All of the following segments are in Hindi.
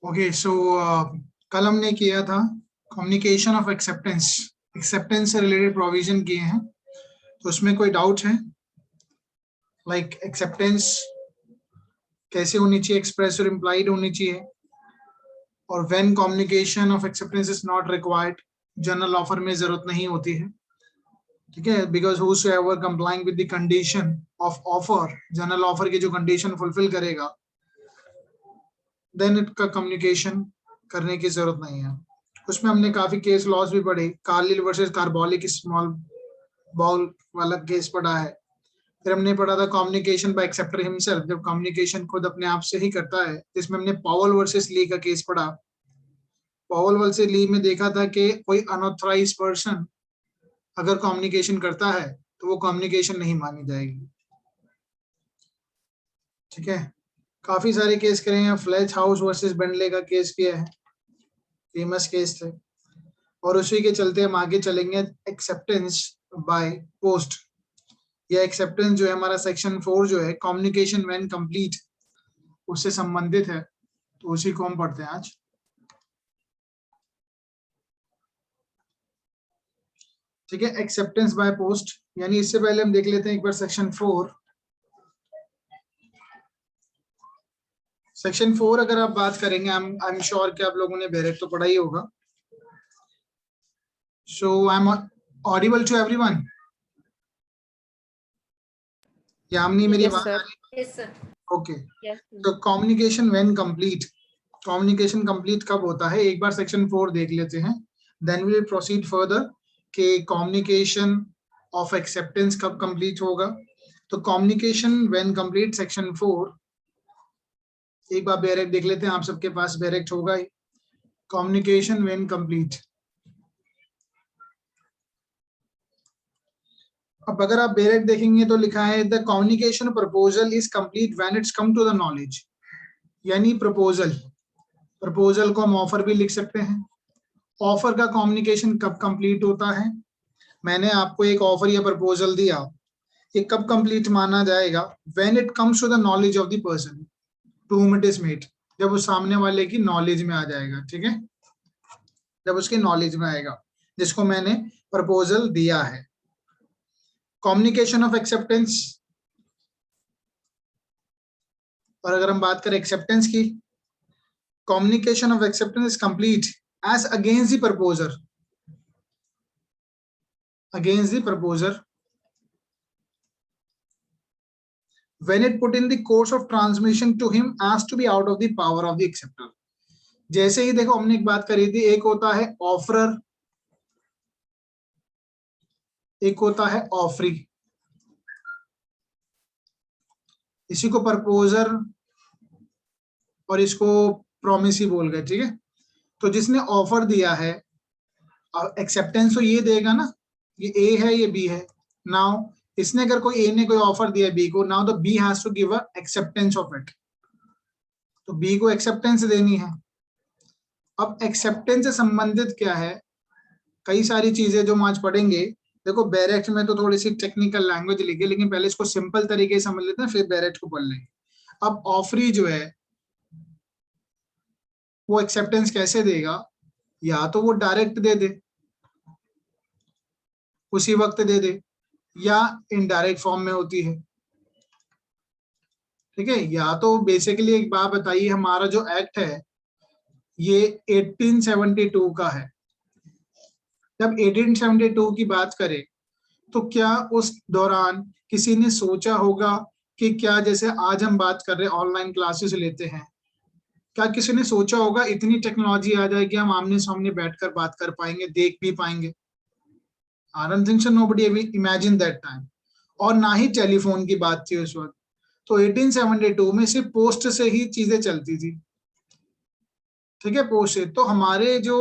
ओके सो कल हमने किया था कम्युनिकेशन ऑफ एक्सेप्टेंस। एक्सेप्टेंस से रिलेटेड प्रोविजन किए हैं, तो उसमें कोई डाउट है? लाइक एक्सेप्टेंस कैसे होनी चाहिए, एक्सप्रेस और इम्प्लाइड होनी चाहिए, और when communication of acceptance is not required, general offer में जरूरत नहीं होती है। ठीक है, because whosoever complying with the condition of offer, general offer की जो कंडीशन फुलफिल करेगा, देन इनका कम्युनिकेशन करने की जरूरत नहीं है। उसमें हमने काफी केस लॉस भी पढ़े, Carlill versus carbolic small ball वाला केस पढ़ा है। फिर हमने पढ़ा था कम्युनिकेशन बाय एक्सेप्टर हिमसेल्फ, जब कम्युनिकेशन खुद अपने आप से ही करता है। जिसमें हमने पावल वर्सेस ली का केस पढ़ा। पावल वर्सेस ली में देखा था कि कोई अनऑथराइज पर्सन अगर कम्युनिकेशन करता है तो वो कम्युनिकेशन नहीं मानी जाएगी। ठीक है, काफी सारे केस करे हैं। फ्लेच हाउस वर्सेस बेंडले का केस किया है, फेमस केस थे। और उसी के चलते हम आगे चलेंगे एक्सेप्टेंस बाय पोस्ट। यह एक्सेप्टेंस जो है हमारा सेक्शन 4 जो है कम्युनिकेशन व्हेन कंप्लीट, उससे संबंधित है, तो उसी को हम पढ़ते हैं आज। ठीक है, एक्सेप्टेंस बाय पोस्ट, यानी इससे पहले हम देख लेते हैं एक बार सेक्शन 4। सेक्शन 4 अगर आप बात करेंगे, आई एम श्योर कि आप लोगों ने बेरेट तो पढ़ा ही होगा। So I am audible to everyone? Yamini मेरी आवाज आ रही है? Yes, sir. ओके, तो communication when complete, communication complete कब होता है, एक बार सेक्शन 4 देख लेते हैं, then we will proceed further कि कम्युनिकेशन ऑफ एक्सेप्टेंस कब कंप्लीट होगा। तो कम्युनिकेशन व्हेन कंप्लीट सेक्शन 4, एक बार डायरेक्ट देख लेते हैं, आप सबके पास डायरेक्ट होगा ही। कम्युनिकेशन व्हेन कंप्लीट, अब अगर आप डायरेक्ट देखेंगे तो लिखा है the communication proposal is complete when it's come to the knowledge, यानी प्रपोजल, प्रपोजल को हम ऑफर भी लिख सकते हैं। ऑफर का कम्युनिकेशन कब कंप्लीट होता है? मैंने आपको एक ऑफर या प्रपोजल दिया, ये कब कंप्लीट माना जाएगा? When it comes to the knowledge of the person to whom it is made, जब वो सामने वाले की नॉलेज में आ जाएगा। ठीक है, जब उसकी नॉलेज में आएगा जिसको मैंने प्रपोजल दिया है। कम्युनिकेशन ऑफ एक्सेप्टेंस, और अगर हम बात करें एक्सेप्टेंस की, communication of acceptance is complete as against the proposer, against the proposer when it put in the course of transmission to him as to be out of the power of the acceptor। जैसे ही देखो हमने एक बात करी थी, एक होता है ऑफरर, एक होता है ऑफरी, इसी को प्रपोजर और इसको प्रॉमिस ही बोल गए। ठीक है, तो जिसने ऑफर दिया है, एक्सेप्टेंस तो ये देगा ना, ये ए है ये बी है। नाउ इसने अगर कोई ए ने कोई ऑफर दिया बी को, now the B has to give a acceptance of it, तो बी को एक्सेप्टेंस देनी है। अब एक्सेप्टेंस से संबंधित क्या है, कई सारी चीजें जो हम आज पढ़ेंगे। देखो बैरेक्ट में तो थोड़ी सी टेक्निकल लैंग्वेज लिखी, लेकिन पहले इसको सिंपल तरीके से समझ लेते हैं, फिर बैरेक्ट को पढ़ लेंगे। अब ऑफरी जो है वो एक्सेप्टेंस कैसे देगा? या तो वो डायरेक्ट दे दे, उसी वक्त दे दे, या इनडायरेक्ट फॉर्म में होती है। ठीक है, या तो बेसिकली एक बात बताइए, हमारा जो एक्ट है ये 1872 का है। जब 1872 की बात करें तो क्या उस दौरान किसी ने सोचा होगा कि क्या, जैसे आज हम बात कर रहे हैं ऑनलाइन क्लासेस लेते हैं, क्या किसी ने सोचा होगा इतनी टेक्नोलॉजी आ जाएगी हम आमने सामने बैठकर बात कर पाएंगे, देख भी पाएंगे? I don't think so, nobody imagined that time। और ना ही टेलीफोन की बात थी उस वक्त। तो 1872 में सिर्फ पोस्ट से ही चीजें चलती थी। ठीक है, पोस्ट से। तो हमारे जो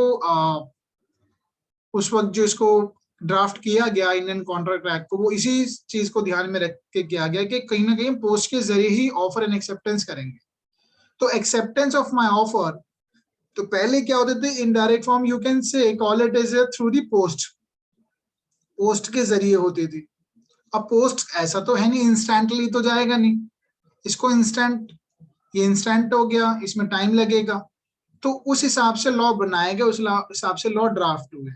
उस वक्त जो इसको ड्राफ्ट किया गया इंडियन कॉन्ट्रैक्ट एक्ट को, वो इसी चीज को ध्यान में रख के किया गया कि कहीं ना कहीं पोस्ट के जरिए ही ऑफर एंड एक्सेप्टेंस करेंगे। तो एक्सेप्टेंस ऑफ माय ऑफर, तो पहले क्या होते थे, indirect form, you can say call it as through the post, post के जरिए होती थी। अब पोस्ट ऐसा तो है नहीं, इंस्टेंटली तो जाएगा नहीं, इसको इंस्टेंट, ये इंस्टेंट हो गया, इसमें टाइम लगेगा। तो उस हिसाब से लॉ बनाए गए, उस हिसाब से लॉ ड्राफ्ट हुए,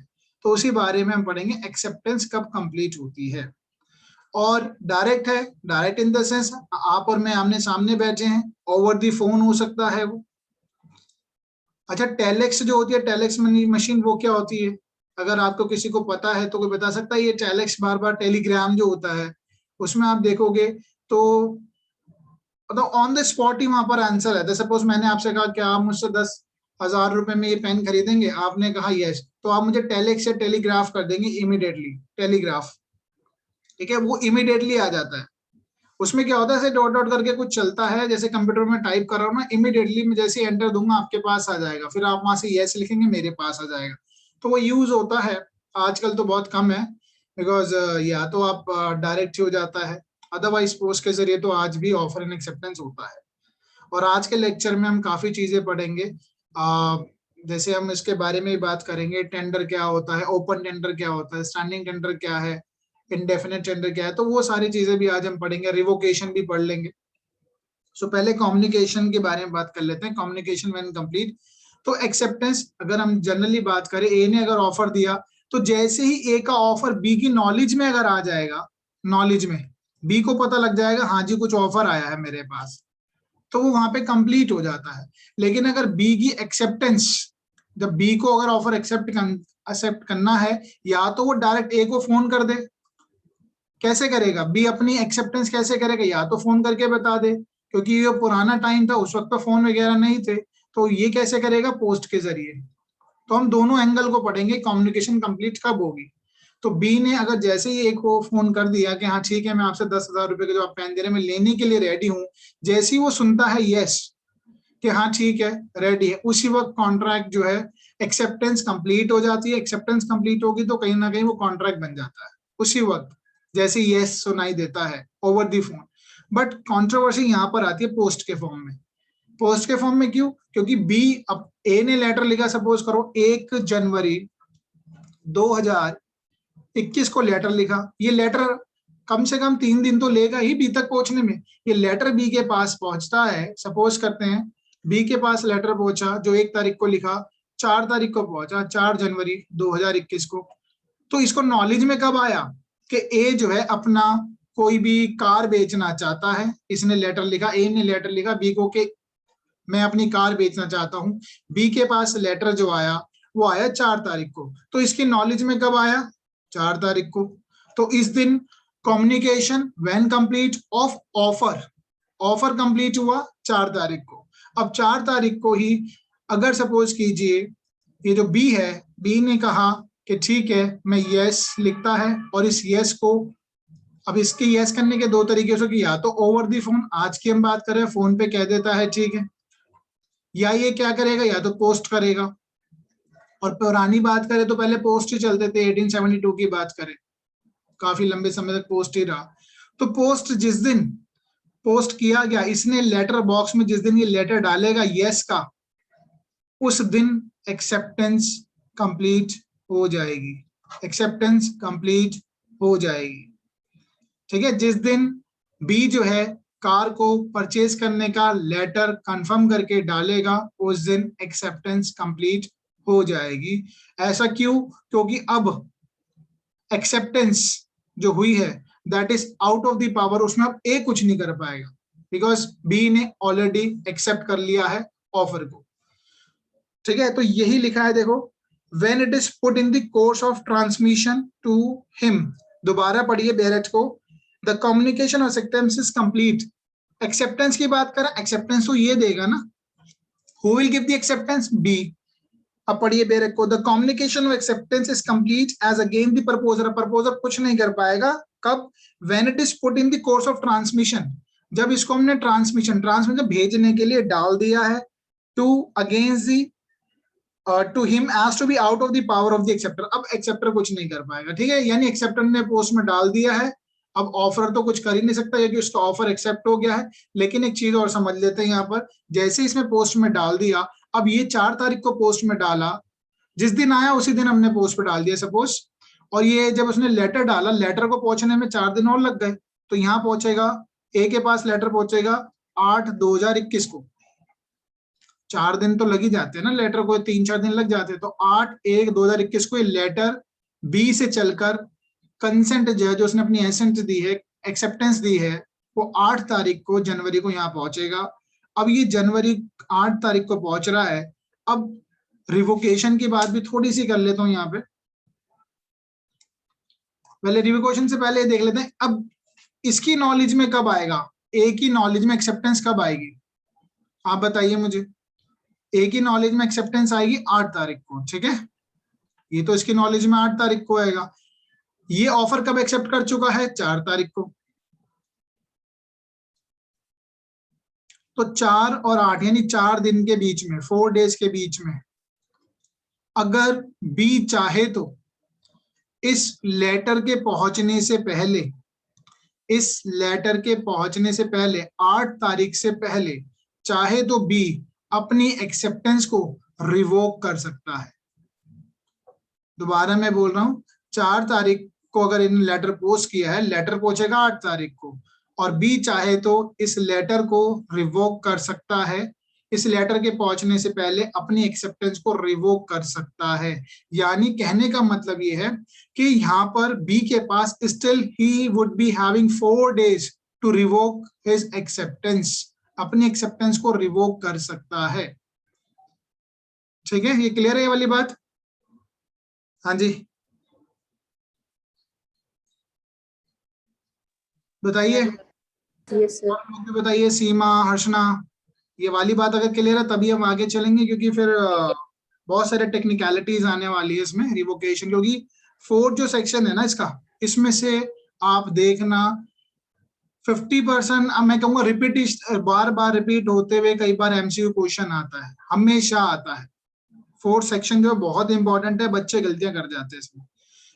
तो उसी बारे में हम पढ़ेंगे एक्सेप्टेंस कब कंप्लीट होती है। और डायरेक्ट है, डायरेक्ट इन द सेंस आप और मैं आमने सामने बैठे हैं, ओवर द फोन हो सकता है वो। अच्छा, टेलेक्स जो होती है, टेलेक्स मशीन, वो क्या होती है? अगर आपको किसी को पता है तो कोई बता सकता है? ये टेलेक्स बार बार टेलीग्राम जो होता है उसमें आप देखोगे तो मतलब ऑन द स्पॉट ही वहां पर आंसर है। सपोज मैंने आपसे कहा कि आप मुझसे 10,000 रुपए में ये पेन खरीदेंगे, आपने कहा यस, तो आप मुझे टेलेक्स से टेलीग्राफ कर देंगे इमीडिएटली, टेलीग्राफ, ठीक है, वो इमीडिएटली आ जाता है। उसमें क्या होता है, ऐसे डॉट डॉट करके कुछ चलता है, जैसे कंप्यूटर में टाइप कर रहा हूँ ना, इमीडिएटली मैं जैसे एंटर दूंगा आपके पास आ जाएगा, फिर आप वहां से यस लिखेंगे मेरे पास आ जाएगा। तो वो यूज होता है, आजकल तो बहुत कम है, बिकॉज या तो आप डायरेक्ट ही हो जाता है, अदरवाइज पोस्ट के जरिए तो आज भी ऑफर एंड एक्सेप्टेंस होता है। और आज के लेक्चर में हम काफी चीजें पढ़ेंगे, जैसे हम इसके बारे में भी बात करेंगे, टेंडर क्या होता है, ओपन टेंडर क्या होता है, स्टैंडिंग टेंडर क्या है, इंडेफिनेट टेंडर क्या है, तो वो सारी चीजें भी आज हम पढ़ेंगे, रिवोकेशन भी पढ़ लेंगे। सो पहले कम्युनिकेशन के बारे में बात कर लेते हैं, कम्युनिकेशन व्हेन कंप्लीट। तो एक्सेप्टेंस अगर हम जनरली बात करें, ए ने अगर ऑफर दिया तो जैसे ही ए का ऑफर बी की नॉलेज में अगर आ जाएगा, नॉलेज में बी को पता लग जाएगा हाँ जी कुछ ऑफर आया है मेरे पास, तो वो वहां पे कंप्लीट हो जाता है। लेकिन अगर बी की एक्सेप्टेंस, जब बी को अगर ऑफर एक्सेप्ट करना है, या तो वो डायरेक्ट ए को फोन कर दे, कैसे करेगा बी अपनी एक्सेप्टेंस कैसे करेगा, या तो फोन करके बता दे, क्योंकि ये पुराना टाइम था, उस वक्त तो फोन वगैरह नहीं थे, तो ये कैसे करेगा, पोस्ट के जरिए। तो हम दोनों एंगल को पढ़ेंगे, कम्युनिकेशन कंप्लीट कब होगी। तो बी ने अगर जैसे ही एक को फोन कर दिया कि हाँ ठीक है मैं आपसे 10,000 रुपए के जो आप पेन दे रहे हैं मैं लेने के लिए रेडी हूँ, जैसे ही वो सुनता है यस कि हाँ ठीक है रेडी है, उसी वक्त कॉन्ट्रैक्ट जो है एक्सेप्टेंस कंप्लीट हो जाती है। एक्सेप्टेंस कंप्लीट होगी तो कहीं ना कहीं वो कॉन्ट्रैक्ट बन जाता है उसी वक्त, जैसे यस सुनाई देता है over the phone. But controversy यहाँ पर आती है पोस्ट के फॉर्म में। पोस्ट के फॉर्म में क्यों? क्योंकि बी, अब ए ने लेटर लिखा, सपोज करो 1 जनवरी 2021 को लेटर लिखा, ये लेटर कम से कम 3 दिन तो लेगा ही बी तक पहुंचने में। ये लेटर बी के पास पहुंचता है, सपोज करते हैं बी के पास लेटर पहुंचा जो 1 तारीख को लिखा, 4 तारीख को पहुंचा, 4 जनवरी 2021 को। तो इसको नॉलेज में कब आया कि ए जो है अपना कोई भी कार बेचना चाहता है, इसने लेटर लिखा, ए ने लेटर लिखा बी को कि मैं अपनी कार बेचना चाहता हूं। बी के पास लेटर जो आया वो आया 4 तारीख को, तो इसकी नॉलेज में कब आया, 4 तारीख को। तो इस दिन communication when complete of offer, offer complete हुआ 4 तारीख को। अब 4 तारीख को ही अगर सपोज कीजिए ये जो बी है, बी ने कहा कि ठीक है मैं यस लिखता है, और इस यस को, अब इसके यस करने के 2 तरीके से, कि या तो ओवर दी फोन, आज की हम बात करें फोन पे कह देता है ठीक है, या ये क्या करेगा, या तो पोस्ट करेगा। और पुरानी बात करें तो पहले पोस्ट ही चलते थे, 1872 की बात करें काफी लंबे समय तक पोस्ट ही रहा। तो पोस्ट जिस दिन पोस्ट किया गया, इसने लेटर बॉक्स में जिस दिन ये लेटर डालेगा यस का, उस दिन एक्सेप्टेंस कंप्लीट हो जाएगी, एक्सेप्टेंस कंप्लीट हो जाएगी, ठीक है। जिस दिन बी जो है कार को परचेज करने का लेटर कंफर्म करके डालेगा, उस दिन एक्सेप्टेंस कंप्लीट हो जाएगी। ऐसा क्यों? क्योंकि अब एक्सेप्टेंस जो हुई है that is out of the power, उसमें अब ए कुछ नहीं कर पाएगा, बिकॉज बी ने ऑलरेडी एक्सेप्ट कर लिया है ऑफर को, ठीक है। तो यही लिखा है देखो, when it is put in the course of transmission to him, दोबारा पढ़िए डायरेक्ट को, the communication of acceptance is complete. Acceptance की बात करें, एक्सेप्टेंस तो ये देगा ना, who will give the acceptance, B. अब पढ़िए बेरेक को, the communication of acceptance is complete as again the proposer, proposer कुछ नहीं कर पाएगा, कब, when it is put in the course of transmission, जब इसको हमने ट्रांसमिशन भेजने के लिए डाल दिया है, to against the to him as to be out of the power of the acceptor, अब एक्सेप्टर कुछ नहीं कर पाएगा, ठीक है। यानी एक्सेप्टर ने पोस्ट में डाल दिया है, अब ऑफर तो कुछ कर ही नहीं सकता क्योंकि उसका ऑफर एक्सेप्ट हो गया है। लेकिन एक चीज और समझ लेते हैं यहाँ पर, जैसे इसमें पोस्ट में डाल दिया, अब ये 4 तारीख को पोस्ट में डाला, जिस दिन आया उसी दिन हमने पोस्ट पे डाल दिया सपोज, और ये जब उसने लेटर डाला, लेटर को पहुंचने में 4 दिन और लग गए, तो यहाँ पहुंचेगा, ए के पास लेटर पहुंचेगा 8/2021 को, 4 दिन तो लग ही जाते हैं ना लेटर को, 3-4 दिन लग जाते हैं। तो 8/1/2021 को ये लेटर बी से चलकर कंसेंट जो है, जो उसने अपनी एसेंट दी है, एक्सेप्टेंस दी है, वो 8 तारीख को जनवरी को यहाँ पहुंचेगा। अब ये जनवरी 8 तारीख को पहुंच रहा है। अब रिवोकेशन की बात भी थोड़ी सी कर लेता हूँ यहाँ पे। पहले रिवोकेशन से पहले देख लेते हैं, अब इसकी नॉलेज में कब आएगा, ए की नॉलेज में एक्सेप्टेंस कब आएगी, आप बताइए मुझे। ए की नॉलेज में एक्सेप्टेंस आएगी 8 तारीख को, ठीक है। ये तो इसकी नॉलेज में 8 तारीख को आएगा। ये ऑफर कब एक्सेप्ट कर चुका है, 4 तारीख को। तो 4 और 8 यानी 4 दिन के बीच में, 4 डेज के बीच में, अगर बी चाहे तो इस लेटर के पहुंचने से पहले, इस लेटर के पहुंचने से पहले 8 तारीख से पहले चाहे तो बी अपनी एक्सेप्टेंस को रिवोक कर सकता है। दोबारा मैं बोल रहा हूं, 4 तारीख को अगर इन लेटर पोस्ट किया है, लेटर पहुंचेगा 8 तारीख को, और बी चाहे तो इस लेटर को रिवोक कर सकता है, इस लेटर के पहुंचने से पहले अपनी एक्सेप्टेंस को रिवोक कर सकता है। यानी कहने का मतलब ये है कि यहाँ पर बी के पास still he would be having 4 days to revoke his acceptance, अपनी एक्सेप्टेंस को रिवोक कर सकता है। ठीक है, ये क्लियर है ये वाली बात? हाँ जी बताइए। Yes sir. आप लोग भी बताइए, सीमा, हर्षना, ये वाली बात अगर क्लियर है तभी हम आगे चलेंगे, क्योंकि फिर बहुत सारे टेक्निकलिटीज आने वाली है इसमें रिवोकेशन। क्योंकि 4 जो सेक्शन है ना इसका, इसमें से आप देखना 50%, मैं कहूंगा रिपीट, बार बार रिपीट होते हुए कई बार एमसीक्यू क्वेश्चन आता है, हमेशा आता है। 4 सेक्शन जो है बहुत इंपॉर्टेंट है, बच्चे गलतियां कर जाते हैं इसमें।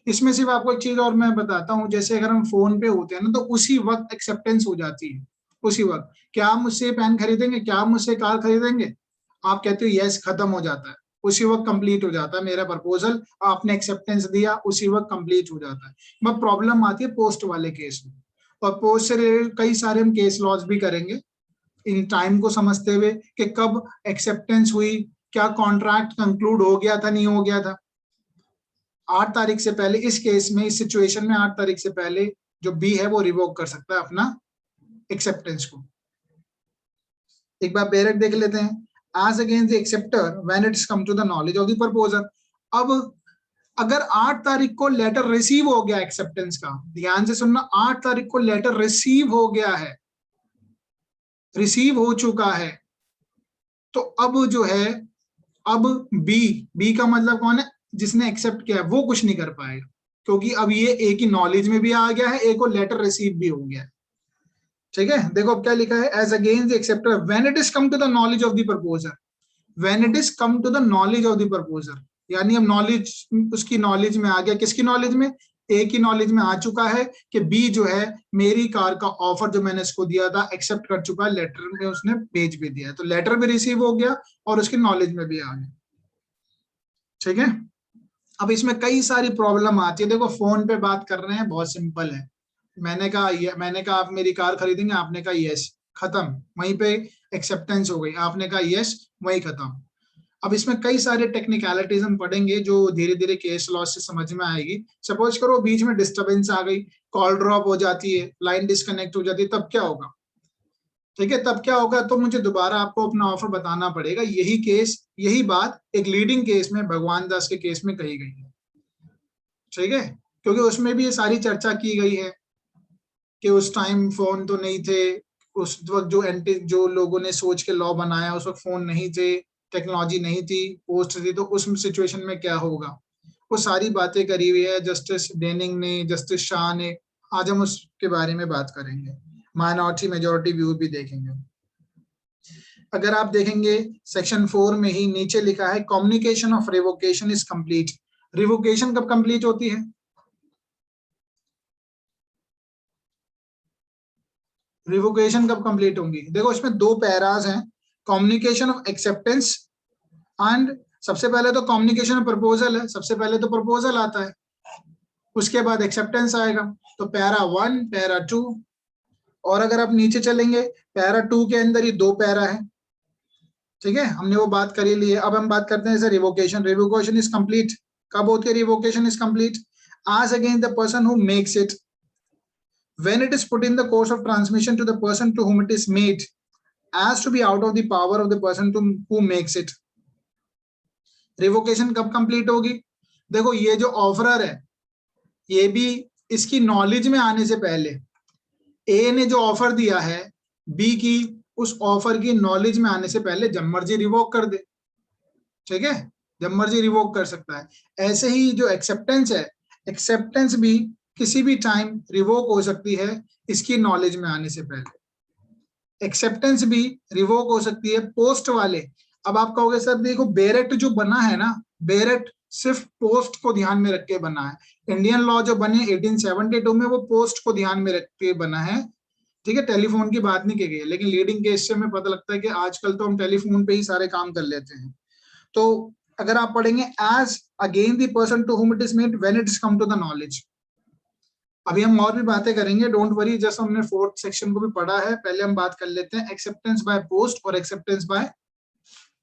इसमें सिर्फ आपको एक चीज और मैं बताता हूँ, जैसे अगर हम फोन पे होते हैं ना, तो उसी वक्त एक्सेप्टेंस हो जाती है, उसी वक्त। क्या आप मुझसे पेन खरीदेंगे, क्या आप मुझसे कार खरीदेंगे, आप कहते हो यस, खत्म हो जाता है, उसी वक्त कंप्लीट हो जाता है मेरा प्रपोजल, आपने एक्सेप्टेंस दिया, उसी वक्त कंप्लीट हो जाता है। बट प्रॉब्लम आती है पोस्ट वाले केस में, और पोस्ट से रिलेटेड कई सारे हम केस लॉस भी करेंगे इन टाइम को समझते हुए कि कब एक्सेप्टेंस हुई, क्या कॉन्ट्रैक्ट कंक्लूड हो गया था, नहीं हो गया था। 8 तारीख से पहले इस केस में, इस सिचुएशन में 8 तारीख से पहले जो बी है वो रिवोक कर सकता है अपना एक्सेप्टेंस को। एक बार बैरक देख लेते हैं, as against the acceptor when it's come to the knowledge of the proposer. अब अगर 8 तारीख को लेटर रिसीव हो गया एक्सेप्टेंस का, ध्यान से सुनना, 8 तारीख को लेटर रिसीव हो गया है, रिसीव हो चुका है, तो अब जो है, अब बी का मतलब कौन है, जिसने एक्सेप्ट किया, वो कुछ नहीं कर पाएगा, क्योंकि अब ये ए की नॉलेज में भी आ गया है, ए को लेटर रिसीव भी हो गया है। ठीक है, देखो अब क्या लिखा है, as against the acceptor when it is come to the knowledge of the proposer, when it is come to the knowledge of the proposer, यानी अब नॉलेज उसकी नॉलेज में आ गया, किसकी नॉलेज में, ए की नॉलेज में आ चुका है कि बी जो है मेरी कार का ऑफर जो मैंने इसको दिया था एक्सेप्ट कर चुका है, लेटर में उसने भेज भी दिया है, तो लेटर भी रिसीव हो गया और उसकी नॉलेज में भी आ गया। ठीक है, अब इसमें कई सारी प्रॉब्लम आती है। देखो फोन पे बात कर रहे हैं, बहुत सिंपल है, मैंने कहा आप मेरी कार खरीदेंगे, आपने कहा यस, खत्म, वहीं पे एक्सेप्टेंस हो गई, आपने कहा यस, वही खत्म। अब इसमें कई सारे टेक्निकलिटीज हम पढ़ेंगे जो धीरे धीरे केस लॉ से समझ में आएगी। सपोज करो बीच में डिस्टर्बेंस आ गई, कॉल ड्रॉप हो जाती है, लाइन डिस्कनेक्ट हो जाती है, तब क्या होगा? ठीक है, तब क्या होगा, तो मुझे दोबारा आपको अपना ऑफर बताना पड़ेगा। यही केस, यही बात एक लीडिंग केस में, भगवान दास के केस में कही गई है। ठीक है, क्योंकि उसमें भी ये सारी चर्चा की गई है कि उस टाइम फोन तो नहीं थे, उस वक्त जो लोगों ने सोच के लॉ बनाया, उस वक्त फोन नहीं थे, टेक्नोलॉजी नहीं थी, पोस्ट थी, तो उस सिचुएशन में क्या होगा, वो सारी बातें करी हुई है जस्टिस डेनिंग ने, जस्टिस शाह ने। आज हम उसके बारे में बात करेंगे, माइनॉरिटी मेजोरिटी व्यू भी देखेंगे। अगर आप देखेंगे सेक्शन 4 में ही नीचे लिखा है, communication of revocation is complete. Revocation कब कंप्लीट होती है? रिवोकेशन कब कंप्लीट होंगी? देखो इसमें 2 पैराज हैं, कम्युनिकेशन ऑफ एक्सेप्टेंस एंड, सबसे पहले तो कम्युनिकेशन ऑफ प्रपोजल है, सबसे पहले तो प्रपोजल आता है, उसके बाद एक्सेप्टेंस आएगा, तो पैरा 1, पैरा 2। और अगर आप नीचे चलेंगे, पैरा 2 के अंदर ही 2 पैरा है, ठीक है, हमने वो बात करी ली है। अब हम बात करते हैं जैसे रिवोकेशन। रिवोकेशन इज कंप्लीट कब होती है? Revocation is complete as against the person who makes it when it is put in the course of transmission to the person to whom it is made as to be out of the power of the person to who makes it. Revocation कब कंप्लीट होगी? देखो ये जो ऑफरर है ये भी इसकी नॉलेज में आने से पहले, ए ने जो ऑफर दिया है बी की, उस ऑफर की नॉलेज में आने से पहले जब मर्जी रिवोक कर दे। ठीक है, जब मर्जी रिवोक कर सकता है। ऐसे ही जो एक्सेप्टेंस है, एक्सेप्टेंस भी किसी भी टाइम रिवोक हो सकती है इसकी नॉलेज में आने से पहले। एक्सेप्टेंस भी रिवोक हो सकती है पोस्ट वाले। अब आप कहोगे सर देखो बेरेट जो बना है ना, बेरेट सिर्फ पोस्ट को ध्यान में रख के बना है। इंडियन लॉ जो बने 1872 में वो पोस्ट को ध्यान में रख के बना है। ठीक है, टेलीफोन की बात नहीं की गई है, लेकिन लीडिंग केस से हमें पता लगता है कि आजकल तो हम टेलीफोन पे ही सारे काम कर लेते हैं। तो अगर आप पढ़ेंगे as again the person to whom it is made when it is come to the knowledge. अभी हम और भी बातें करेंगे, डोंट वरी। जैसे हमने फोर्थ सेक्शन को भी पढ़ा है, पहले हम बात कर लेते हैं एक्सेप्टेंस बाय पोस्ट और acceptance bye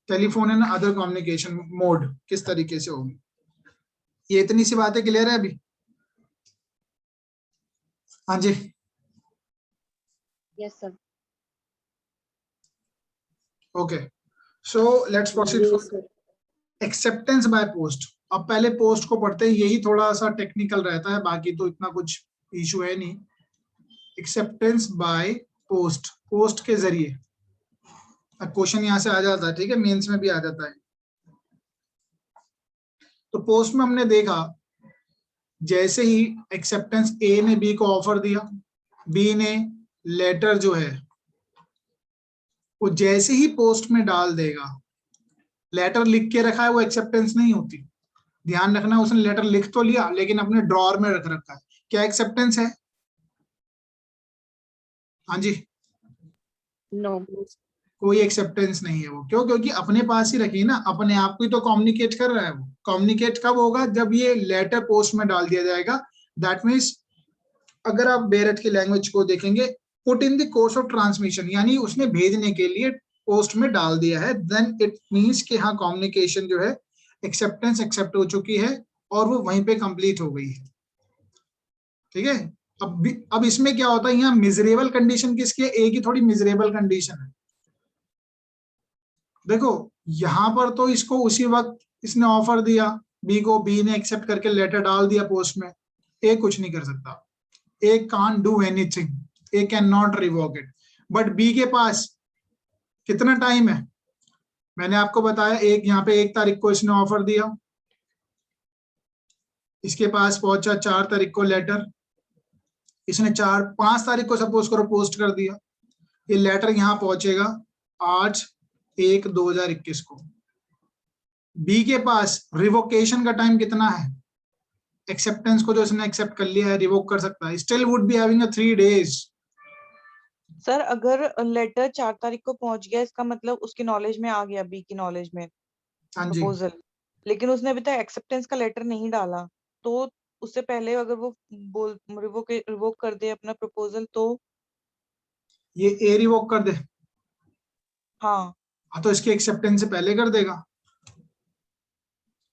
telephone and other communication mode किस तरीके से होगी। ये इतनी सी बातें क्लियर है अभी? हाँ जी, yes sir. Okay, so let's proceed for acceptance by post. अब पहले पोस्ट को पढ़ते हैं, यही थोड़ा सा टेक्निकल रहता है, बाकी तो इतना कुछ इशू है नहीं। एक्सेप्टेंस बाय पोस्ट, पोस्ट के जरिए। अब क्वेश्चन यहां से आ जाता है, ठीक है, मेंस में भी आ जाता है। तो पोस्ट में हमने देखा जैसे ही एक्सेप्टेंस ए ने बी को ऑफर दिया, बी ने लेटर जो है वो जैसे ही पोस्ट में डाल देगा, लेटर लिख के रखा है वो एक्सेप्टेंस नहीं होती। ध्यान रखना, उसने लेटर लिख तो लिया लेकिन अपने ड्रॉर में रख रखा है, क्या एक्सेप्टेंस है? हाँ जी, नो, कोई एक्सेप्टेंस नहीं है वो। क्यों? क्योंकि अपने पास ही रखी ना, अपने आप को ही तो कम्युनिकेट कर रहा है वो। कम्युनिकेट कब होगा? जब ये लेटर पोस्ट में डाल दिया जाएगा। दैट मीन्स अगर आप बेरेट की लैंग्वेज को देखेंगे, put in the course of transmission, यानी उसने भेजने के लिए पोस्ट में डाल दिया है, देन इट मीन्स कि हाँ कम्युनिकेशन जो है, एक्सेप्टेंस एक्सेप्ट हो चुकी है और वो वहीं पे कंप्लीट हो गई है। ठीक है, अब इसमें क्या होता है, यहाँ मिजरेबल कंडीशन किसकी है? ए की थोड़ी मिजरेबल कंडीशन है। देखो यहां पर तो इसको उसी वक्त इसने ऑफर दिया बी को, बी ने एक्सेप्ट करके लेटर डाल दिया पोस्ट में, ए कुछ नहीं कर सकता। A can't do anything, A can not revoke it. But B के पास कितना टाइम है? मैंने आपको बताया, एक यहाँ पे 1 तारीख को इसने ऑफर दिया, इसके पास पहुंचा 4 तारीख को लेटर, इसने 5 तारीख को सपोज करो पोस्ट कर दिया, ये लेटर यहाँ पहुंचेगा 8/1/2021 को। बी के पास रिवोकेशन का टाइम कितना है? एक्सेप्टेंस को जो इसने एक्सेप्ट कर लिया है रिवोक कर सकता है, still would be having 3 days। Sir अगर लेटर 4 तारीख को पहुंच गया, इसका मतलब उसकी नॉलेज में आ गया, बी की नॉलेज में हाँ जी, प्रपोजल, लेकिन उसने अभी तक एक्सेप्टेंस का लेटर नहीं डाला, तो उससे पहले अगर वो रिवोक कर दे अपना प्रपोजल तो? ये ए रिवोक कर दे, हाँ, हाँ तो इसके एक्सेप्टेंस से पहले कर देगा,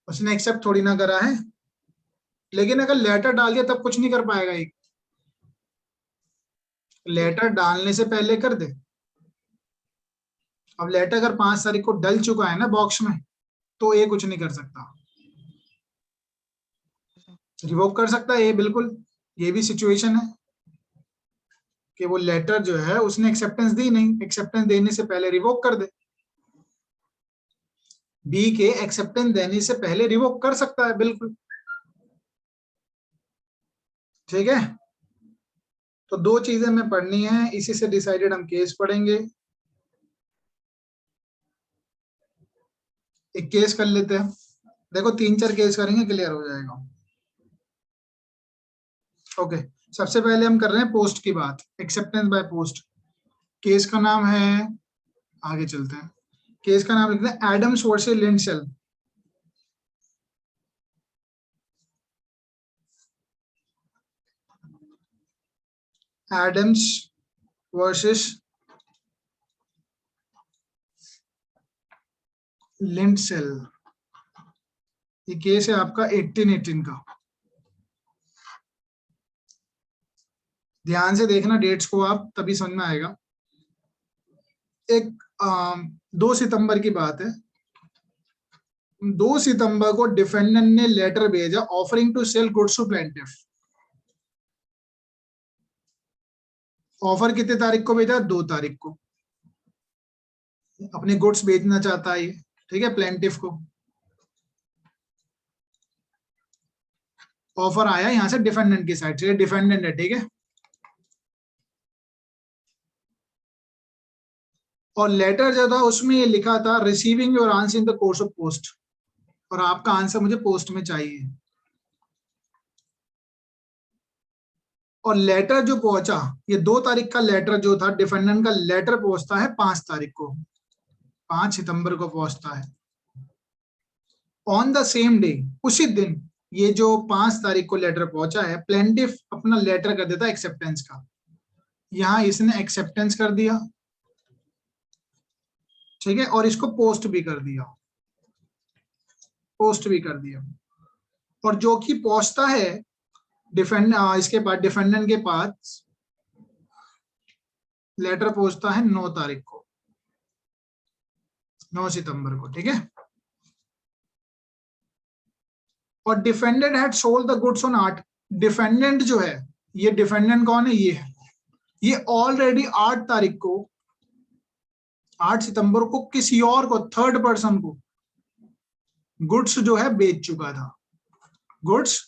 उसने एक्सेप्ट थोड़ी ना करा है। लेकिन अगर लेटर डाल दिया तब कुछ नहीं कर पाएगा, एक लेटर डालने से पहले कर दे। अब लेटर अगर 5 तारीख को डल चुका है ना बॉक्स में, तो ए कुछ नहीं कर सकता, रिवोक कर सकता है ए बिल्कुल। ये भी सिचुएशन है कि वो लेटर जो है उसने एक्सेप्टेंस दी नहीं, एक्सेप्टेंस देने से पहले रिवोक कर दे। बी के एक्सेप्टेंस देने से पहले रिवोक कर सकता है बिल्कुल। ठीक है, तो 2 चीजें हमें पढ़नी है, इसी से डिसाइडेड हम केस पढ़ेंगे। एक केस कर लेते हैं, देखो 3-4 केस करेंगे क्लियर हो जाएगा। ओके, सबसे पहले हम कर रहे हैं पोस्ट की बात, एक्सेप्टेंस बाय पोस्ट। केस का नाम है, आगे चलते हैं, केस का नाम लिखते हैं Adams versus Lindsell. Adams versus Lintsell, ये केस है आपका 1818 का। ध्यान से देखना डेट्स को आप, तभी समझ में आएगा। एक 2 सितंबर की बात है। 2 सितंबर को डिफेंडेंट ने लेटर भेजा offering to sell goods to plaintiff. Offer कितने तारीख को भेजा? 2 तारीख को। अपने गुड्स बेचना चाहता है ये, ठीक है, प्लेंटिफ को। ऑफर आया यहां से डिफेंडेंट की साइड से, डिफेंडेंट है, ठीक है। और लेटर जो था उसमें ये लिखा था receiving your answer in the course of post, और आपका आंसर मुझे पोस्ट में चाहिए। और लेटर जो पहुंचा, ये 2 तारीख का लेटर जो था, डिफेंडेंट का लेटर पहुंचता है 5 तारीख को, 5 सितंबर को पहुंचता है। ऑन द सेम डे, उसी दिन, ये जो 5 तारीख को लेटर पहुंचा है, प्लेंटिफ अपना लेटर कर देता है एक्सेप्टेंस का। यहां इसने एक्सेप्टेंस कर दिया, ठीक है, और इसको पोस्ट भी कर दिया, पोस्ट भी कर दिया। और जो कि पहुंचता है इसके बाद डिफेंडेंट के पास लेटर पहुंचता है 9 तारीख को, 9 सितंबर को, ठीक है। और defendant had sold the goods on 8, defendant जो है, ये डिफेंडेंट कौन है? ये है, ये ऑलरेडी 8 तारीख को, 8 सितंबर को किसी और को, थर्ड पर्सन को गुड्स जो है बेच चुका था, गुड्स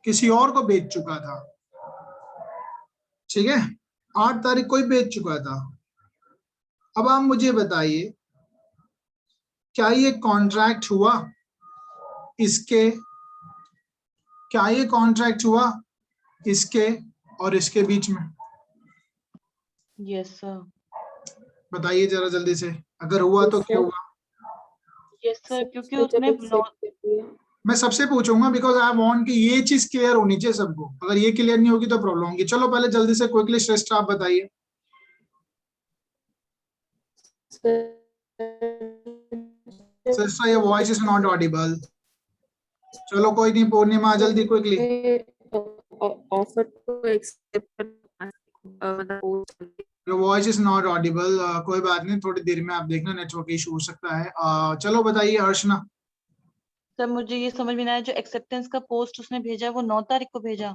किसी और को बेच चुका था, ठीक है, 8 तारीख को ही बेच चुका था। अब आप मुझे बताइए, क्या ये कॉन्ट्रैक्ट हुआ इसके, क्या ये कॉन्ट्रैक्ट हुआ इसके और इसके बीच में? Yes sir. बताइए जरा जल्दी से, अगर हुआ तो क्या हुआ? यस सर, क्योंकि उसने मैं सबसे पूछूंगा, बिकॉज आई वांट कि ये चीज क्लियर होनी चाहिए सबको। अगर ये क्लियर नहीं होगी तो प्रॉब्लम होगी। चलो पहले जल्दी से क्विकली श्रेष्ठ आप बताइए। श्रेष्ठ, ये वॉइस इज नॉट ऑडिबल। चलो कोई नहीं, पूर्णिमा जल्दी क्विकली। ऑफर को accept your voice is not audible. कोई बात नहीं, थोड़ी देर में आप देखना, नेटवर्क इशू हो सकता है। चलो बताइए अर्चना। सर मुझे ये समझ में नहीं आया, जो एक्सेप्टेंस का पोस्ट उसने भेजा है वो 9 तारीख को भेजा।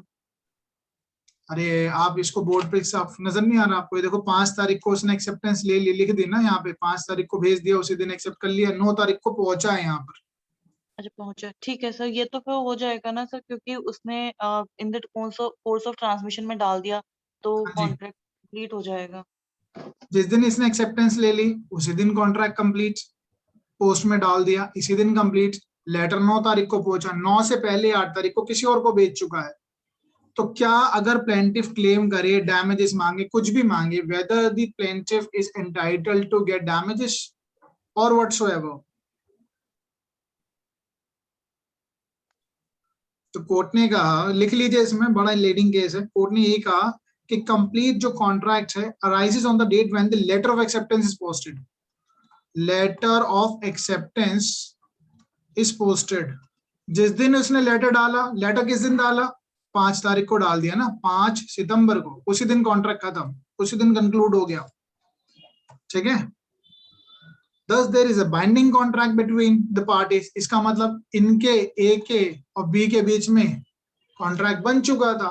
अरे आप इसको बोर्ड पे साफ नजर नहीं आ रहा आपको? ये देखो 5 तारीख को उसने एक्सेप्टेंस ले ली, लिख दी ना यहाँ पे, 5 तारीख को भेज दिया, उसी दिन एक्सेप्ट कर लिया, 9 तारीख को पहुंचा है यहाँ पर। अच्छा पहुंचा, ठीक है सर, ये तो फिर हो जाएगा ना सर, क्योंकि उसने इन द कोर्स ऑफ ट्रांसमिशन में डाल दिया तो हाँ जी, कॉन्ट्रैक्ट कंप्लीट हो जाएगा। जिस दिन इसने एक्सेप्टेंस ले ली उसी दिन कॉन्ट्रैक्ट कंप्लीट, पोस्ट में डाल दिया इसी दिन कंप्लीट। लेटर 9 तारीख को पहुंचा, 9 से पहले 8 तारीख को किसी और को बेच चुका है। तो क्या अगर प्लेंटिफ क्लेम करे, डैमेजेस मांगे, कुछ भी मांगे, whether the plaintiff is entitled to get damages और व्हाटसोएवर? तो कोर्ट ने कहा, लिख लीजिए, इसमें बड़ा लीडिंग केस है, कोर्ट ने ये कहा कि कंप्लीट जो कॉन्ट्रैक्ट है arises on the date when the letter of acceptance is posted. Letter of acceptance is posted, जिस दिन उसने लेटर डाला, लेटर किस दिन डाला? 5 तारीख को डाल दिया ना, 5 सितंबर को, उसी दिन कॉन्ट्रैक्ट खत्म, उसी दिन कंक्लूड हो गया, ठीक है। Thus there is a binding contract between the parties। इसका मतलब इनके ए के और बी के बीच में कॉन्ट्रैक्ट बन चुका था।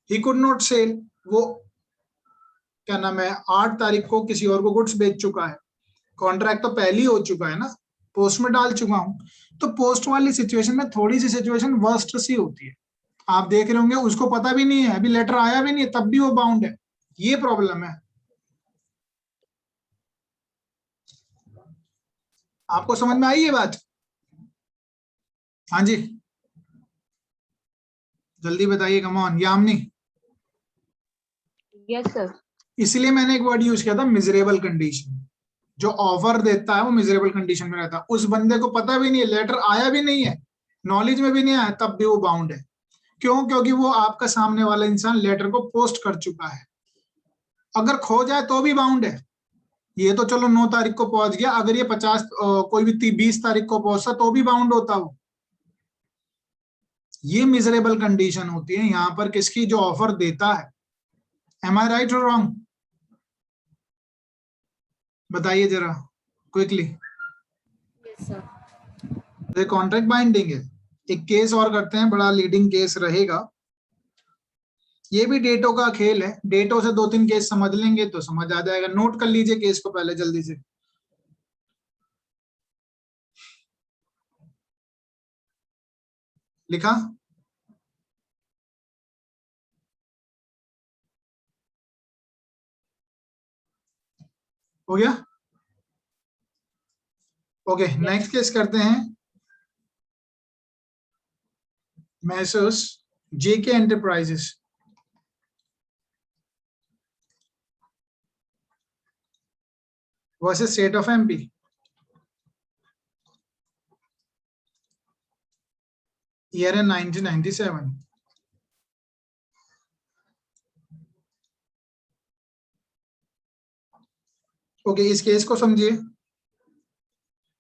He could not sell, वो क्या नाम है, 8 तारीख को किसी और को गुड्स बेच चुका है। कॉन्ट्रैक्ट तो पहले ही हो चुका है ना, पोस्ट में डाल चुका हूं। तो पोस्ट वाली सिचुएशन में थोड़ी सी सिचुएशन वर्स्ट सी होती है। आप देख रहे होंगे उसको पता भी नहीं है, अभी लेटर आया भी नहीं है, तब भी वो बाउंड है। ये प्रॉब्लम है। आपको समझ में आई ये बात? हाँ जी जल्दी बताइए, come on Yamini. Yes sir. इसलिए मैंने एक वर्ड यूज किया था, मिजरेबल कंडीशन। जो ऑफर देता है वो मिजरेबल कंडीशन में रहता है। उस बंदे को पता भी नहीं है, लेटर आया भी नहीं है, नॉलेज में भी नहीं आया, तब भी वो बाउंड है। क्यों? क्योंकि वो आपका सामने वाला इंसान लेटर को पोस्ट कर चुका है। अगर खो जाए तो भी बाउंड है। ये तो चलो 9 तारीख को पहुंच गया, अगर ये 50 कोई भी 20 तारीख को पहुंचता तो भी बाउंड होता वो। ये मिजरेबल कंडीशन होती है यहाँ पर किसकी, जो ऑफर देता है। एम आई राइट और रॉन्ग, बताइए जरा क्विकली। Yes, sir. ये कॉन्ट्रैक्ट बाइंडिंग है। एक केस और करते हैं, बड़ा लीडिंग केस रहेगा। ये भी डेटों का खेल है, डेटों से 2-3 केस समझ लेंगे तो समझ आ जाएगा। नोट कर लीजिए केस को पहले जल्दी से। लिखा? हो गया? ओके, नेक्स्ट केस करते हैं। Messrs JK enterprises versus state of MP. Year है 1997। ओके, इस केस को समझिए।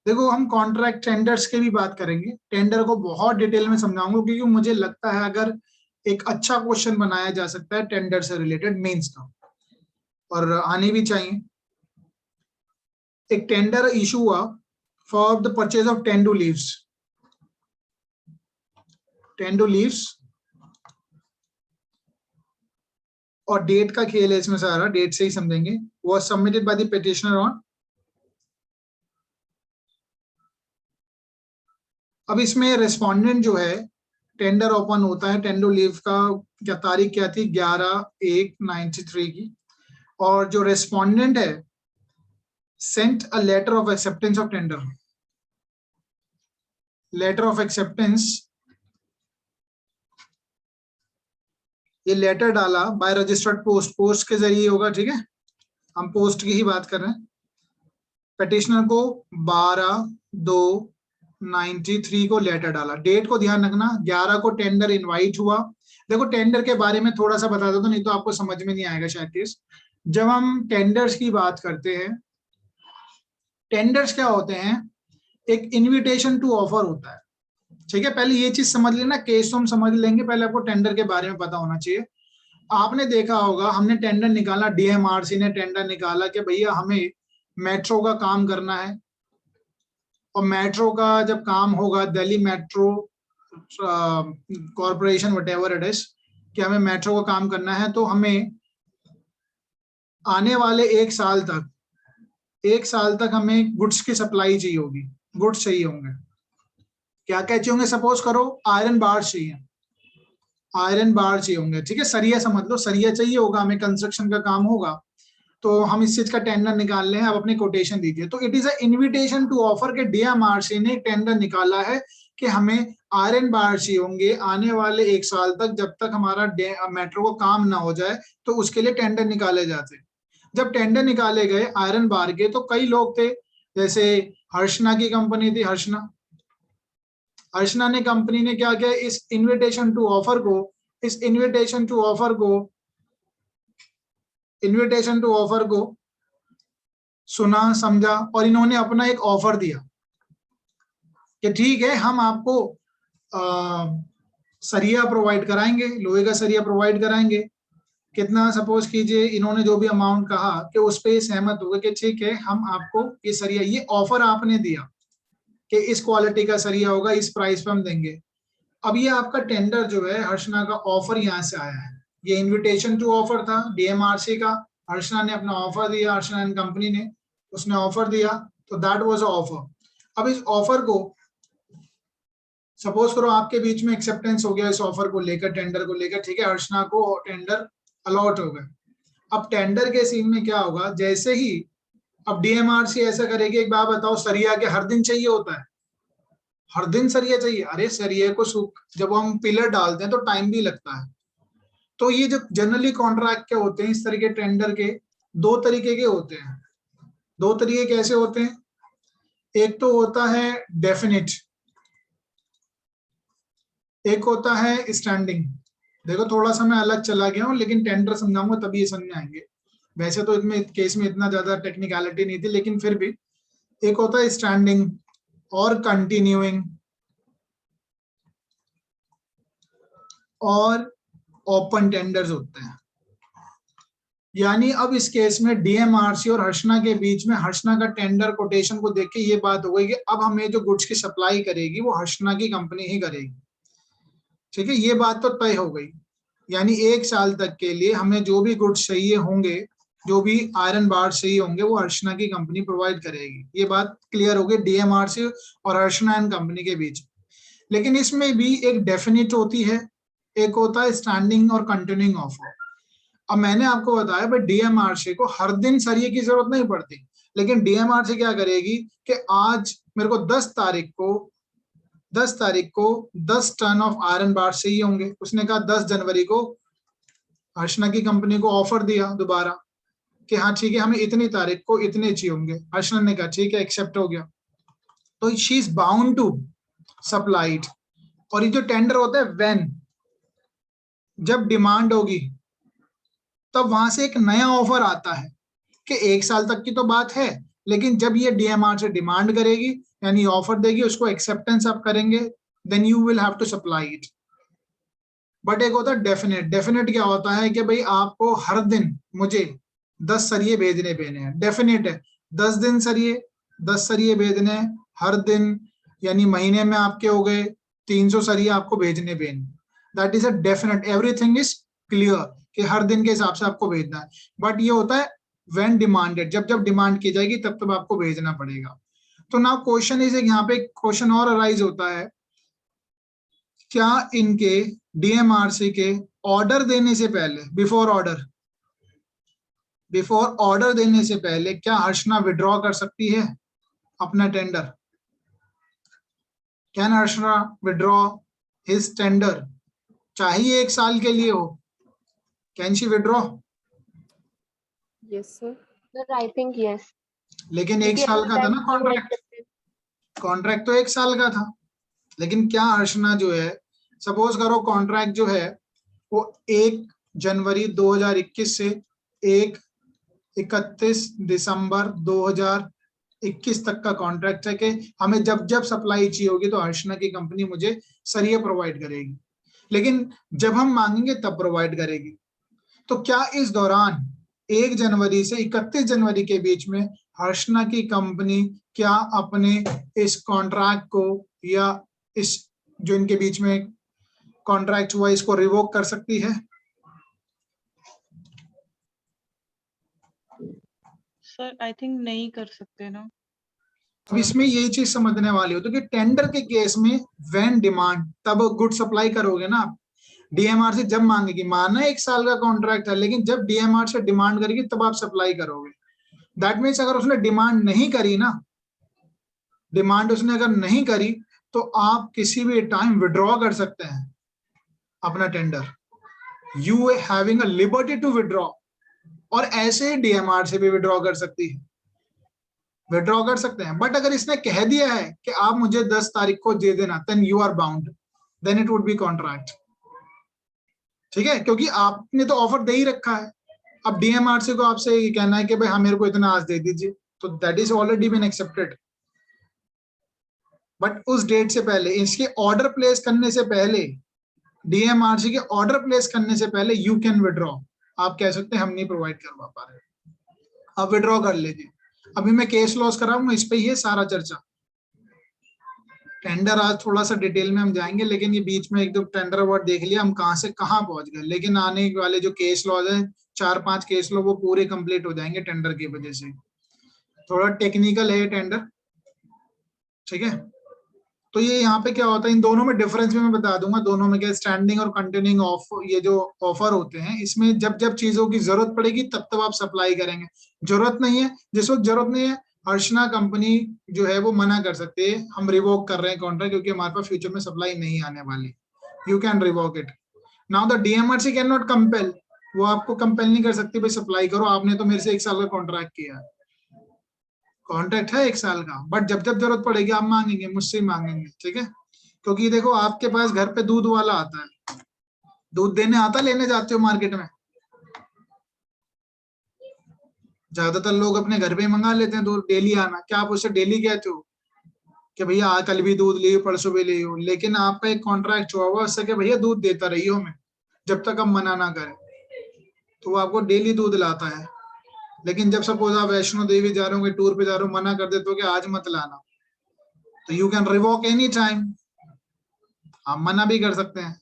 देखो, हम कॉन्ट्रैक्ट टेंडर्स की भी बात करेंगे, टेंडर को बहुत डिटेल में समझाऊंगा क्योंकि मुझे लगता है अगर एक अच्छा क्वेश्चन बनाया जा सकता है टेंडर से रिलेटेड मेंस का, और आने भी चाहिए। एक टेंडर इशू हुआ for the purchase of tendu leaves. Tendu leaves और डेट का खेल है इसमें सारा, डेट से ही समझेंगे। Was submitted by the petitioner on. अब इसमें रेस्पोंडेंट जो है, टेंडर ओपन होता है टेंडू लीव का, क्या तारीख क्या थी, 11/1/93 की। और जो रेस्पोंडेंट है sent a letter of acceptance of tender. Letter of acceptance, ये लेटर डाला बाय रजिस्टर्ड पोस्ट, पोस्ट के जरिए होगा, ठीक है, हम पोस्ट की ही बात कर रहे हैं। पिटिशनर को 12/2/93 को लेटर डाला। डेट को ध्यान रखना, 11 को टेंडर इनवाइट हुआ। देखो, टेंडर के बारे में थोड़ा सा बता दो तो नहीं तो आपको समझ में नहीं आएगा शायद। जब हम टेंडर्स की बात करते हैं, टेंडर्स क्या होते हैं, एक इनविटेशन टू ऑफर होता है, ठीक है। पहले ये चीज समझ लेना, केस तो हम समझ लेंगे, पहले आपको टेंडर के बारे में पता होना चाहिए। आपने देखा होगा, हमने टेंडर निकाला, डीएमआरसी ने टेंडर निकाला कि भैया हमें मेट्रो का काम करना है, और मेट्रो का जब काम होगा, Delhi metro corporation whatever it is, कि हमें मेट्रो का काम करना है, तो हमें आने वाले 1 साल तक हमें गुड्स की सप्लाई चाहिए होगी, गुड्स चाहिए होंगे। क्या क्या चाहिए होंगे, सपोज करो आयरन बार चाहिए, आयरन बार चाहिए होंगे, ठीक है। सरिया समझ लो, सरिया चाहिए होगा हमें, कंस्ट्रक्शन का काम होगा, तो हम इस चीज का टेंडर निकाल रहे हैं, आप अपनी कोटेशन दीजिए। तो it is a invitation to offer के डीएमआरसी ने टेंडर निकाला है कि हमें आयरन बार चाहिए होंगे आने वाले 1 साल तक, जब तक हमारा मेट्रो को काम ना हो जाए, तो उसके लिए टेंडर निकाले जाते। जब टेंडर निकाले गए आयरन बार के, तो कई लोग थे, जैसे हर्षना की कंपनी थी, हर्षना ने कंपनी ने क्या किया, इस इनविटेशन टू ऑफर को सुना, समझा, और इन्होंने अपना एक ऑफर दिया कि ठीक है, हम आपको सरिया प्रोवाइड कराएंगे, लोहे का सरिया प्रोवाइड कराएंगे। कितना, सपोज कीजिए इन्होंने जो भी अमाउंट कहा कि उस पर सहमत हो गए कि ठीक है, हम आपको ये सरिया, ये ऑफर आपने दिया कि इस क्वालिटी का सरिया होगा, इस प्राइस पे हम देंगे। अब ये आपका टेंडर जो है, हर्षना का ऑफर यहाँ से आया है, ये इनविटेशन टू ऑफर था डीएमआरसी का, हर्षना ने अपना ऑफर दिया, हर्षना एंड कंपनी ने, उसने ऑफर दिया, तो दैट वाज अ ऑफर। अब इस ऑफर को सपोज करो आपके बीच में एक्सेप्टेंस हो गया इस ऑफर को लेकर, टेंडर को लेकर, ठीक है, हर्षना को टेंडर अलॉट हो गए। अब टेंडर के सीन में क्या होगा, जैसे ही अब डीएमआरसी ऐसा करेगी, एक बात बताओ, सरिया के हर दिन चाहिए होता है, हर दिन सरिया चाहिए? अरे सरिया को जब हम पिलर डालते हैं तो टाइम भी लगता है। तो ये जो जनरली कॉन्ट्रैक्ट के होते हैं, इस तरीके टेंडर के 2 तरीके के होते हैं। 2 तरीके कैसे होते हैं, एक तो होता है डेफिनिट, एक होता है स्टैंडिंग। देखो, थोड़ा सा मैं अलग चला गया हूं, लेकिन टेंडर समझाऊंगा तभी ये समझ में आएंगे। वैसे तो इसमें केस में इतना ज्यादा टेक्निकलिटी नहीं थी, लेकिन फिर भी एक होता है स्टैंडिंग और कंटिन्यूइंग और ओपन टेंडर्स होते हैं। यानी अब इस केस में डीएमआरसी और हर्षना के बीच में हर्षना का टेंडर कोटेशन को देख के ये बात हो गई कि अब हमें जो गुड्स की सप्लाई करेगी वो हर्षना की कंपनी ही करेगी। ठीक है, ये बात तो तय हो गई। यानी 1 साल तक के लिए हमें जो भी गुड्स चाहिए होंगे, जो भी आयरन बार चाहिए होंगे, वो हर्षना की कंपनी प्रोवाइड करेगी। ये बात क्लियर हो गई डीएमआरसी और हर्षना एंड कंपनी के बीच। लेकिन इसमें भी एक डेफिनेट होती है, एक होता है स्टैंडिंग और कंटिन्यूइंग ऑफर। अब मैंने आपको बताया भाई डीएमआरसी को हर दिन सरिये की जरूरत नहीं पड़ती, लेकिन डीएमआरसी क्या करेगी कि आज मेरे को 10 तारीख को 10 टन ऑफ आयरन बार चाहिए होंगे। उसने कहा 10 जनवरी को हर्षना की कंपनी को ऑफर दिया दोबारा कि हाँ ठीक है, हमें इतनी तारीख को इतने चाहिए होंगे। हर्षना ने कहा ठीक है, एक्सेप्ट हो गया, तो she is bound to supply it. और ये जो टेंडर होता है व्हेन, जब डिमांड होगी तब वहां से एक नया ऑफर आता है कि 1 साल तक की तो बात है, लेकिन जब ये डीएमआर से डिमांड करेगी यानी ऑफर देगी, उसको एक्सेप्टेंस आप करेंगे, then you will have to supply it. But एक होता है डेफिनेट। डेफिनेट क्या होता है कि भाई आपको हर दिन मुझे 10 सरिये भेजने हैं। डेफिनेट है 10 दिन सरिये, 10 सरिये भेजने हर दिन, यानी महीने में आपके हो गए 300 सरिये आपको भेजने। That is a definite, everything is clear कि हर दिन के हिसाब से आपको भेजना है। बट ये होता है व्हेन डिमांडेड, जब जब डिमांड की जाएगी तब तब आपको भेजना पड़ेगा। तो नाउ क्वेश्चन इज, यहाँ पे क्वेश्चन और अराइज होता है, क्या इनके डीएमआरसी के ऑर्डर देने से पहले, बिफोर ऑर्डर देने से पहले क्या हर्षना विड्रॉ कर सकती है अपना tender? Can Harshna withdraw his tender, चाहे 1 साल के लिए हो? Can she withdraw? Yes, sir. Sir, I think yes. लेकिन 1 साल का था ना कॉन्ट्रैक्ट, कॉन्ट्रैक्ट तो 1 साल का था। लेकिन क्या हर्षना जो है, सपोज करो कॉन्ट्रैक्ट जो है वो 1 जनवरी 2021 से 31 दिसंबर 2021 तक का कॉन्ट्रैक्ट है कि हमें जब जब सप्लाई चाहिए होगी तो हर्षना की कंपनी मुझे सरिये प्रोवाइड करेगी, लेकिन जब हम मांगेंगे तब प्रोवाइड करेगी। तो क्या इस दौरान 1 जनवरी से 31 जनवरी के बीच में हर्षना की कंपनी क्या अपने इस कॉन्ट्रैक्ट को या इस जो इनके बीच में कॉन्ट्रैक्ट हुआ इसको रिवोक कर सकती है? सर आई थिंक नहीं कर सकते ना। अब इसमें यही चीज समझने वाली हो तो कि टेंडर के केस में व्हेन डिमांड, तब गुड सप्लाई करोगे ना आप। डीएमआर से जब मांगेगी, माना 1 साल का कॉन्ट्रैक्ट है, लेकिन जब डीएमआर से डिमांड करेगी तब आप सप्लाई करोगे। दैट मीन्स अगर उसने डिमांड नहीं करी ना, डिमांड उसने अगर नहीं करी तो आप किसी भी टाइम विड्रॉ कर सकते हैं अपना tender. You having a liberty to withdraw. और ऐसे ही डीएमआर से भी विड्रॉ कर सकती है, विड्रॉ कर सकते हैं। बट अगर इसने कह दिया है कि आप मुझे 10 तारीख को दे देना, then you are bound, then it would be contract. ठीक है, क्योंकि आपने तो ऑफर दे ही रखा है। अब डीएमआरसी को आपसे ये कहना है कि भाई हाँ मेरे को इतना आज दे दीजिए, तो that is already been accepted. But उस डेट से पहले, इसके ऑर्डर प्लेस करने से पहले, डीएमआरसी के ऑर्डर प्लेस करने से पहले यू कैन विड्रॉ। आप कह सकते हैं हम नहीं प्रोवाइड करवा पा रहे, आप विड्रॉ कर लीजिए। अभी मैं केस लॉस कराऊंगा, इस पे ही है सारा चर्चा। टेंडर आज थोड़ा सा डिटेल में हम जाएंगे, लेकिन ये बीच में एक दो टेंडर वर्ड देख लिया हम कहां से कहां पहुंच गए। लेकिन आने वाले जो केस लॉज है, 4-5 केस लॉ, वो पूरे कंप्लीट हो जाएंगे टेंडर की वजह से। थोड़ा टेक्निकल है टेंडर, ठीक है। तो ये यहाँ पे क्या होता है, इन दोनों में डिफरेंस भी मैं बता दूंगा। दोनों में क्या, स्टैंडिंग और कंटिन्यूइंग ऑफ, ये जो ऑफर होते हैं इसमें जब जब चीजों की जरूरत पड़ेगी तब तब आप सप्लाई करेंगे। जरूरत नहीं है, जिस वक्त जरूरत नहीं है, हर्षना कंपनी जो है वो मना कर सकती है, हम रिवोक कर रहे हैं कॉन्ट्रैक्ट क्योंकि हमारे पास फ्यूचर में सप्लाई नहीं आने वाली। You can revoke it. Now the DMRC can not compel, वो आपको कंपेल नहीं कर सकती भाई सप्लाई करो, आपने तो मेरे से 1 साल का कॉन्ट्रैक्ट किया है, कॉन्ट्रैक्ट है 1 साल का। बट जब जब जरूरत पड़ेगी आप मांगेंगे, मुझसे ही मांगेंगे, ठीक है। क्योंकि देखो आपके पास घर पे दूध वाला आता है, दूध देने आता, लेने जाते हो मार्केट में, ज्यादातर लोग अपने घर पे ही मंगा लेते हैं दूध डेली आना, क्या आप उसे डेली कहते हो कि भैया कल भी दूध लियो परसों भी लियो, लेकिन आपका एक कॉन्ट्रैक्ट हुआ हुआ उससे कि भैया दूध देता रहियो हमें जब तक हम मना ना करें, तो वो आपको डेली दूध लाता है। लेकिन जब सपोज आप वैष्णो देवी जा रहे हो, टूर पे जा रहे हो, मना कर देते हो कि आज मत लाना, तो you can revoke any time, आप मना भी कर सकते हैं।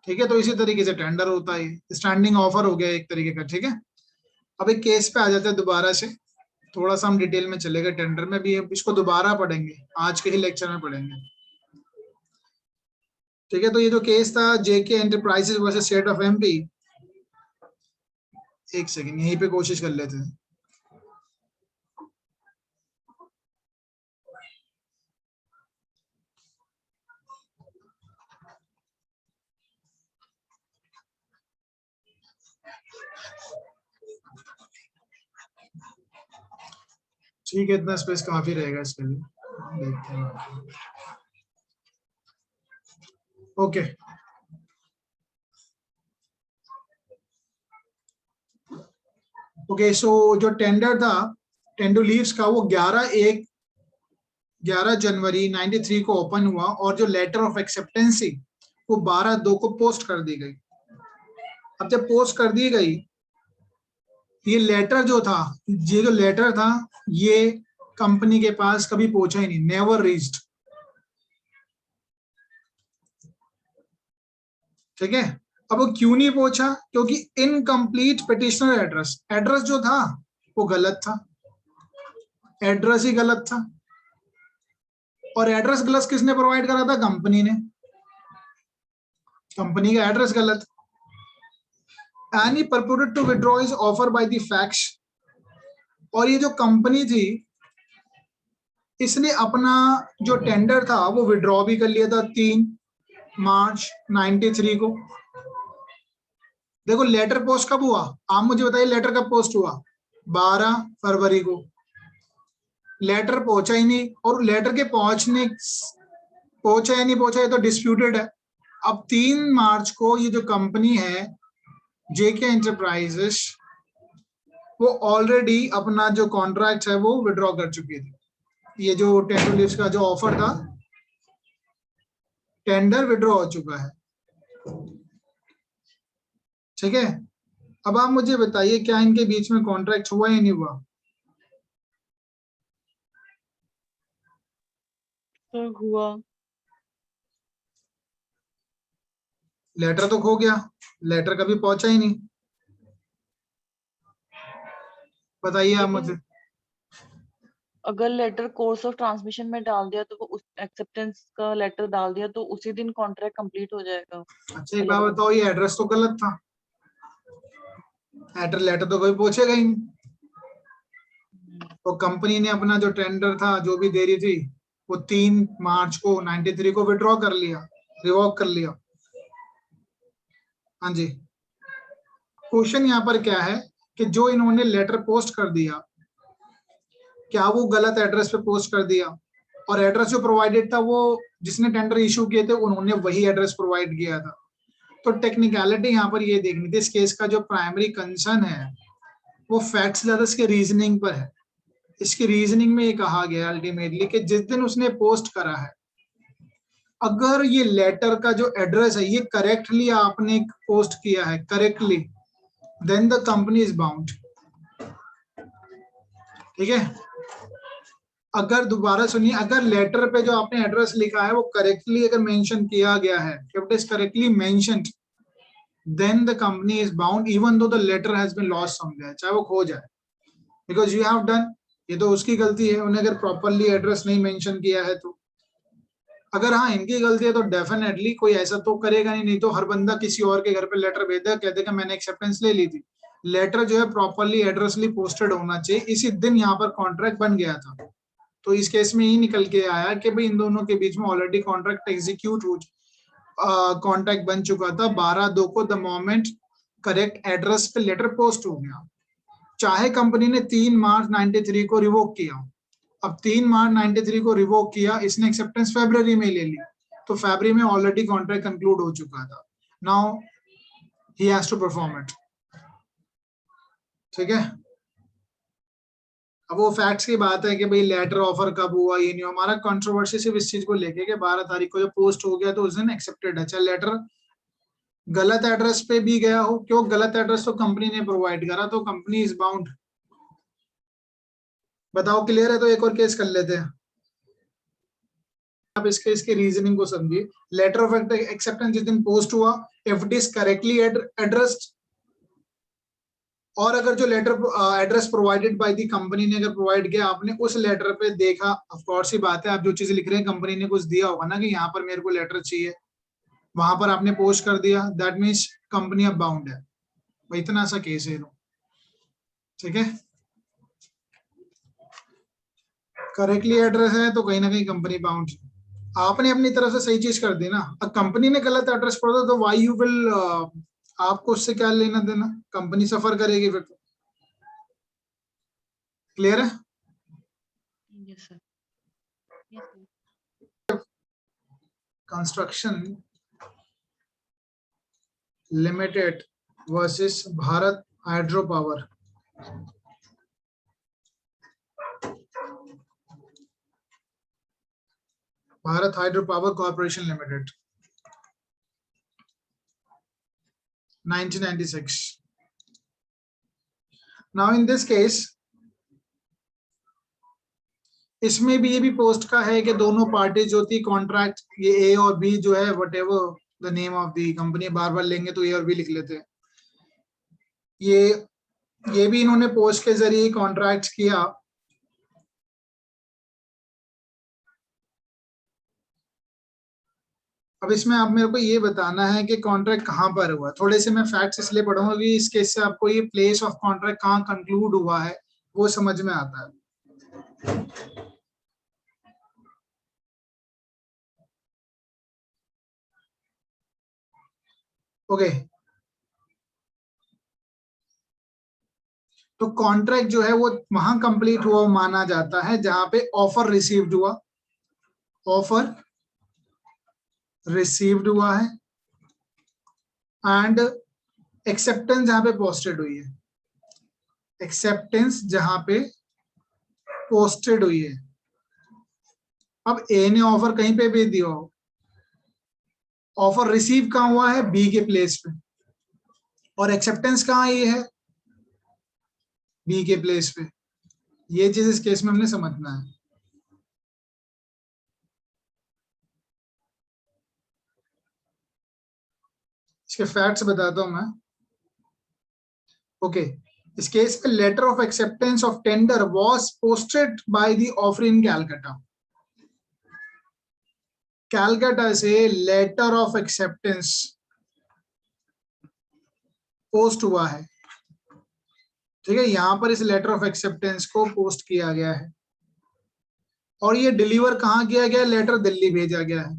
ठीक है, तो इसी तरीके से टेंडर होता है, स्टैंडिंग ऑफर हो गया एक तरीके का। ठीक है, अब एक केस पे आ जाते हैं दोबारा से, थोड़ा सा हम डिटेल में चलेगा, टेंडर में भी इसको दोबारा पढ़ेंगे, आज के ही लेक्चर में पढ़ेंगे। ठीक है, तो ये जो केस था JK enterprises versus state of MP, एक सेकंड यहीं पे कोशिश कर लेते हैं। ठीक है, इतना स्पेस काफी रहेगा इसके लिए, देखते हैं। ओके, ओके, सो जो टेंडर था टेंडुलीव्स का, वो 11 जनवरी 93 को ओपन हुआ, और जो लेटर ऑफ एक्सेप्टेंसी वो 12/2 को पोस्ट कर दी गई। अब जब पोस्ट कर दी गई, ये लेटर जो था, ये जो लेटर था ये कंपनी के पास कभी पहुंचा ही नहीं, नेवर रीच्ड। ठीक है, अब वो क्यों नहीं पहुंचा? क्योंकि इनकम्प्लीट पिटिशनर एड्रेस, एड्रेस जो था वो गलत था, एड्रेस ही गलत था। और एड्रेस गलत किसने प्रोवाइड करा था? कंपनी ने, कंपनी का एड्रेस गलत। Any purported to withdraw is offer by the fax, और ये जो कंपनी थी इसने अपना जो टेंडर था वो विड्रॉ भी कर लिया था 3 मार्च 93 को। देखो लेटर पोस्ट कब हुआ, आप मुझे बताइए, लेटर कब पोस्ट हुआ? 12 फरवरी को। लेटर पहुंचा ही नहीं, और लेटर के पहुंचा या नहीं पहुंचा ये तो डिस्प्यूटेड है। अब 3 मार्च को ये जो कंपनी है जेके एंटरप्राइजेस, वो ऑलरेडी अपना जो कॉन्ट्रैक्ट है वो विड्रॉ कर चुकी थी। ये जो टेंडर लीव्स का जो ऑफर था, टेंडर विड्रॉ हो चुका है। ठीक है, अब आप मुझे बताइए क्या इनके बीच में कॉन्ट्रैक्ट हुआ या नहीं हुआ? सर हुआ। लेटर तो खो गया, लेटर कभी पहुंचा ही नहीं। बताइए आप मुझे। अगर लेटर कोर्स ऑफ ट्रांसमिशन में डाल दिया तो वो उस एक्सेप्टेंस का लेटर डाल दिया तो उसी दिन कॉन्ट्रैक्ट कंप्लीट हो जाएगा। अच्छा एक बात बताओ, ये एड्रेस तो गलत था, एड्रेस लेटर तो कोई पहुंचेगा ही नहीं। तो कंपनी ने अपना जो टेंडर था जो भी दे रही थी वो 3 मार्च को 93 को विड्रॉ कर लिया, रिवोक कर लिया। हाँ जी, क्वेश्चन यहाँ पर क्या है कि जो इन्होंने लेटर पोस्ट कर दिया, क्या वो गलत एड्रेस पे पोस्ट कर दिया? और एड्रेस जो प्रोवाइडेड था वो जिसने टेंडर इशू किए थे उन्होंने वही एड्रेस प्रोवाइड किया था। तो टेक्निकलिटी यहाँ पर ये देखनी थी, इस केस का जो प्राइमरी कंसर्न है वो फैक्ट्स ज्यादा इसके रीजनिंग पर है। इसकी रीजनिंग में ये कहा गया अल्टीमेटली कि जिस दिन उसने पोस्ट करा है, अगर ये लेटर का जो एड्रेस है ये करेक्टली आपने पोस्ट किया है correctly, then the company is bound. ठीक है, अगर दोबारा सुनिए, अगर लेटर पे जो आपने एड्रेस लिखा है वो करेक्टली अगर मेंशन किया गया है, it is correctly mentioned, then the company is bound even though the letter has been lost somewhere, चाहे वो खो जाए, बिकॉज यू हैव डन, ये तो उसकी गलती है, उन्हें अगर प्रॉपरली एड्रेस नहीं मेंशन किया है तो। अगर हाँ इनकी गलती है तो डेफिनेटली कोई ऐसा तो करेगा नहीं तो हर बंदा किसी और के घर पे लेटर भेज देगा, कह देगा मैंने एक्सेप्टेंस ले ली थी। लेटर जो है प्रॉपरली एड्रेसली पोस्टेड होना चाहिए, इसी दिन यहाँ पर कॉन्ट्रैक्ट बन गया था। तो इस केस में ही निकल के आया कि भाई इन दोनों के बीच में ऑलरेडी कॉन्ट्रैक्ट एग्जीक्यूट हो, कॉन्ट्रैक्ट बन चुका था 12/2 को, द मोमेंट करेक्ट एड्रेस पे लेटर पोस्ट हो गया। चाहे कंपनी ने 3 मार्च 93 को रिवोक किया, अब 3 मार्च 93 को रिवोक किया, इसने एक्सेप्टेंस फरवरी में ले ली, तो फरवरी में ऑलरेडी कॉन्ट्रैक्ट कंक्लूड हो चुका था। Now he has to perform it. ठीक है, अब वो फैक्ट्स की बात है कि भाई लेटर ऑफर कब हुआ, ये नहीं हुआ। हमारा कंट्रोवर्सी सिर्फ इस चीज को लेके कि 12 तारीख को जो पोस्ट हो गया तो उस दिन एक्सेप्टेड है। अच्छा लेटर गलत एड्रेस पे भी गया हो, क्यों गलत एड्रेस तो कंपनी ने प्रोवाइड करा, तो कंपनी इज बाउंड। बताओ क्लियर है? तो एक और केस कर लेते हैं। आप इसके रीजनिंग को समझिए। लेटर ऑफ एक्सेप्टेंस जिस दिन पोस्ट हुआ, if it is correctly addressed, और अगर जो letter address provided by the company ने अगर प्रोवाइड किया, आपने उस लेटर पे देखा, ऑफ कोर्स ही बात है आप जो चीज लिख रहे हैं कंपनी ने कुछ दिया होगा ना कि यहाँ पर मेरे को लेटर चाहिए, वहां पर आपने पोस्ट कर दिया, दैट मीन्स कंपनी अब बाउंड है। भाई इतना सा केस है। ठीक है, करेक्टली एड्रेस है तो कहीं ना कहीं कंपनी बाउंड। आपने अपनी तरफ से सही चीज कर दी ना, अब कंपनी ने गलत एड्रेस पढ़ दो तो वाई यू विल, आपको उससे क्या लेना देना, कंपनी सफर करेगी फिर। क्लियर है? Yes sir, yes sir. Construction limited versus Bharat hydro power. Bharat hydro power corporation limited 1996। Now in this case, इसमें भी ये भी पोस्ट का है कि दोनों पार्टी जो थी कॉन्ट्रैक्ट, ये ए और बी जो है, whatever the name of the company, बार बार लेंगे तो ए और बी लिख लेते हैं। ये भी इन्होंने पोस्ट के जरिए कॉन्ट्रैक्ट किया। अब इसमें आप मेरे को ये बताना है कि कॉन्ट्रैक्ट कहाँ पर हुआ। थोड़े से मैं फैक्ट्स इसलिए पढ़ूंगा कि इस केस से आपको ये प्लेस ऑफ कॉन्ट्रैक्ट कहाँ कंक्लूड हुआ है वो समझ में आता है। ओके, तो कॉन्ट्रैक्ट जो है वो वहां कंप्लीट हुआ माना जाता है जहां पे ऑफर रिसीव्ड हुआ, ऑफर रिसीव्ड हुआ है, एंड एक्सेप्टेंस जहां पे पोस्टेड हुई है, एक्सेप्टेंस जहां पे पोस्टेड हुई है। अब ए ने ऑफर कहीं पे भी दिया हो, ऑफर रिसीव कहाँ हुआ है, बी के प्लेस पे, और एक्सेप्टेंस कहाँ ये है, बी के प्लेस पे। ये चीज इस केस में हमने समझना है। इसके फैक्ट्स बताता हूं मैं। ओके, इस केस में letter of acceptance of tender was posted by the offer in Calcutta. Calcutta से लेटर ऑफ एक्सेप्टेंस पोस्ट हुआ है। ठीक है, यहां पर इस लेटर ऑफ एक्सेप्टेंस को पोस्ट किया गया है, और ये डिलीवर कहाँ किया गया, लेटर दिल्ली भेजा गया है।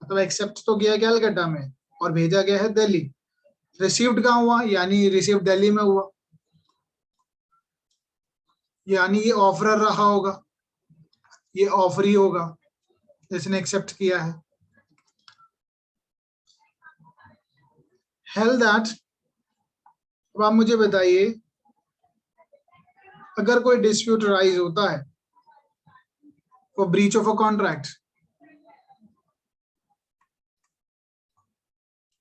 मतलब एक्सेप्ट तो किया गया कलकत्ता में और भेजा गया है दिल्ली। रिसीव्ड कहाँ हुआ, यानी रिसीव दिल्ली में हुआ, यानी ये ऑफरर रहा होगा, ये ऑफरी होगा जिसने एक्सेप्ट किया है। हेल दैट, अब आप मुझे बताइए, अगर कोई डिस्प्यूट राइज होता है for breach of a contract,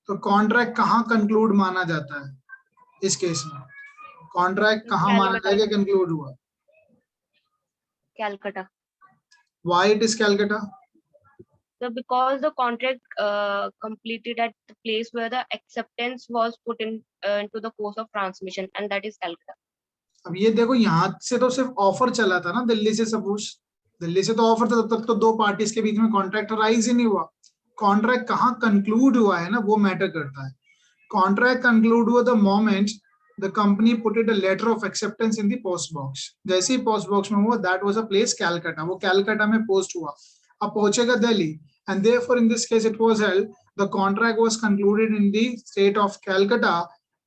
तो कॉन्ट्रैक्ट कहाँ कंक्लूड माना जाता है? इस केस में कॉन्ट्रैक्ट कहाँ माना जाएगा कंक्लूड हुआ? Calcutta. Why it is Calcutta? So because the contract completed at the place where the acceptance was put in into the course of transmission, and that is Calcutta. अब ये देखो, यहाँ से तो सिर्फ ऑफर चला था ना दिल्ली से, सपोज दिल्ली से तो ऑफर था, तब तक तो दो पार्टीज के बीच में कॉन्ट्रैक्ट राइज ही नहीं हुआ। कॉन्ट्रैक्ट कहाँ कंक्लूड हुआ है ना, वो मैटर करता है। कॉन्ट्रैक्ट कंक्लूड हुआ the moment the company put it a letter of acceptance in the post box. जैसे ही पोस्ट बॉक्स में हुआ, that was a place Calcutta, वो कैलकाटा में पोस्ट हुआ, अब पहुंचेगा Delhi, and therefore in this case it was held the contract was concluded in the state of Calcutta,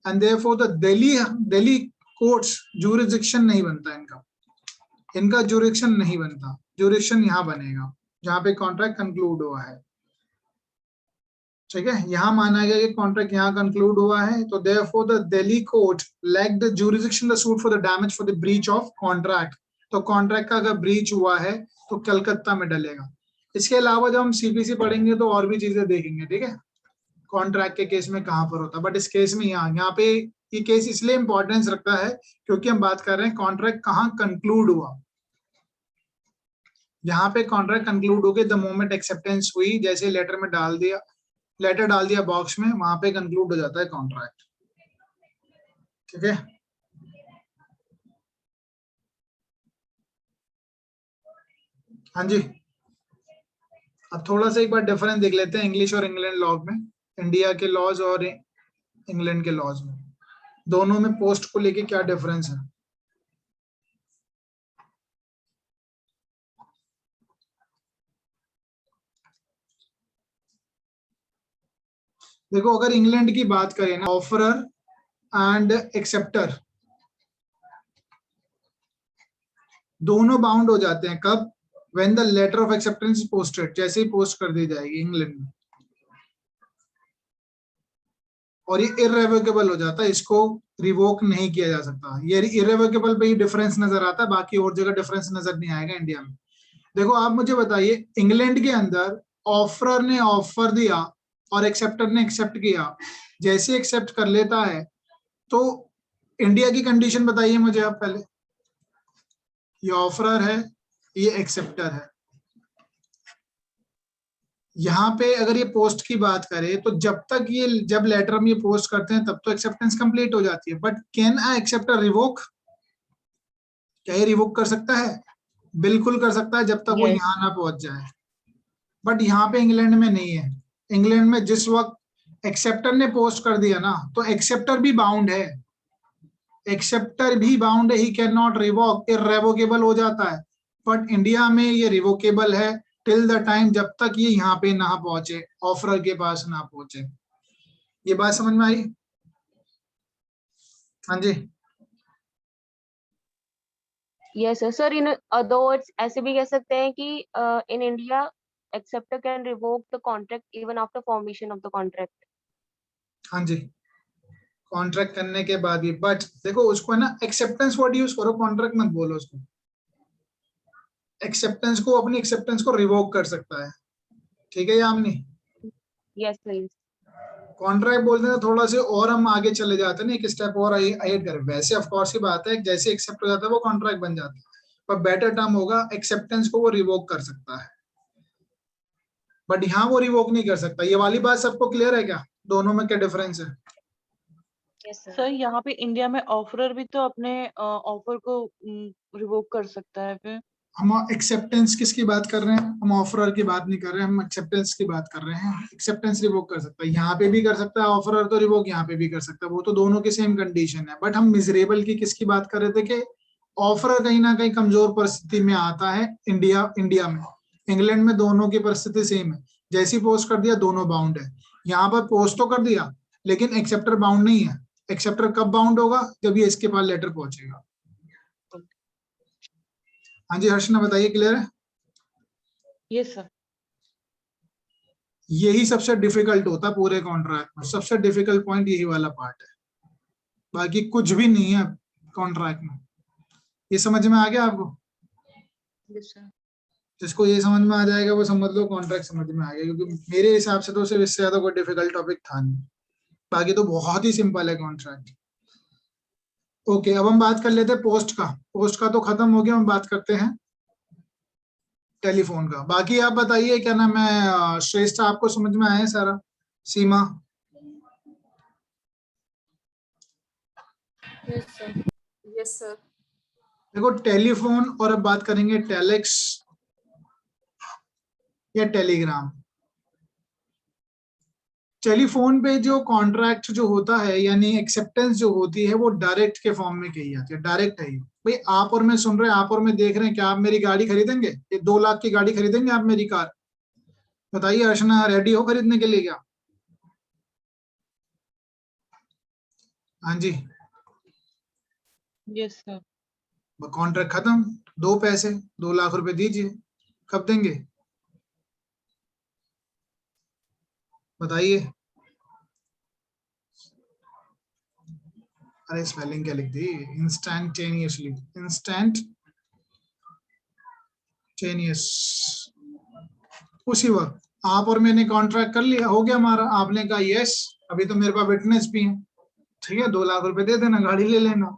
and therefore the Delhi courts jurisdiction नहीं बनता इनका, इनका ज्यूरिसडिक्शन नहीं बनता। ज्यूरिसडिक्शन यहाँ बनेगा जहाँ पे कॉन्ट्रैक्ट कंक्लूड हुआ है। ठीक है, यहाँ माना गया कि कॉन्ट्रैक्ट यहाँ कंक्लूड हुआ है, तो therefore the Delhi court lack the jurisdiction the suit for the damage for the breach of contract. तो कॉन्ट्रैक्ट का अगर ब्रीच हुआ है तो कलकत्ता में डलेगा। इसके अलावा जब हम सीपीसी पढ़ेंगे तो और भी चीजें देखेंगे, ठीक है, कॉन्ट्रैक्ट के केस में कहाँ पर होता है, बट इस केस में यहाँ पे ये केस इसलिए इंपॉर्टेंस रखता है क्योंकि हम बात कर रहे हैं कॉन्ट्रैक्ट कहाँ कंक्लूड हुआ। यहाँ पे कॉन्ट्रैक्ट कंक्लूड हो गया द मोमेंट एक्सेप्टेंस हुई, जैसे लेटर में डाल दिया, लेटर डाल दिया बॉक्स में, वहां पे कंक्लूड हो जाता है कॉन्ट्रैक्ट। ठीक है, हाँ जी। अब थोड़ा सा एक बार डिफरेंस देख लेते हैं इंग्लिश और इंग्लैंड लॉ में, इंडिया के लॉज और इंग्लैंड के लॉज में, दोनों में पोस्ट को लेके क्या डिफरेंस है। देखो, अगर इंग्लैंड की बात करें ना, ऑफरर एंड एक्सेप्टर दोनों बाउंड हो जाते हैं कब, when the letter of acceptance posted, जैसे ही पोस्ट कर दी जाएगी इंग्लैंड में, और ये इररेवोकेबल हो जाता है, इसको रिवोक नहीं किया जा सकता। ये इररेवोकेबल पे ही डिफरेंस नजर आता है, बाकी और जगह डिफरेंस नजर नहीं आएगा इंडिया में। देखो आप मुझे बताइए, इंग्लैंड के अंदर ऑफरर ने ऑफर दिया और एक्सेप्टर ने एक्सेप्ट किया, जैसे एक्सेप्ट कर लेता है तो इंडिया की कंडीशन बताइए मुझे आप पहले। ये ऑफरर है, ये एक्सेप्टर है। यहाँ पे अगर ये पोस्ट की बात करें तो जब तक ये, जब लेटर हम ये पोस्ट करते हैं तब तो एक्सेप्टेंस कंप्लीट हो जाती है, but can a acceptor revoke, क्या ये रिवोक कर सकता है? बिल्कुल कर सकता है, जब तक वो Yes. यहाँ ना पहुंच जाए। बट यहाँ पे इंग्लैंड में नहीं है। इंग्लैंड में जिस वक्त एक्सेप्टर ने पोस्ट कर दिया ना, तो एक्सेप्टर भी बाउंड है, एक्सेप्टर भी बाउंड है, ही कैन नॉट रिवोक, इररेवोकेबल हो जाता है। बट इंडिया में ये रिवोकेबल है टिल द टाइम जब तक ये यहाँ पे ना पहुंचे, ऑफरर के पास ना पहुंचे। ये बात समझ में आई? हाँ जी। Yes, sir. Sir, in other words, ऐसे भी कह सकते हैं कि in India, acceptor can revoke the contract even after formation of the contract. हाँ जी, कॉन्ट्रैक्ट करने के बाद भी, बट देखो उसको है ना, एक्सेप्टेंस वर्ड यूज करो, कॉन्ट्रैक्ट मत बोलो उसको। एक्सेप्टेंस को, अपनी एक्सेप्टेंस को रिवोक कर सकता है, ठीक है यामिनी? Yes, please. कॉन्ट्रैक्ट बोलते हैं थोड़ा से और हम आगे चले जाते हैं ना, एक स्टेप और ऐड करें, वैसे ऑफ कोर्स ही बात है, जैसे एक्सेप्ट हो जाता है वो कॉन्ट्रैक्ट बन जाता है, पर बेटर टर्म होगा एक्सेप्टेंस को वो रिवोक कर सकता है, बट यहाँ वो रिवोक नहीं कर सकता। ये वाली बात सबको क्लियर है क्या, दोनों में क्या डिफरेंस है? Yes, sir. सर यहाँ पे इंडिया में ऑफरर भी तो अपने ऑफर को रिवोक कर सकता है फिर। हम एक्सेप्टेंस किसकी बात कर रहे हैं, हम ऑफरर की बात नहीं कर रहे हैं, हम एक्सेप्टेंस की बात कर रहे हैं। एक्सेप्टेंस रिवोक कर सकता है, यहाँ पे भी कर सकता है ऑफरर, तो रिवोक यहाँ पे भी कर सकता है, वो तो दोनों की सेम कंडीशन है। बट हम मिजरेबल की किसकी बात कर रहे थे कि ऑफरर कहीं ना कहीं कमजोर परिस्थिति में आता है इंडिया में। इंग्लैंड में दोनों की परिस्थिति सेम है, जैसी पोस्ट कर दिया दोनों बाउंड है। यहाँ पर पोस्ट तो कर दिया लेकिन एक्सेप्टर बाउंड नहीं है। एक्सेप्टर कब बाउंड होगा, जब ये इसके पास लेटर पहुंचेगा। हाँ जी हर्षना बताइए, क्लियर है? Yes sir. यही सबसे डिफिकल्ट होता है पूरे कॉन्ट्रैक्ट में, सबसे डिफिकल्ट पॉइंट यही वाला पार्ट है, बाकी कुछ भी नहीं है कॉन्ट्रैक्ट में। ये समझ में आ गया आपको? Yes, sir. जिसको ये समझ में आ जाएगा वो समझ लो कॉन्ट्रैक्ट समझ में आ गया, क्योंकि मेरे हिसाब से तो सिर्फ इससे ज्यादा कोई डिफिकल्ट टॉपिक था नहीं, बाकी तो बहुत ही सिंपल है कॉन्ट्रैक्ट। ओके, अब हम बात कर लेते हैं पोस्ट का। पोस्ट का तो खत्म हो गया, हम बात करते हैं टेलीफोन का। बाकी आप बताइए, क्या नाम है, श्रेष्ठ आपको समझ में आया सारा? सीमा? Yes, sir. Yes, sir. देखो टेलीफोन, और अब बात करेंगे टेलेक्स या टेलीग्राम। टेलीफोन पे जो कॉन्ट्रैक्ट जो होता है, यानी एक्सेप्टेंस जो होती है, वो डायरेक्ट के फॉर्म में कही जाती है, डायरेक्ट है। भाई आप और मैं सुन रहे हैं, आप और मैं देख रहे हैं, क्या आप मेरी गाड़ी खरीदेंगे? ये 2 लाख की गाड़ी खरीदेंगे आप मेरी कार? बताइए अर्चना, रेडी हो खरीदने के लिए क्या? हाँ जी। Yes sir. कॉन्ट्रैक्ट खत्म, 2 पैसे, 2 लाख रुपए दीजिए, कब देंगे? बताइए। अरे स्पेलिंग क्या लिख दी, इंस्टैंटेनियसली, इंस्टैंटेनियस। उसी वक्त आप और मैंने कॉन्ट्रैक्ट कर लिया, हो गया हमारा, आपने कहा यस, अभी तो मेरे पास विटनेस भी है, ठीक है, 2 लाख रुपए दे देना, गाड़ी ले लेना,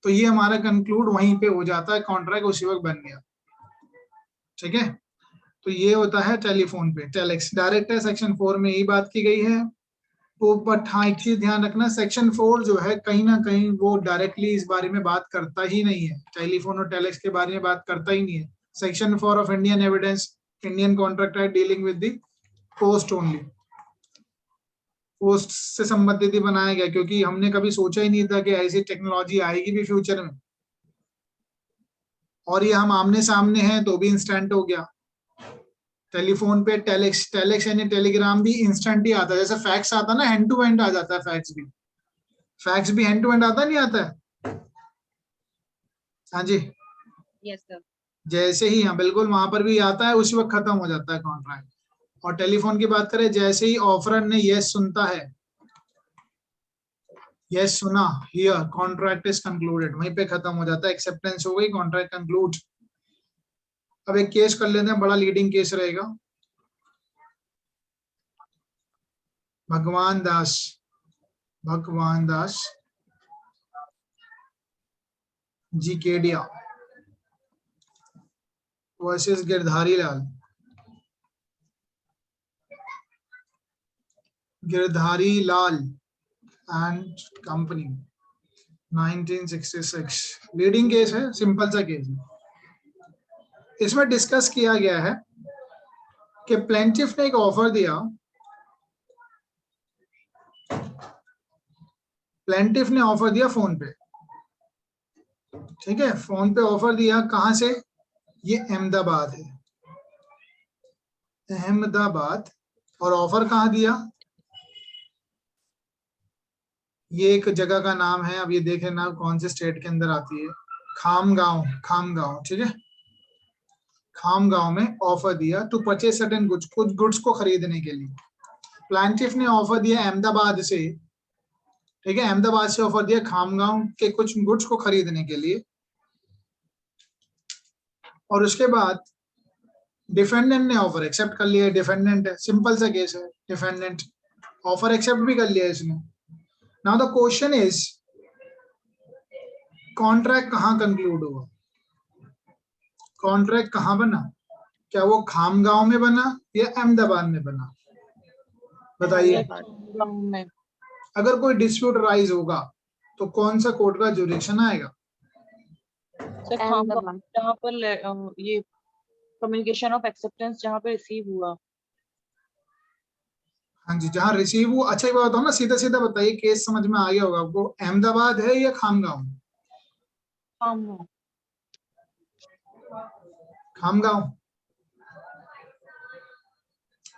तो ये हमारा कंक्लूड वहीं पे हो जाता है, कॉन्ट्रैक्ट उसी वक्त बन गया, ठीक है। तो ये होता है टेलीफोन पे, टेलेक्स डायरेक्ट है, सेक्शन 4 में यही बात की गई है। तो बट हाँ एक चीज ध्यान रखना, सेक्शन 4 जो है कहीं ना कहीं वो डायरेक्टली इस बारे में बात करता ही नहीं है, टेलीफोन और टेलेक्स के बारे में बात करता ही नहीं है। Section 4 of Indian evidence, Indian contract act dealing with the post only, post से संबंधित ही बनाया गया, क्योंकि हमने कभी सोचा ही नहीं था कि ऐसी टेक्नोलॉजी आएगी भी फ्यूचर में, और ये हम आमने सामने हैं तो भी इंस्टेंट हो गया। टेलीफोन पे टेलेक्स यानी टेलीग्राम भी इंस्टेंट ही आता है, जैसे फैक्स आता ना, हैंड टू हैंड आ जाता है, फैक्स भी हैंड टू हैंड आता नहीं आता है। हाँ जी, Yes, sir. जैसे ही, हाँ बिल्कुल, वहां पर भी आता है, उसी वक्त खत्म हो जाता है कॉन्ट्रैक्ट। और टेलीफोन की बात करें, जैसे ही ऑफरर ने यस सुनता है, यस सुना, हियर कॉन्ट्रैक्ट इज कंक्लूडेड, वहीं पे खत्म हो जाता है, एक्सेप्टेंस हो गई, कॉन्ट्रैक्ट कंक्लूड। अब एक केस कर लेते हैं, बड़ा लीडिंग केस रहेगा, Bhagwan Das ji Kedia versus Girdhari Lal and company, 1966। Leading case है, सिंपल सा केस है। इसमें डिस्कस किया गया है कि प्लेंटिफ ने एक ऑफर दिया, प्लेंटिफ ने ऑफर दिया फोन पे, ठीक है, फोन पे ऑफर दिया, कहां से, ये अहमदाबाद है, अहमदाबाद, और ऑफर कहां दिया, ये एक जगह का नाम है, अब ये देख लेना कौन से स्टेट के अंदर आती है, खामगांव, ठीक है, खामगांव में ऑफर दिया टू परचेज सर्टेन गुड्स, कुछ गुड्स को खरीदने के लिए। प्लांटिफ ने ऑफर दिया अहमदाबाद से, ठीक है, अहमदाबाद से ऑफर दिया खामगांव के कुछ गुड्स को खरीदने के लिए, और उसके बाद डिफेंडेंट ने ऑफर एक्सेप्ट कर लिया, डिफेंडेंट है, सिंपल सा केस है, डिफेंडेंट ऑफर एक्सेप्ट भी कर लिया इसने। Now the question is, contract कहां कंक्लूड हुआ, कॉन्ट्रैक्ट कहां बना, क्या वो खामगांव में बना या अहमदाबाद में बना, बताइए। में अगर कोई डिस्प्यूट राइज होगा तो कौन सा कोर्ट का जुरिडिक्शन आएगा, सर खामगांव, जहाँ पर ये कम्युनिकेशन ऑफ एक्सेप्टेंस जहाँ पे रिसीव हुआ। हाँ जी, जहां रिसीव हुआ। अच्छा एक बात बताओ ना, सीधा सीधा बताइए, केस समझ में आ गया होगा आपको, अहमदाबाद है या खामगांव, खामगांव, खामगांव,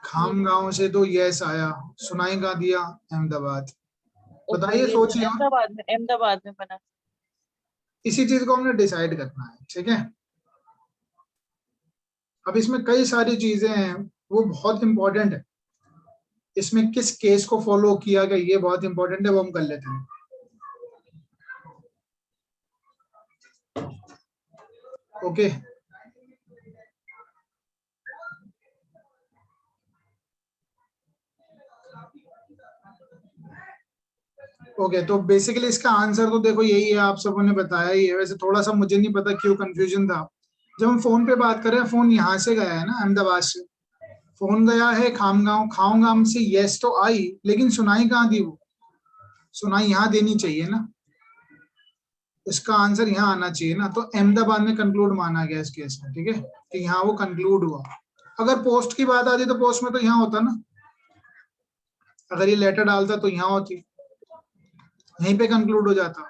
खामगांव से तो यस आया, सुनाई का दिया अहमदाबाद, बताइए, सोचिए, अहमदाबाद में बना। इसी चीज को हमने डिसाइड करना है, ठीक है। अब इसमें कई सारी चीजें हैं, वो बहुत इंपॉर्टेंट है, इसमें किस केस को फॉलो किया गया ये बहुत इंपॉर्टेंट है, वो हम कर लेते हैं। ओके, ओके, तो बेसिकली इसका आंसर तो देखो यही है, आप सबों ने बताया ही है। वैसे थोड़ा सा मुझे नहीं पता क्यों कंफ्यूजन था, जब हम फोन पे बात कर रहे हैं, फोन यहाँ से गया है ना, अहमदाबाद से फोन गया है खामगांव से यस तो आई, लेकिन सुनाई कहाँ दी, वो सुनाई यहाँ देनी चाहिए ना, इसका आंसर यहाँ आना चाहिए ना, तो अहमदाबाद में कंक्लूड माना गया इस केस में, ठीक है, कि यहाँ वो कंक्लूड हुआ। अगर पोस्ट की बात आती तो पोस्ट में तो यहाँ होता ना, अगर ये लेटर डालता तो यहाँ होती, यहीं पे कंक्लूड हो जाता।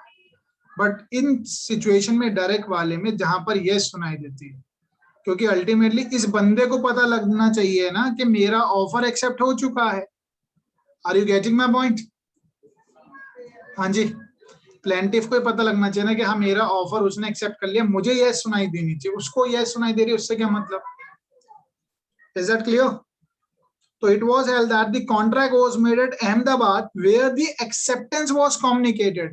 बट इन सिचुएशन में डायरेक्ट वाले में जहां पर यस सुनाई देती है, क्योंकि अल्टीमेटली इस बंदे को पता लगना चाहिए ना कि मेरा ऑफर एक्सेप्ट हो चुका है। Are you getting my point? हाँ जी, प्लेंटिफ को पता लगना चाहिए ना कि हाँ मेरा ऑफर उसने एक्सेप्ट कर लिया, मुझे यस सुनाई देनी चाहिए, उसको यस सुनाई दे रही है, उससे क्या मतलब। Is that clear? So it was held that the contract was made at Ahmedabad, where the acceptance was communicated.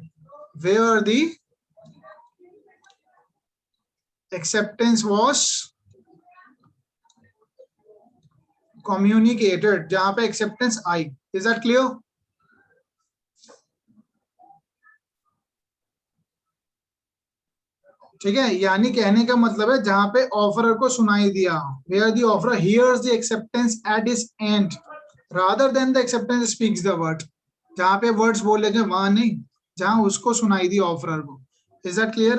Where the acceptance was communicated, जहां पे acceptance I. Is that clear? ठीक है, यानी कहने का मतलब है जहां पे ऑफरर को सुनाई दिया, where the offerer hears the acceptance at his end rather than the acceptance speaks the word. जहां पे वर्ड्स बोलेंगे वहां नहीं, जहां उसको सुनाई दी ऑफरर को. Is that clear?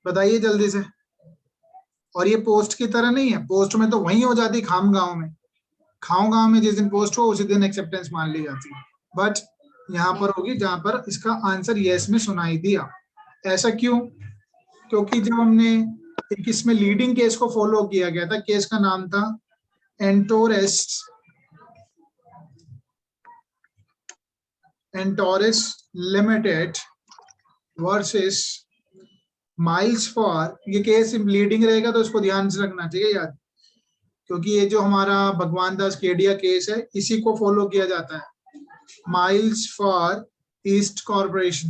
बताइए जल्दी से. और ये पोस्ट की तरह नहीं है, पोस्ट में तो वही हो जाती खाम गांव में जिस दिन पोस्ट हो उसी दिन एक्सेप्टेंस मान ली जाती है, बट यहाँ पर होगी जहां पर इसका आंसर यस में सुनाई दिया. ऐसा क्यों? क्योंकि जब हमने एक इसमें लीडिंग केस को फॉलो किया गया था, केस का नाम था एंटोरस लिमिटेड वर्सेस माइल्स फॉर. ये केस लीडिंग रहेगा तो इसको ध्यान से रखना चाहिए याद, क्योंकि ये जो हमारा भगवान दास केडिया केस है इसी को फॉलो किया जाता है. माइल्स फॉर ईस्ट कॉर्पोरेशन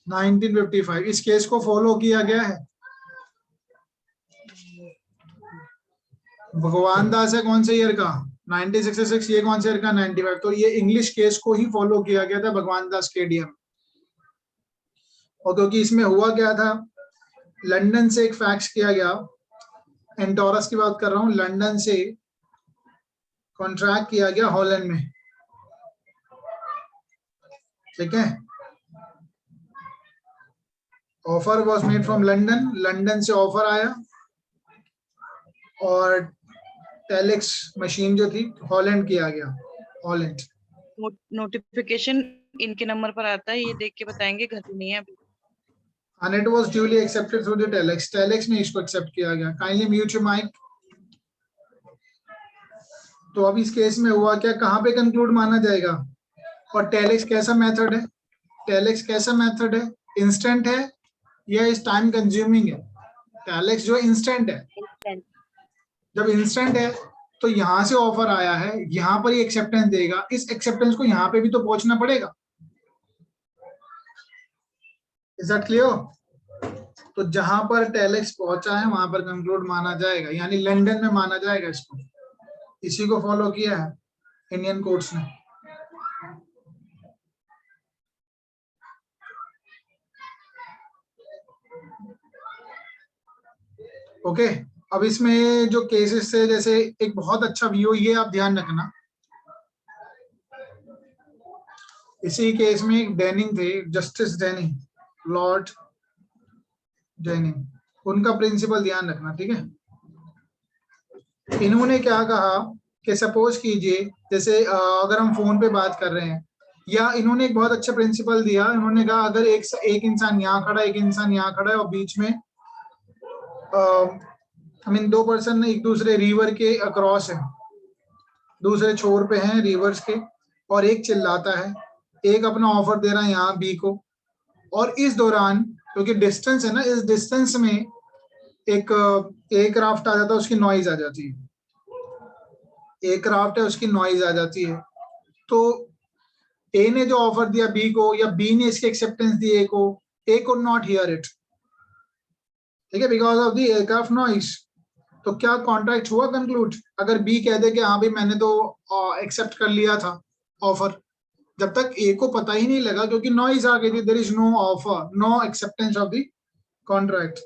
1955, इस केस को फॉलो किया गया है. भगवान दास है कौन से ईयर का? 1966. ये कौन से ईयर का? 95. तो ये इंग्लिश केस को ही फॉलो किया गया था भगवान दास केडिया में. और क्योंकि इसमें हुआ क्या था, लंदन से एक फैक्स किया गया, एंटोरस की बात कर रहा हूं, लंदन से कॉन्ट्रैक्ट किया गया हॉलैंड में. ठीक है, offer was made from London, London से ऑफर आया और टेलेक्स मशीन जो थी हॉलैंड किया गया, हॉलैंड. नोटिफिकेशन इनके नंबर पर आता है, ये देख के बताएंगे, घर पे नहीं है अभी. And it was duly accepted through the telex. Telex में इसको एक्सेप्ट किया गया. Kindly mute your mic. तो अब इस केस में हुआ क्या, कहाँ पे कंक्लूड माना जाएगा? और टेलेक्स कैसा मेथड है? टेलेक्स कैसा मेथड है? इंस्टेंट है या इस टाइम कंज्यूमिंग है? टेलेक्स जो इंस्टेंट है. जब इंस्टेंट है तो यहाँ से ऑफर आया है, यहाँ पर ही एक्सेप्टेंस देगा, इस एक्सेप्टेंस को यहाँ पे भी तो पहुंचना पड़ेगा. Is that clear? तो जहां पर टेलेक्स पहुंचा है वहां पर कंक्लूड माना जाएगा, यानी लंदन में माना जाएगा इसको. इसी को फॉलो किया है इंडियन कोर्ट्स ने. ओके, अब इसमें जो केसेस थे, जैसे एक बहुत अच्छा व्यू, ये आप ध्यान रखना. इसी केस में डेनिंग थे, जस्टिस डेनिंग, लॉर्ड डेनिंग, उनका प्रिंसिपल ध्यान रखना. ठीक है, इन्होंने क्या कहा कि सपोज कीजिए जैसे अगर हम फोन पे बात कर रहे हैं, या इन्होंने एक बहुत अच्छा प्रिंसिपल दिया. इन्होंने कहा अगर एक इंसान यहाँ खड़ा है, एक इंसान यहाँ खड़ा है और बीच में दो पर्सन एक दूसरे रिवर के अक्रॉस है, दूसरे छोर पे हैं रिवर्स के, और एक चिल्लाता है, एक अपना ऑफर दे रहा है यहाँ बी को, और इस दौरान क्योंकि डिस्टेंस है ना, इस डिस्टेंस में एक एयरक्राफ्ट आ जाता है, उसकी नॉइज आ जाती है. एयरक्राफ्ट है उसकी नॉइज आ जाती है. तो ए ने जो ऑफर दिया बी को, या बी ने इसकी एक्सेप्टेंस दी ए को, ए कुड नॉट हियर इट. ठीक है, because of the aircraft noise. तो क्या कॉन्ट्रैक्ट हुआ कंक्लूड? अगर बी कह दे कि हाँ भाई मैंने तो एक्सेप्ट कर लिया था ऑफर, जब तक ए को पता ही नहीं लगा क्योंकि नॉइज आ गई थी, there is no offer, no acceptance of the contract.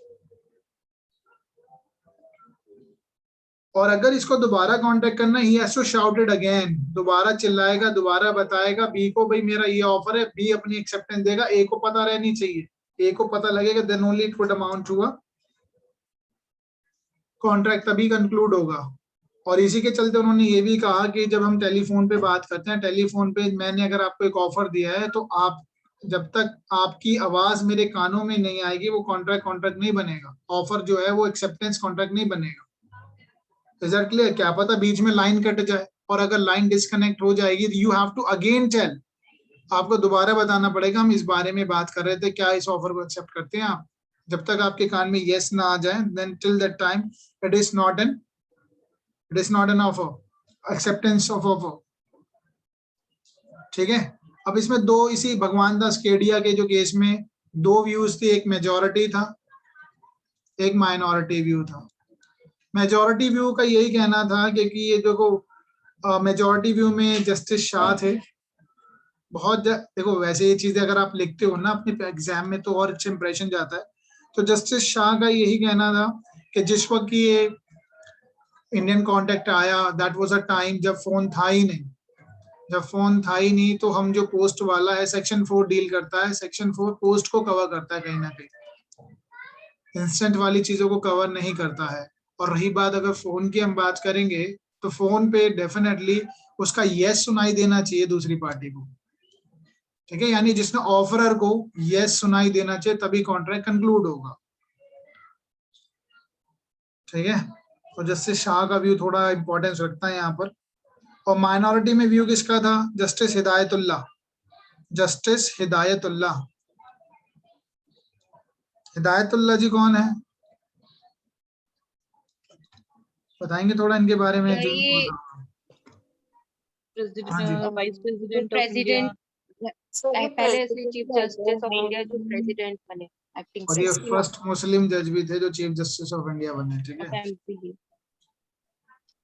और अगर इसको दोबारा कॉन्टेक्ट करना, he has to shout it again, दोबारा चिल्लाएगा, दोबारा बताएगा बी को भाई मेरा ये ऑफर है, बी अपनी एक्सेप्टेंस देगा. ए को पता रहनी चाहिए, ए को पता लगेगा, then only it would amount to a contract, तभी कंक्लूड होगा. और इसी के चलते उन्होंने ये भी कहा कि जब हम टेलीफोन पे बात करते हैं, टेलीफोन पे मैंने अगर आपको एक ऑफर दिया है तो आप जब तक आपकी आवाज मेरे कानों में नहीं आएगी वो कॉन्ट्रैक्ट नहीं बनेगा. ऑफर जो है वो एक्सेप्टेंस कॉन्ट्रैक्ट नहीं बनेगा. Is that clear? क्या पता बीच में लाइन कट जाए, और अगर लाइन डिस्कनेक्ट हो जाएगी तो you have to again tell, आपको दोबारा बताना पड़ेगा हम इस बारे में बात कर रहे थे, क्या इस ऑफर को एक्सेप्ट करते हैं आप? जब तक आपके कान में yes ना आ जाए, then till that time it is not an offer, acceptance of offer. ठीक है। अब इसमें दो, इसी भगवान दास केडिया के जो केस में दो व्यूज थे, एक मेजॉरिटी था, एक माइनॉरिटी व्यू था। मेजॉरिटी व्यू का यही कहना था कि ये देखो मेजॉरिटी व्यू में जस्टिस शाह थे। देखो वैसे ये चीजें अगर आप लिखते हो ना अपने एग्जाम में तो और अच्छा इंप्रेशन जाता है। तो जस्टिस शाह का यही कहना था कि जिस वक्त ये इंडियन कॉन्टेक्ट आया, दैट वाज अ टाइम जब फोन था ही नहीं। जब फोन था ही नहीं तो हम जो पोस्ट वाला है, सेक्शन 4 डील करता है, सेक्शन 4 पोस्ट को कवर करता है कहीं ना कहीं, इंस्टेंट वाली चीजों को कवर नहीं करता है। और रही बात अगर फोन की हम बात करेंगे तो फोन पे डेफिनेटली उसका यस सुनाई देना चाहिए दूसरी पार्टी को। ठीक है, यानी जिसने ऑफरर को यस सुनाई देना चाहिए तभी कॉन्ट्रैक्ट कंक्लूड होगा। ठीक है, तो जस्टिस शाह का व्यू थोड़ा इंपॉर्टेंस रखता है यहाँ पर। और माइनॉरिटी में व्यू किसका था? जस्टिस हिदायतुल्लाह। जस्टिस हिदायतुल्लाह, हिदायतुल्लाह जी कौन है बताएंगे थोड़ा इनके बारे में? जो ये हाँ जी, vice president of India. President sir ये पहले से president चीफ रहते जस्टिस ऑफ इंडिया जो हैं प्रेसिडेंट बने, एक्टिंग और ये 60 फर्स्ट मुस्लिम जज भी थे जो चीफ जस्टिस ऑफ इंडिया बने। ठीक है, एमपी।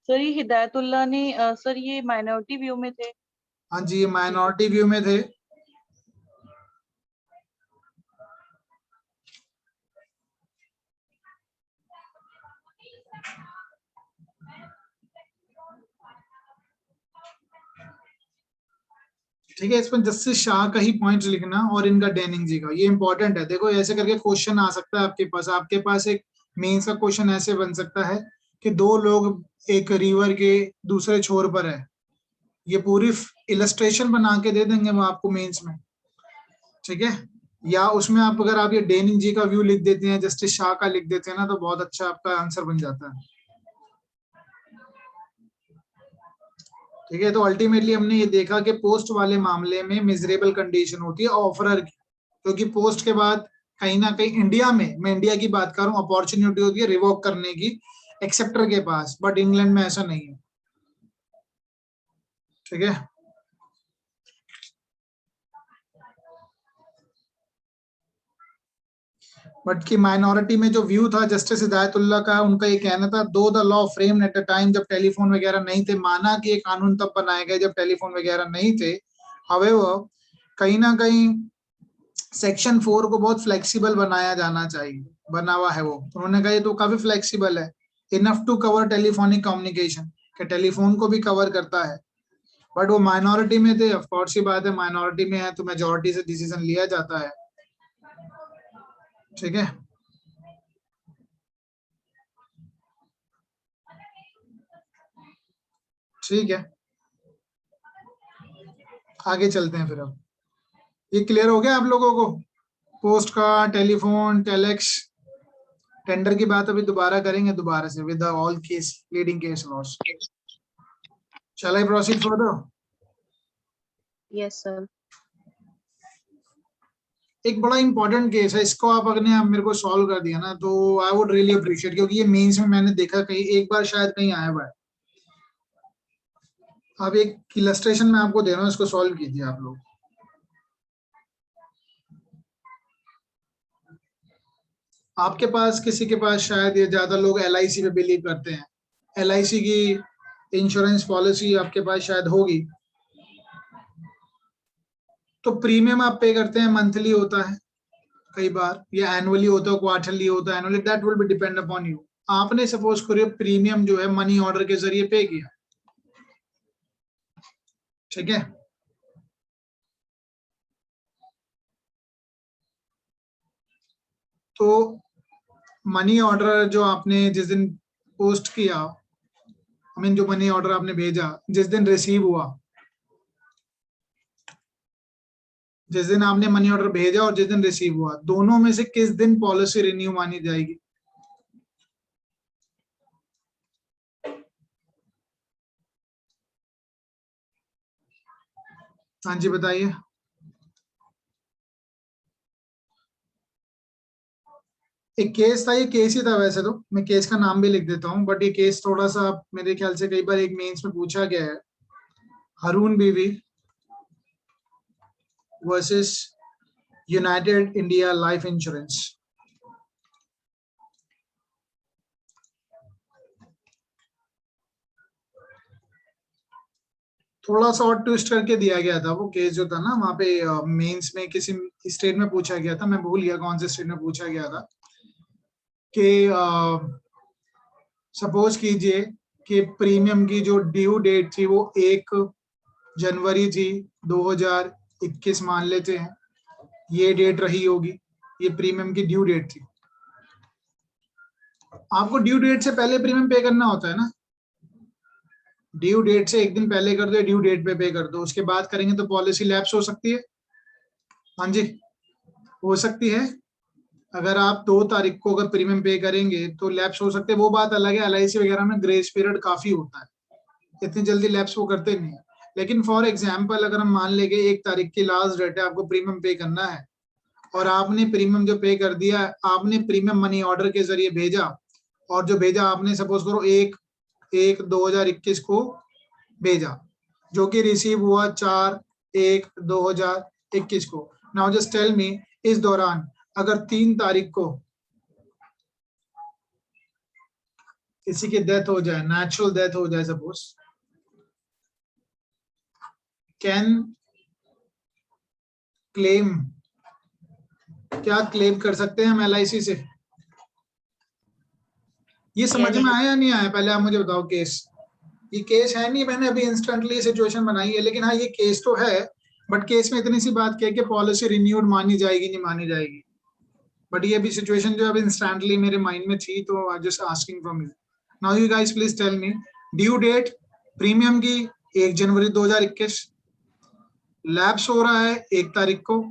सर ये हिदायतुल्लाह ने सर ये माइनॉरिटी व्यू में थे। हाँ जी, ये माइनॉरिटी व्यू में थे। ठीक है, इसमें जस्टिस शाह का ही पॉइंट लिखना और इनका डेनिंग जी का, ये इंपॉर्टेंट है। देखो ऐसे करके क्वेश्चन आ सकता है आपके पास एक मेंस का क्वेश्चन ऐसे बन सकता है कि दो लोग एक रिवर के दूसरे छोर पर है, ये पूरी इलस्ट्रेशन बना के दे देंगे वो आपको मेंस में। ठीक है, या उसमें आप अगर आप ये डेनिंग जी का व्यू लिख देते हैं, जस्टिस शाह का लिख देते हैं ना, तो बहुत अच्छा आपका आंसर बन जाता है। ठीक है, तो अल्टीमेटली हमने ये देखा कि पोस्ट वाले मामले में मिजरेबल कंडीशन होती है ऑफरर की, क्योंकि पोस्ट के बाद कहीं ना कहीं इंडिया में, मैं इंडिया की बात कर रहा हूँ, अपॉर्चुनिटी होती है रिवोक करने की एक्सेप्टर के पास, बट इंग्लैंड में ऐसा नहीं है। ठीक है, बट की माइनॉरिटी में जो व्यू था जस्टिस हिदायतुल्लाह का, उनका ये कहना था दो the law frame at the time, जब टेलीफोन वगैरह नहीं थे, माना कि ये कानून तब बनाए गए जब टेलीफोन वगैरह नहीं थे, हावेवर कहीं ना कहीं सेक्शन 4 को बहुत फ्लेक्सिबल बनाया जाना चाहिए, बना हुआ है वो। उन्होंने कहा ये तो काफी फ्लेक्सिबल है, enough to cover telephonic communication, के टेलीफोन को भी कवर करता है। बट वो माइनॉरिटी में थे, ऑफ कोर्स ही बात है, माइनॉरिटी में है तो मेजॉरिटी से डिसीजन लिया जाता है। ठीक है, ठीक है, आगे चलते हैं फिर। अब ये क्लियर हो गया आप लोगों को? पोस्ट का, टेलीफोन, टेलेक्स, टेंडर की बात अभी दोबारा करेंगे दोबारा से with all case leading case laws. Shall I proceed further? Yes sir. एक बड़ा इंपॉर्टेंट केस है, इसको आप अगर आप मेरे को सॉल्व कर दिया ना तो आई वुड रियली अप्रिशिएट, क्योंकि ये मेंस में मैंने देखा कहीं एक बार शायद कहीं आया हुआ है। अब एक इलस्ट्रेशन मैं आपको दे रहा हूँ, इसको सॉल्व कीजिए आप लोग। आपके पास, किसी के पास, शायद ये ज्यादा लोग LIC पे बिलीव करते हैं, LIC की इंश्योरेंस पॉलिसी आपके पास शायद होगी। तो प्रीमियम आप पे करते हैं, मंथली होता है कई बार, या एनुअली होता है, क्वार्टरली होता है, annually, that will be depend upon you. आपने सपोज करिए प्रीमियम जो है मनी ऑर्डर के जरिए पे किया। ठीक है, तो मनी ऑर्डर जो आपने जिस दिन पोस्ट किया, आई मीन जो मनी ऑर्डर आपने भेजा, जिस दिन रिसीव हुआ, जिस दिन आपने मनी ऑर्डर भेजा और जिस दिन रिसीव हुआ, दोनों में से किस दिन पॉलिसी रिन्यू मानी जाएगी? हाँ जी बताइए। एक केस था, ये केस ही था वैसे तो, मैं केस का नाम भी लिख देता हूँ, बट ये केस थोड़ा सा मेरे ख्याल से कई बार एक मेंस में पूछा गया है। हारून बीवी versus United India life insurance. थोड़ा सा और ट्विस्ट करके दिया गया था वो केस जो था ना, वहां पे मेंस में किसी स्टेट में पूछा गया था, मैं भूल गया कौन से स्टेट में पूछा गया था, कि सपोज कीजिए कि प्रीमियम की जो ड्यू डेट थी वो 1 जनवरी थी 2021 मान लेते हैं, ये डेट रही होगी, ये प्रीमियम की ड्यू डेट थी। आपको ड्यू डेट से पहले प्रीमियम पे करना होता है ना, ड्यू डेट से एक दिन पहले कर दो, ड्यू डेट पे कर दो, उसके बाद करेंगे तो पॉलिसी लैप्स हो सकती है। हाँ जी, हो सकती है। अगर आप 2 तारीख को अगर प्रीमियम पे करेंगे तो लैप्स हो सकते हैं, वो बात अलग है। LIC वगैरह में ग्रेस पीरियड काफी होता है, इतनी जल्दी लैप्स वो करते नहीं है। लेकिन फॉर एग्जाम्पल अगर हम मान लेंगे 1 तारीख की लास्ट डेट है, आपको प्रीमियम पे करना है, और आपने प्रीमियम जो पे कर दिया, आपने प्रीमियम मनी ऑर्डर के जरिए भेजा, और जो भेजा आपने सपोज करो 1/1/2021 को भेजा, जो कि रिसीव हुआ 4/1/2021 को। नाउ जस्ट टेल मी, इस दौरान अगर 3 तारीख को किसी की डेथ हो जाए, नेचुरल डेथ हो जाए सपोज, कैन क्लेम, क्या क्लेम कर सकते हैं हम LIC से? ये समझ में आया या नहीं आया, पहले आप मुझे बताओ। केस, ये केस है नहीं, मैंने अभी इंस्टेंटली सिचुएशन बनाई है, लेकिन हाँ ये केस तो है, बट केस में इतनी सी बात क्या है कि पॉलिसी रिन्यूड मानी जाएगी नहीं मानी जाएगी, बट ये भी सिचुएशन जो अब इंस्टेंटली मेरे माइंड में थी, तो I just asking from you. Now you guys please tell me, due date premium की 1 जनवरी 2021, लैप्स हो रहा है 1 तारीख को,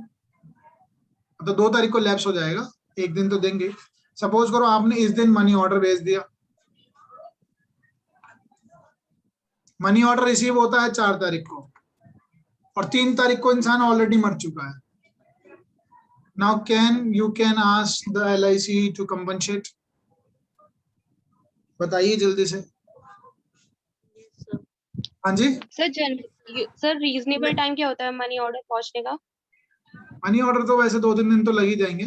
तो 2 तारीख को लैप्स हो जाएगा, एक दिन तो देंगे। सपोज करो आपने इस दिन मनी ऑर्डर भेज दिया, मनी ऑर्डर रिसीव होता है 4 तारीख को, और 3 तारीख को इंसान ऑलरेडी मर चुका है। Now you can ask the LIC to compensate? बताइए जल्दी से। हाँ जी, सर रीजनेबल टाइम क्या होता है मनी ऑर्डर पहुंचने का? मनी ऑर्डर तो वैसे 2-3 दिन तो लग ही जाएंगे।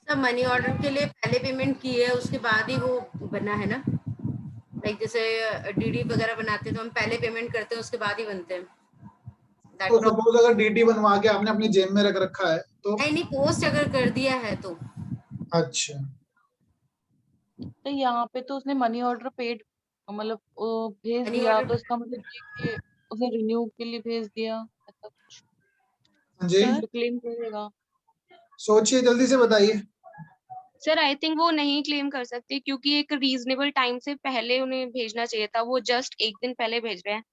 सर मनी ऑर्डर के लिए पहले पेमेंट की है, उसके बाद ही वो बना है ना, लाइक जैसे DD वगैरह बनाते हैं तो हम पहले पेमेंट करते हैं, उसके बाद ही बनते हैं। तो सपोज अगर DD बनवा के आपने अपनी जेब में रख रखा है तो नहीं, पोस्ट अगर कर दिया है तो। अच्छा, तो यहाँ पे तो उसने मनी ऑर्डर पेड मतलब भेज दिया, तो इसका मतलब ये कि उसने रिन्यू के लिए भेज दिया, ऐसा कुछ। हाँ जी, तो क्लेम करेगा। सोचिए जल्दी से बताइए। सर आई थिंक वो नहीं क्लेम कर सकते, क्योंकि एक रीजनेबल टाइम से पहले उन्हें भेजना चाहिए था, वो जस्ट एक दिन पहले भेज रहे हैं,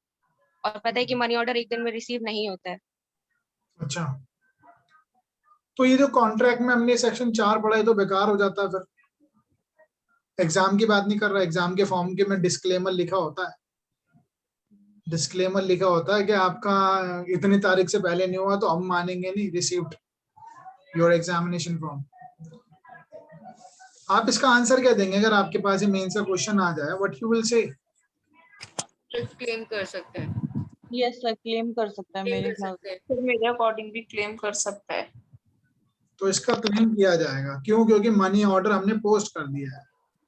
और पता है कि मनी ऑर्डर एक दिन में रिसीव नहीं होता है। अच्छा, तो ये जो कॉन्ट्रैक्ट में हमने सेक्शन 4 पढ़ा है तो बेकार हो जाता है फिर। एग्जाम की बात नहीं कर रहा, एग्जाम के फॉर्म के में डिस्क्लेमर लिखा होता है, डिस्क्लेमर लिखा होता है कि आपका इतनी तारीख से पहले नहीं हुआ तो हम मानेंगे नहीं, रिसीव्ड योर एग्जामिनेशन फॉर्म। आप इसका आंसर क्या देंगे अगर आपके पास ये मेंस का क्वेश्चन आ जाए? What you will say? Claim कर सकते हैं। यस सर, क्लेम कर सकता है मेरे ख्याल से। सर मेरे अकॉर्डिंग भी क्लेम कर सकता है। तो इसका क्लेम किया जाएगा, क्यों? क्योंकि मनी ऑर्डर हमने पोस्ट कर दिया है,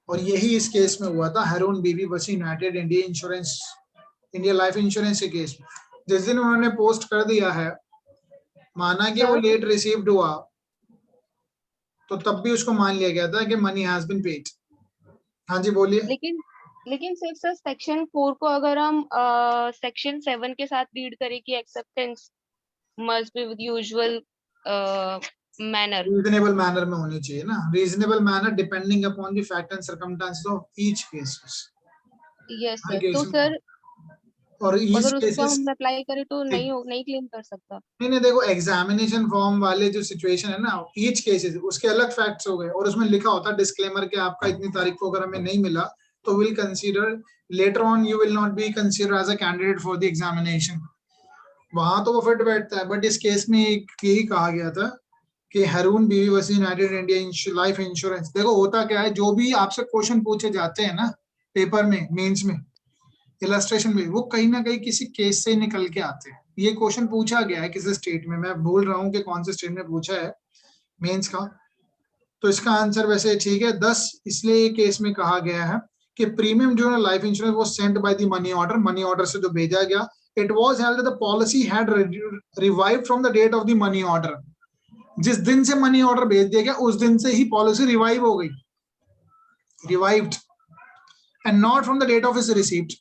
और यही इस केस में हुआ था, हारून बीवी versus United India life insurance के केस में। जिस दिन उन्होंने पोस्ट कर दिया है, माना कि वो लेट रिसीव्ड हुआ, तो तब भी उसको मान लिया गया था कि मनी हैज बीन पेड। हाँ जी बोलिए। लेकिन सिर्फ सर सेक्शन 4 को अगर हम सेक्शन 7 के साथ रीड करें कि acceptance must be with usual manner, reasonable manner में होनी चाहिए ना, reasonable manner depending upon the fact and circumstances of each cases. Yes sir, तो सर और ईच अगर उसको केसेस हम अप्लाई करें तो नहीं क्लेम कर सकता। नहीं, देखो एग्जामिनेशन फॉर्म वाले जो सिचुएशन है ना, ईच केसेस उसके अलग फैक्ट्स हो गए, और उसमें लिखा होता है डिस्क्लेमर कि आपका इतनी तारीख को अगर हमें नहीं मिला तो will consider later on, you will not be consider as a candidate for the examination. वहां तो वो फिट बैठता है, बट इस केस में यही कहा गया था कि हारून बीवी versus United India life insurance. देखो होता क्या है, जो भी आपसे क्वेश्चन पूछे जाते हैं ना पेपर में, मेंस में, इलस्ट्रेशन में, वो कहीं ना कहीं किसी केस से निकल के आते हैं। ये क्वेश्चन पूछा गया है किसी स्टेट में, मैं भूल रहा हूँ कि कौन से स्टेट में पूछा है मेंस का, तो इसका आंसर वैसे ठीक है 10। इसलिए ये केस में कहा गया है कि प्रीमियम जो है लाइफ इंश्योरेंस वो sent by the money order, money order से जो भेजा गया, it was held the policy had revived from the date of the money order. जिस दिन से मनी ऑर्डर भेज दिया गया उस दिन से ही पॉलिसी रिवाइव हो गई, revived, and not from the date of is received.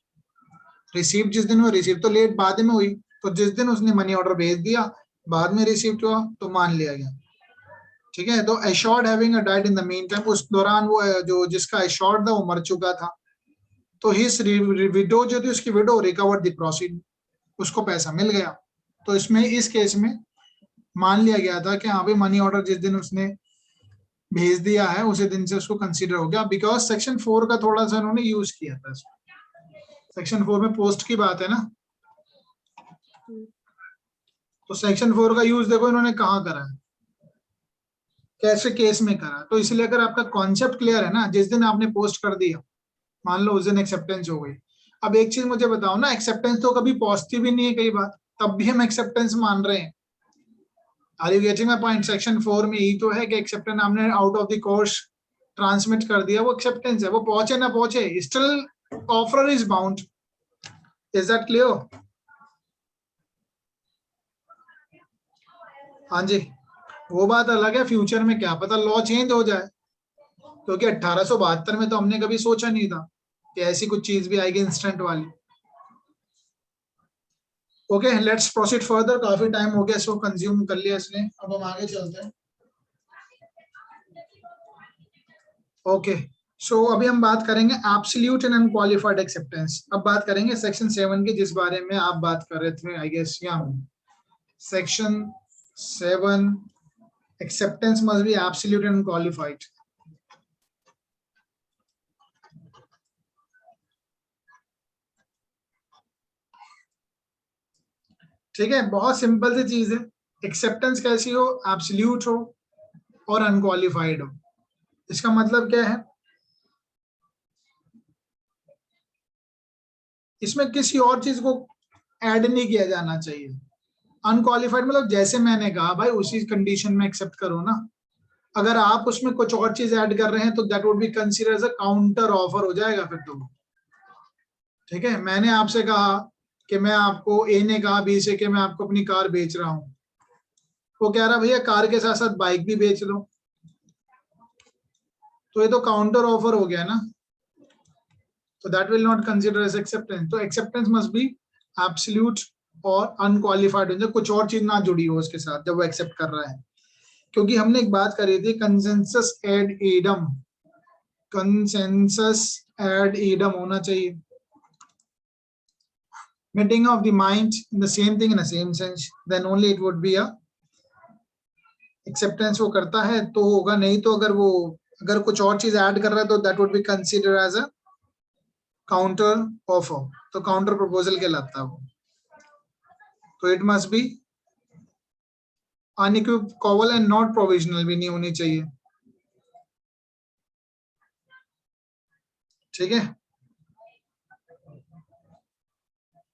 Received जिस दिन वो रिसीव तो लेट बाद में हुई, तो जिस दिन उसने मनी ऑर्डर भेज दिया बाद में रिसीव हुआ तो मान लिया गया। ठीक है, तो assured having died in the mean time, उस दौरान वो जो जिसका एश्योर्ड था वो मर चुका था, तो हिज विडो जो थी उसकी विडो रिकवर्ड द प्रोसीड, उसको पैसा मिल गया। तो इसमें इस केस में मान लिया गया था कि हाँ भाई मनी ऑर्डर जिस दिन उसने भेज दिया है उसी दिन से उसको कंसीडर हो गया, बिकॉज सेक्शन 4 का थोड़ा सा उन्होंने यूज किया था। सेक्शन 4 में पोस्ट की बात है ना, तो सेक्शन 4 का यूज देखो इन्होंने कहाँ करा है, कैसे केस में करा। तो इसलिए अगर आपका कॉन्सेप्ट क्लियर है ना, जिस दिन आपने पोस्ट कर दिया मान लो उस दिन एक्सेप्टेंस हो गई। अब एक चीज मुझे बताओ ना, एक्सेप्टेंस तो कभी पहुंचती भी नहीं है कई बार, तब भी हम एक्सेप्टेंस मान रहे हैं। Are you getting my point? Section 4 में यही तो है कि एक्सेप्टेंस हमने out of the course transmit कर दिया, वो एक्सेप्टेंस है, वो पहुंचे ना पहुंचे still offer is bound. Is that clear? हाँ जी, वो बात अलग है, फ्यूचर में क्या पता लॉ चेंज हो जाए, क्योंकि 1872 में तो हमने कभी सोचा नहीं था कि ऐसी कुछ चीज भी आएगी इंस्टेंट वाली। Okay, let's proceed further. काफी टाइम हो गया इसको कंज्यूम कर लिया इसने, अब हम आगे चलते हैं। ओके, सो अभी हम बात करेंगे एब्सोल्यूट एंड अनक्वालिफाइड एक्सेप्टेंस। अब बात करेंगे सेक्शन 7 की, जिस बारे में आप बात कर रहे थे आई गेस, यहाँ section 7 acceptance must be absolute and qualified. ठीक है, बहुत सिंपल सी चीज है। एक्सेप्टेंस कैसी हो? एब्सोल्यूट हो और अनक्वालिफाइड हो। इसका मतलब क्या है? इसमें किसी और चीज को ऐड नहीं किया जाना चाहिए। अनक्वालिफाइड मतलब जैसे मैंने कहा भाई उसी कंडीशन में एक्सेप्ट करो ना। अगर आप उसमें कुछ और चीज ऐड कर रहे हैं तो that would be consider as a counter offer हो जाएगा फिर तो। ठीक है, मैंने आपसे कहा कि मैं आपको, ए ने कहा बी से कि मैं आपको अपनी कार बेच रहा हूं, वो कह रहा भैया कार के साथ साथ बाइक भी बेच लो, तो ये तो काउंटर ऑफर हो गया ना, तो that will not consider as acceptance. तो एक्सेप्टेंस मस्ट बी एब्सोल्यूट और अनक्वालिफाइड हो जाए, कुछ और चीज ना जुड़ी हो उसके साथ जब वो एक्सेप्ट कर रहा है। क्योंकि हमने एक बात करी थी consensus ad idem, consensus ad idem होना चाहिए, meeting of the mind in the same thing in the same sense, then only it would be a acceptance। वो करता है तो होगा, नहीं तो अगर कुछ और चीज ऐड कर रहा है तो that would be considered as a counter offer, तो counter proposal कहलाता है वो। तो it must be unequivocal and not provisional भी नहीं होनी चाहिए। ठीक है,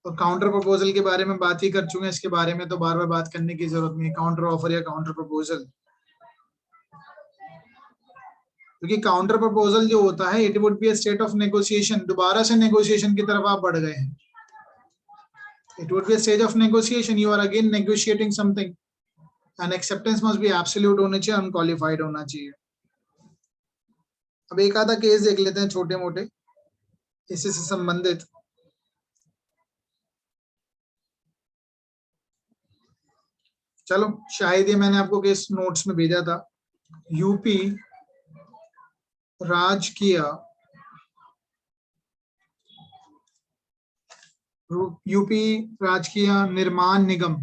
और काउंटर प्रपोजल के बारे में बात ही कर चुके हैं, इसके बारे में तो बार बार बात करने की जरूरत नहीं है, काउंटर ऑफर या काउंटर प्रपोजल। क्योंकि काउंटर प्रपोजल जो होता है it would be a state of negotiation, दोबारा से नेगोशिएशन की तरफ आप बढ़ गए हैं। It would be a stage of negotiation, you are again negotiating something, and acceptance must be absolute होना चाहिए, अनक्वालिफाइड होना चाहिए। अब एक आधा केस देख लेते हैं छोटे मोटे इसी से संबंधित। चलो, शायद ये मैंने आपको केस नोट्स में भेजा था। यूपी राजकीय निर्माण निगम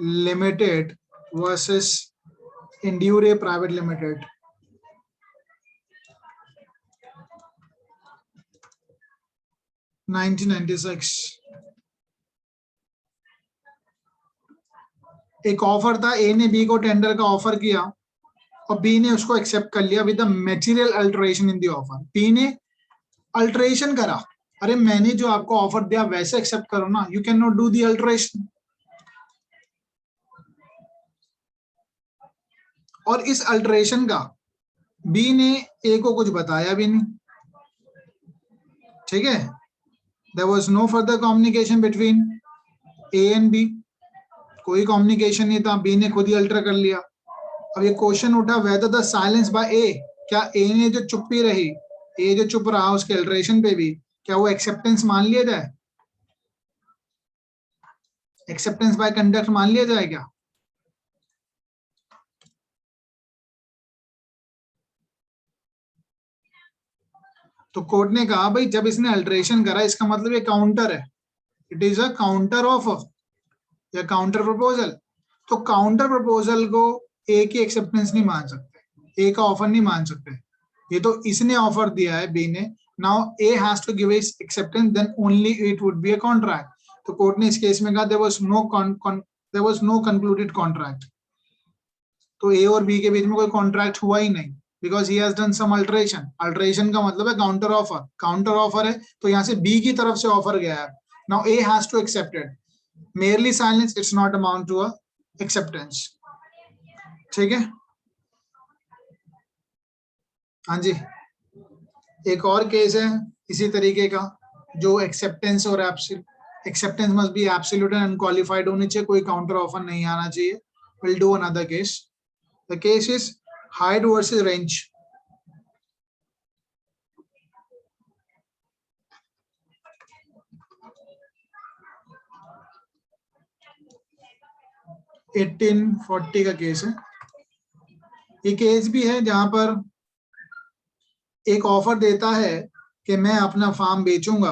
लिमिटेड वर्सेस इंड्यूरे प्राइवेट लिमिटेड। एक ऑफर था, ए ने बी को टेंडर का ऑफर किया और बी ने उसको एक्सेप्ट कर लिया with the material alteration in the offer. B ने अल्टरेशन करा, अरे मैंने जो आपको ऑफर दिया वैसे एक्सेप्ट करो ना, you can not do the alteration. और इस अल्टरेशन का बी ने ए को कुछ बताया भी नहीं, ठीक है। There was no further communication between A and B, कोई कम्युनिकेशन नहीं था, बी ने खुद ही अल्टर कर लिया। अब ये क्वेश्चन उठा वेदर द साइलेंस बाय ए, क्या ए ने जो चुप्पी रही, ए जो चुप रहा उसके अल्टरेशन पे भी, क्या वो एक्सेप्टेंस मान लिया जाए? एक्सेप्टेंस बाय कंडक्ट मान लिया जाए क्या? तो कोर्ट ने कहा भाई जब इसने अल्टरेशन करा इसका मतलब ये काउंटर है, it is a counter offer या काउंटर प्रपोजल। तो काउंटर प्रपोजल को ए की एक्सेप्टेंस नहीं मान सकते, ए का ऑफर नहीं मान सकते। ये तो इसने ऑफर दिया है बी ने, now A has to give his acceptance, then only it would be a contract. तो कोर्ट ने इस केस में कहा there was no concluded contract. तो ए और बी के बीच में कोई कॉन्ट्रैक्ट हुआ ही नहीं, because he has done some alteration. Alteration का मतलब है काउंटर ऑफर, काउंटर ऑफर है तो यहाँ से बी की तरफ से ऑफर गया है, now A has to accept it. merely silence it's not amount to a acceptance, ठीक है। हाँ जी, एक और केस है इसी तरीके का जो एक्सेप्टेंस और acceptance must be absolute and unqualified होनी चाहिए, कोई काउंटर ऑफर नहीं आना चाहिए। Will do another case, the case is hide versus range. (1840) का केस है। ये केस भी है जहां पर एक ऑफर देता है कि मैं अपना फार्म बेचूंगा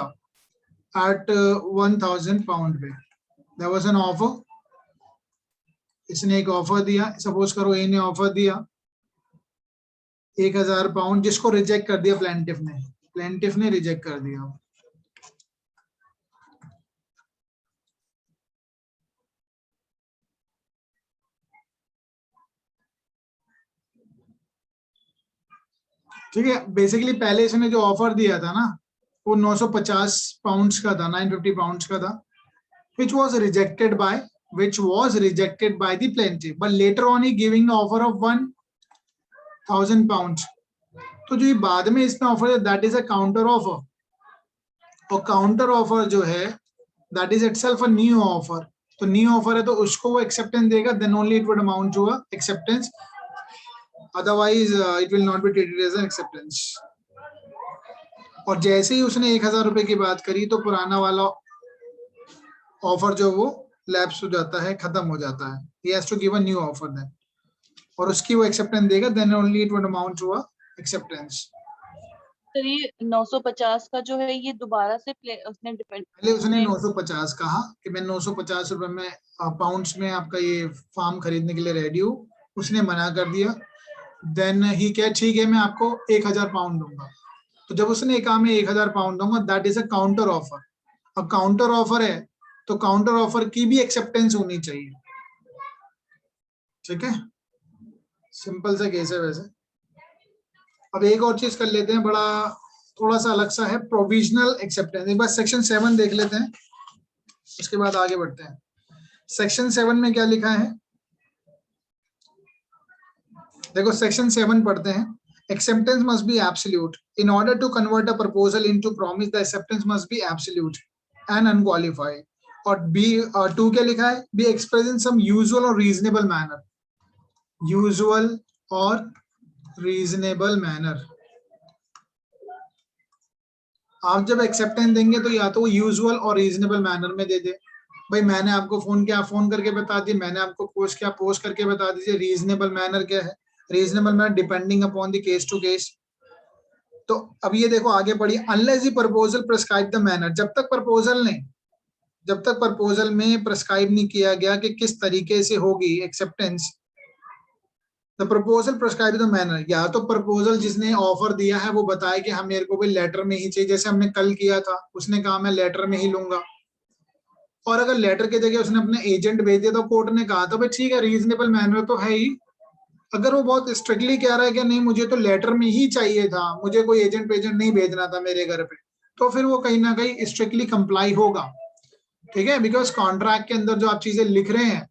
एट 1000 पाउंड पे। देयर वाज एन ऑफर, इसने एक ऑफर दिया, सपोज करो ए ने ऑफर दिया 1000 पाउंड, जिसको रिजेक्ट कर दिया प्लेंटिफ ने रिजेक्ट कर दिया। ठीक है, बेसिकली पहले इसने जो ऑफर दिया था ना वो 950 पाउंड्स का था, 950 पाउंड्स का था, which was rejected by the plaintiff, but later on he giving the offer of 1000 pounds। तो जो बाद में इसने ऑफर है that is a counter offer, और काउंटर ऑफर जो है that is itself a new offer. तो न्यू ऑफर है तो उसको वो एक्सेप्टेंस देगा, then only it would amount to a acceptance, otherwise it will not be treated as an acceptance। और जैसे ही उसने 1000 रुपए की बात करी तो पुराना वाला ऑफर जो वो लैप्स हो जाता है, खत्म हो जाता है। he has to give a new offer then, और उसकी वो एक्सेप्टेंस देगा, then only it would amount to a acceptance। Sir ये 950 का जो है ये दोबारा से उसने डिपेंड, पहले उसने 950 कहा कि मैं 950 रुपए में पाउंड्स में आपका ये फार्म खरीदने के लिए रेडी हूँ, उसने मना कर दिया। देन ही क्या, ठीक है मैं आपको 1000 पाउंड दूंगा। तो जब उसने कहा मैं 1000 पाउंड दूंगा, that is a counter offer. अब काउंटर ऑफर है तो काउंटर ऑफर की भी एक्सेप्टेंस होनी चाहिए, ठीक है। सिंपल सा केस है वैसे। अब एक और चीज कर लेते हैं, बड़ा थोड़ा सा अलग सा है, प्रोविजनल एक्सेप्टेंस। एक बार सेक्शन 7 देख लेते हैं, उसके बाद आगे बढ़ते हैं। सेक्शन 7 में क्या लिखा है, देखो सेक्शन 7 पढ़ते हैं। Acceptance must be absolute. In order to convert a proposal into promise the acceptance must be absolute and unqualified. और बी 2 क्या लिखा है, be express in some usual और रीजनेबल मैनर। यूजुअल और रीजनेबल मैनर। आप जब एक्सेप्टेंस देंगे तो या तो वो यूजुअल और रीजनेबल मैनर में दे दे, भाई मैंने आपको फोन किया, फोन करके बता दिए, मैंने आपको पोस्ट किया, पोस्ट करके बता दीजिए। रीजनेबल मैनर क्या है, reasonable manner depending upon the case to case. तो अब ये देखो आगे पढ़िए, unless the proposal prescribe the manner. जब तक प्रपोजल में प्रिस्क्राइब नहीं किया गया कि किस तरीके से होगी acceptance, the proposal prescribe the manner. या तो प्रपोजल जिसने ऑफर दिया है वो बताए कि हम मेरे को भी लेटर में ही चाहिए, जैसे हमने कल किया था, उसने कहा मैं लेटर में ही लूंगा। और अगर लेटर की जगह उसने अपने एजेंट भेज दिया तो कोर्ट ने कहा था भाई ठीक है रीजनेबल मैनर तो है ही, अगर वो बहुत स्ट्रिक्टली कह रहा है कि नहीं मुझे तो लेटर में ही चाहिए था, मुझे कोई एजेंट पेजेंट नहीं भेजना था मेरे घर पे, तो फिर वो कहीं ना कहीं स्ट्रिक्टली कंप्लाई होगा, ठीक है। बिकॉज कॉन्ट्रैक्ट के अंदर जो आप चीजें लिख रहे हैं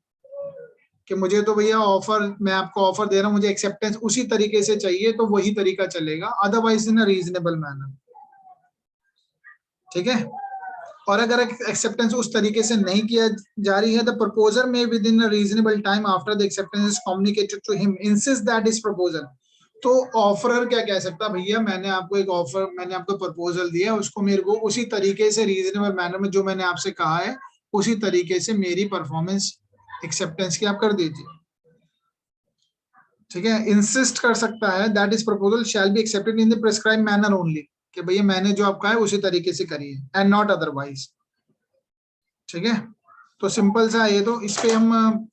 कि मुझे तो भैया ऑफर, मैं आपको ऑफर दे रहा हूँ, मुझे एक्सेप्टेंस उसी तरीके से चाहिए, तो वही तरीका चलेगा, otherwise in a reasonable manner, ठीक है। और अगर एक्सेप्टेंस उस तरीके से नहीं किया जा रही है, the proposer may within a reasonable time after the acceptance is communicated to him insist that is proposal, तो ऑफरर क्या कह सकता है, भैया मैंने आपको एक ऑफर, मैंने आपको प्रपोजल दिया, उसको मेरे को उसी तरीके से रीजनेबल मैनर में जो मैंने आपसे कहा है उसी तरीके से मेरी परफॉर्मेंस एक्सेप्टेंस की आप कर दीजिए, ठीक है। इंसिस्ट कर सकता है that is proposal shall be accepted in the prescribe manner only, कि भैया मैंने जो आपका है उसी तरीके से करिए एंड नॉट अदरवाइज, ठीक है। तो सिंपल सा है ये, तो इस पे हम,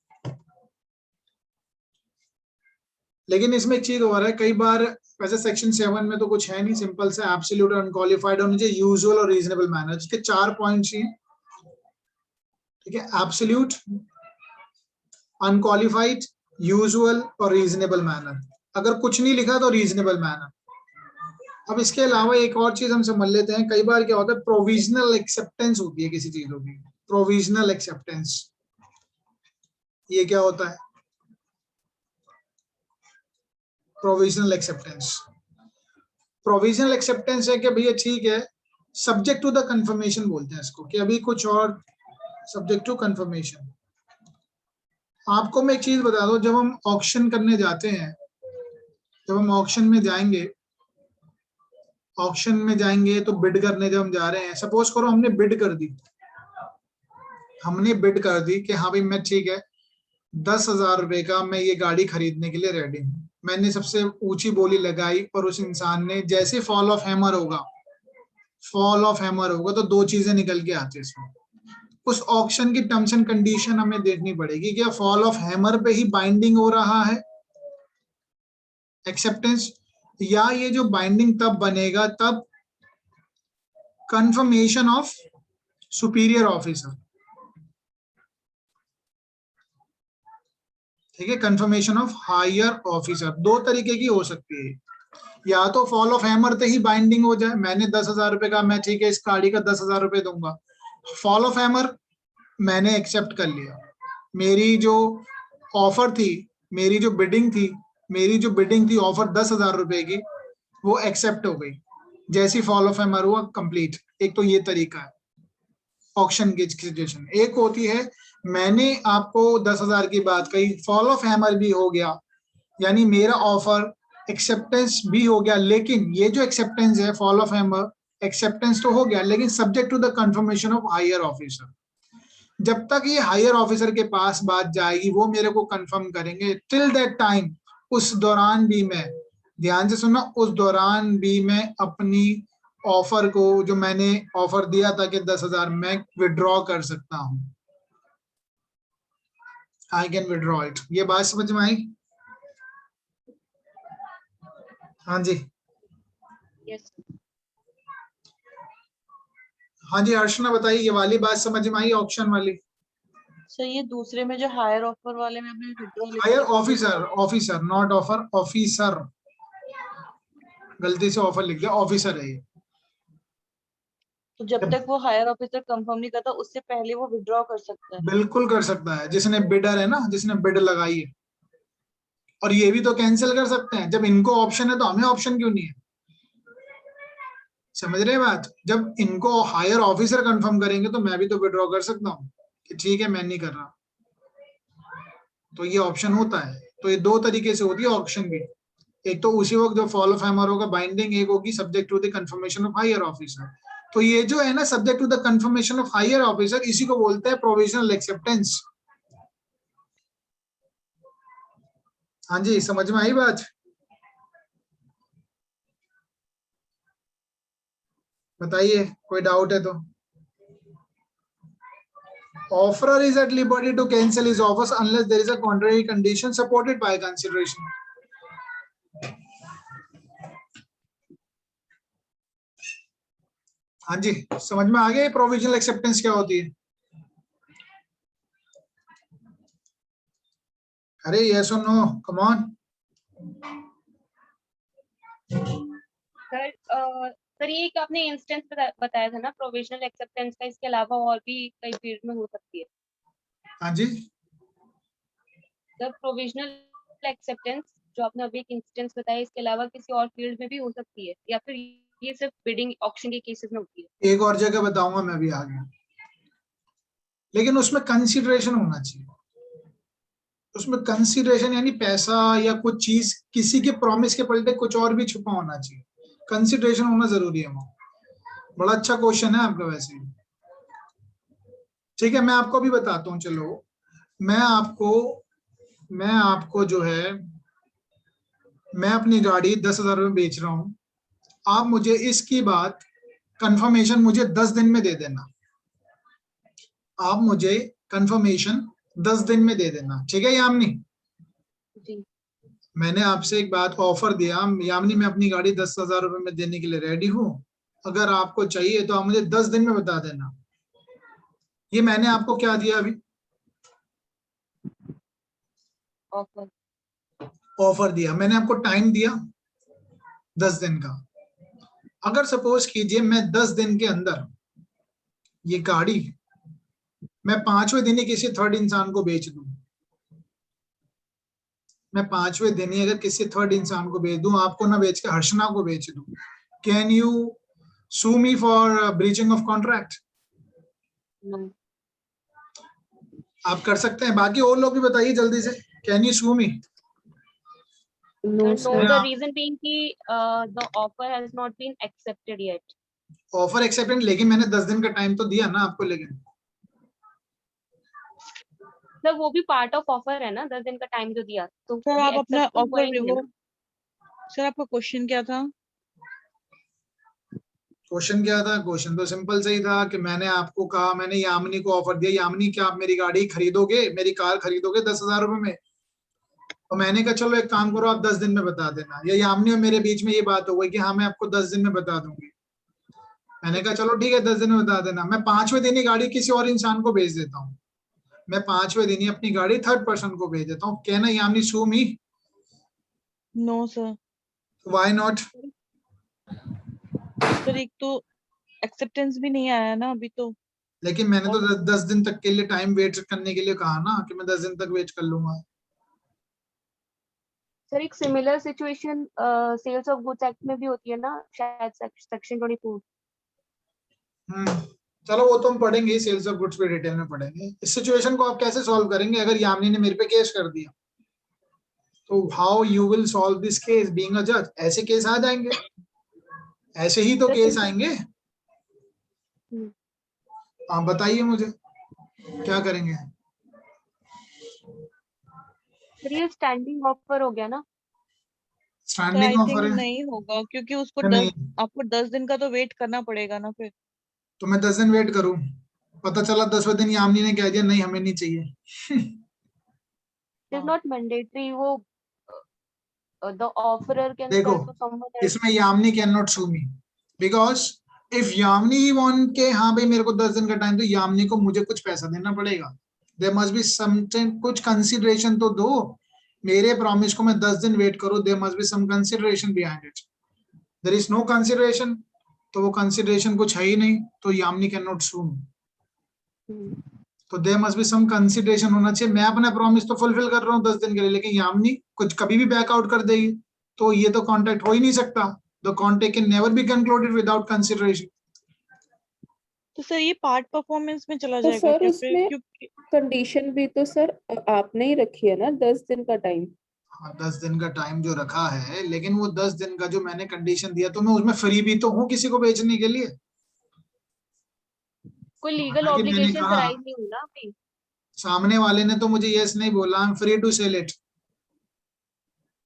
लेकिन इसमें एक चीज हो रहा है कई बार, वैसे सेक्शन 7 में तो कुछ है नहीं, सिंपल सा एब्सोल्यूट और अनक्वालिफाइड होना चाहिए, यूजुअल और रीजनेबल मैनर, इसके 4 पॉइंट्स हैं, ठीक है। एब्सोल्यूट, अनक्वालिफाइड, यूजुअल और रीजनेबल मैनर, अगर कुछ नहीं लिखा तो रीजनेबल मैनर। अब इसके अलावा एक और चीज हम समझ लेते हैं, कई बार क्या होता है प्रोविजनल एक्सेप्टेंस होती है किसी चीजों की, प्रोविजनल एक्सेप्टेंस, ये क्या होता है प्रोविजनल एक्सेप्टेंस? प्रोविजनल एक्सेप्टेंस है कि भैया ठीक है, सब्जेक्ट टू द कंफर्मेशन बोलते हैं इसको, कि अभी कुछ और, सब्जेक्ट टू कंफर्मेशन। आपको मैं एक चीज बता दूं, जब हम ऑक्शन करने जाते हैं, जब हम ऑक्शन में जाएंगे, ऑक्शन में जाएंगे तो बिड करने जब हम जा रहे हैं, सपोज करो हमने बिड कर दी, हमने बिड कर दी कि हाँ भाई मैं ठीक है 10,000 रुपए का मैं ये गाड़ी खरीदने के लिए रेडी हूँ, मैंने सबसे ऊंची बोली लगाई, और उस इंसान ने जैसे फॉल ऑफ हैमर होगा, फॉल ऑफ हैमर होगा तो 2 चीजें निकल के आती है इसमें। उस ऑक्शन की टर्म्स एंड कंडीशन हमें देखनी पड़ेगी, क्या फॉल ऑफ हैमर पे ही बाइंडिंग हो रहा है एक्सेप्टेंस, या ये जो बाइंडिंग तब बनेगा तब कंफर्मेशन ऑफ सुपीरियर ऑफिसर, ठीक है, कंफर्मेशन ऑफ हायर ऑफिसर। 2 तरीके की हो सकती है, या तो फॉल ऑफ हैमर पे ही बाइंडिंग हो जाए, मैंने 10,000 रुपए का, मैं ठीक है इस गाड़ी का 10,000 रुपए दूंगा, फॉल ऑफ हैमर मैंने एक्सेप्ट कर लिया, मेरी जो ऑफर थी, मेरी जो बिडिंग थी ऑफर 10,000 रुपए की, वो एक्सेप्ट हो गई, जैसी फॉल ऑफ हैमर हुआ कंप्लीट। एक तो ये तरीका है ऑक्शन की सिचुएशन। एक होती है मैंने आपको 10,000 की बात कही, फॉल ऑफ हैमर भी हो गया, यानी मेरा ऑफर एक्सेप्टेंस भी हो गया, लेकिन ये जो एक्सेप्टेंस है फॉल ऑफ हैमर, एक्सेप्टेंस तो हो गया लेकिन subject to the confirmation of higher officer. जब तक ये हायर ऑफिसर के पास बात जाएगी, वो मेरे को कंफर्म करेंगे, टिल दैट टाइम, उस दौरान भी मैं, ध्यान से सुनना, उस दौरान भी मैं अपनी ऑफर को, जो मैंने ऑफर दिया था कि 10,000, मैं विड्रॉ कर सकता हूं, आई कैन विड्रॉ इट। ये बात समझ में आई? हाँ जी, यस हाँ जी अर्चना बताइए, ये वाली बात समझ में आई ऑप्शन वाली? सर ये दूसरे में जो हायर ऑफर वाले में हमने विड्रॉ लिखा हायर है, officer, officer not offer, officer, गलती से ऑफर लिख दिया, ऑफिसर है ये। तो जब तक वो हायर ऑफिसर कंफर्म नहीं करता उससे पहले वो विड्रॉ कर सकता है। बिल्कुल कर सकता है, जिसने बिडर है ना, जिसने बिड लगाई है। और ये भी तो कैंसिल कर सकते हैं, जब इनको ऑप्शन है तो हमें ऑप्शन क्यों नहीं है? समझ रहे हैं बात? जब इनको हायर ऑफिसर कंफर्म करेंगे तो मैं भी तो विड्रॉ कर सकता हूँ कि ठीक है मैं नहीं कर रहा, तो ये ऑप्शन होता है। तो ये 2 तरीके से होती है ऑप्शन भी, एक तो उसी वक्त जो फॉल ऑफ हैमर होगा बाइंडिंग, एक होगी subject to the confirmation of higher officer. तो ये जो है ना subject to the confirmation of higher officer, इसी को बोलते हैं प्रोविजनल एक्सेप्टेंस। हाँ जी, समझ में आई बात? बताइए, कोई डाउट है तो। Offerer is at liberty to cancel his offers unless there is a contrary condition supported by consideration. हाँ जी, समझ में आ गया प्रोविजनल एक्सेप्टेंस क्या होती है? अरे यस और नो, कम ऑन। सर ये एक आपने इंस्टेंस बताया था ना प्रोविजनल एक्सेप्टेंस का, इसके अलावा और भी कई फील्ड में हो सकती है। हाँ जी, सर प्रोविजनल एक्सेप्टेंस जो आपने अभी एक इंस्टेंस बताया, इसके अलावा किसी और फील्ड में भी हो सकती है या फिर ये सिर्फ बिडिंग ऑक्शन के केसेस में होती है? एक और जगह बताऊंगा मैं भी आगे, लेकिन उसमें कंसीडरेशन होना चाहिए। उसमें कंसीडरेशन यानी पैसा या कुछ चीज, किसी के प्रॉमिस के पलटे कुछ और भी छुपा होना चाहिए। कंसीडरेशन होना जरूरी है वहां। बड़ा अच्छा क्वेश्चन है आपका वैसे ही। ठीक है, मैं आपको भी बताता हूँ। चलो मैं आपको जो है, मैं अपनी गाड़ी 10,000 में बेच रहा हूँ। आप मुझे इसकी बात कंफर्मेशन मुझे 10 दिन में दे देना। आप मुझे कंफर्मेशन 10 दिन में दे देना, ठीक है यामिनी? जी मैंने आपसे एक बात को ऑफर दिया, यामिनी मैं अपनी गाड़ी 10,000 रुपए में देने के लिए रेडी हूँ, अगर आपको चाहिए तो आप मुझे 10 दिन में बता देना। ये मैंने आपको क्या दिया अभी? ऑफर। ऑफर दिया, मैंने आपको टाइम दिया 10 दिन का। अगर सपोज कीजिए मैं 10 दिन के अंदर ये गाड़ी मैं 5वें दिन ही किसी थर्ड इंसान को बेच दूं, मैं 5वें दिन ही अगर किसी थर्ड इंसान को बेच दूं, आपको ना बेच के हर्षना को बेच दूं, can you sue me for breaching of contract? आप कर सकते हैं। बाकी और लोग भी बताइए जल्दी से, can you sue me? No, मैं the reason being कि the offer has not been accepted yet. Offer accepted, लेकिन मैंने 10 दिन का टाइम तो दिया ना आपको। लेकिन सर वो भी पार्ट ऑफ ऑफर है ना, 10 दिन का टाइम जो दिया, तो सर वो भी आप अपना accept तो ऑफर हुआ ही नहीं है ना। सर आपका क्वेश्चन क्या था? क्वेश्चन क्या था? क्वेश्चन तो सिंपल से ही था कि मैंने आपको कहा, मैंने यामिनी को ऑफर दिया, यामिनी क्या आप मेरी गाड़ी खरीदोगे, मेरी कार खरीदोगे 10,000 रुपए में? और मैंने कहा चलो एक काम करो, आप 10 दिन में बता देना। या यामिनी और मेरे बीच में ये बात हो गई कि हाँ मैं आपको 10 दिन में बता दूंगी। मैंने कहा चलो ठीक है 10 दिन में बता देना। मैं 5वें दिन ही गाड़ी किसी और इंसान को भेज देता हूँ, मैं 5वें दिन ही अपनी गाड़ी थर्ड पर्सन को भेज देता हूँ। कहना Yamini sue me? No sir. Why not? Sir एक तो एक्सेप्टेंस भी नहीं आया ना अभी तो। लेकिन मैंने तो 10 दिन तक के लिए टाइम वेट करने के लिए कहा ना, कि मैं 10 दिन तक वेट कर लूंगा। सर एक similar situation sales of goods act में भी होती है ना, शायद सेक्शन 24। चलो वो तो हम पढ़ेंगे, सेल्स ऑफ गुड्स पे डिटेल में पढ़ेंगे। इस सिचुएशन को आप कैसे सॉल्व करेंगे? अगर यामिनी ने मेरे पे केस कर दिया तो how you will solve this case being a जज? ऐसे केस आ जाएंगे, ऐसे ही तो केस आएंगे। आप बताइए मुझे क्या करेंगे? सर ये स्टैंडिंग ऑफर हो गया ना। Sir I standing think offer है? नहीं होगा क्योंकि उसको नहीं, आपको 10 दिन का तो वेट करना पड़ेगा ना फिर। तो मैं 10 दिन वेट करूं, पता चला 10वें दिन यामिनी ने कह दिया नहीं हमें नहीं चाहिए। इट इज नॉट मैंडेटरी, वो द ऑफरर कैन देखो सेल टू समवन एल्स। इसमें Yamini can not sue me because if Yamini want के हाँ भाई मेरे को 10 दिन का टाइम, तो यामिनी को मुझे कुछ पैसा देना पड़ेगा। देयर मस्ट बी समथिंग, कुछ कंसीडरेशन तो दो। मेरे प्रॉमिस को मैं 10 दिन वेट करूं, there must be some consideration behind it. There is no consideration, तो वो कंसीडरेशन कुछ है ही नहीं, तो Yamini can not sue me। तो there must be some consideration होना चाहिए। मैं अपना प्रॉमिस तो फुलफिल कर रहा हूँ 10 दिन के लिए, लेकिन यामिनी कुछ कभी भी बैकआउट कर देगी, तो ये तो कॉन्ट्रैक्ट हो ही नहीं सकता। The contract can never be concluded without consideration. तो सर ये पार्ट परफॉर्मेंस में चला तो जाएगा सर क्या फिर? उसमें क्योंकि कंडीशन भी तो सर आपने ही रखी है ना, 10 दिन का टाइम। हाँ 10 दिन का टाइम जो रखा है, लेकिन वो 10 दिन का जो मैंने कंडीशन दिया, तो मैं उसमें फ्री भी तो हूँ किसी को बेचने के लिए। कोई लीगल हालांकि मैंने ऑब्लिगेशन कहा, राइज नहीं हुई ना अभी। सामने वाले ने तो मुझे यस नहीं बोला, I am free to sell it.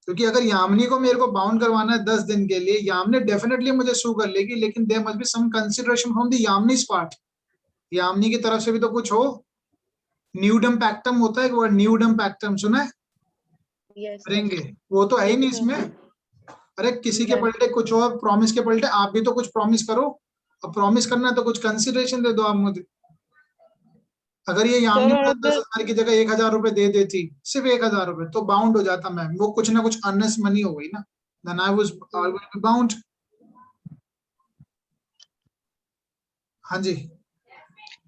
क्योंकि अगर यामिनी को मेरे को बाउंड करवाना है 10 दिन के लिए, यामिनी डेफिनेटली मुझे सू कर लेगी, लेकिन there must be some consideration from the Yamini's part. Yamini की तरफ से भी तो कुछ हो। न्यूडम पैक्टम होता है एक वर्ड, न्यूडम पैक्टम सुना है? यस करेंगे, वो तो है ही नहीं अच्छा। इसमें। अरे किसी के पलटे कुछ और, प्रॉमिस के पलटे आप भी तो कुछ प्रॉमिस करो। अब प्रॉमिस करना है तो कुछ कंसीडरेशन दे दो आप मुझे। अगर ये यामिनी और को अगर 10,000 की जगह 1,000 रुपए दे देती, सिर्फ 1,000 रुपए, तो बाउंड हो जाता मैम, वो कुछ ना कुछ अर्नेस्ट मनी हो गई ना, देन आई वाज बाउंड। हाँ जी,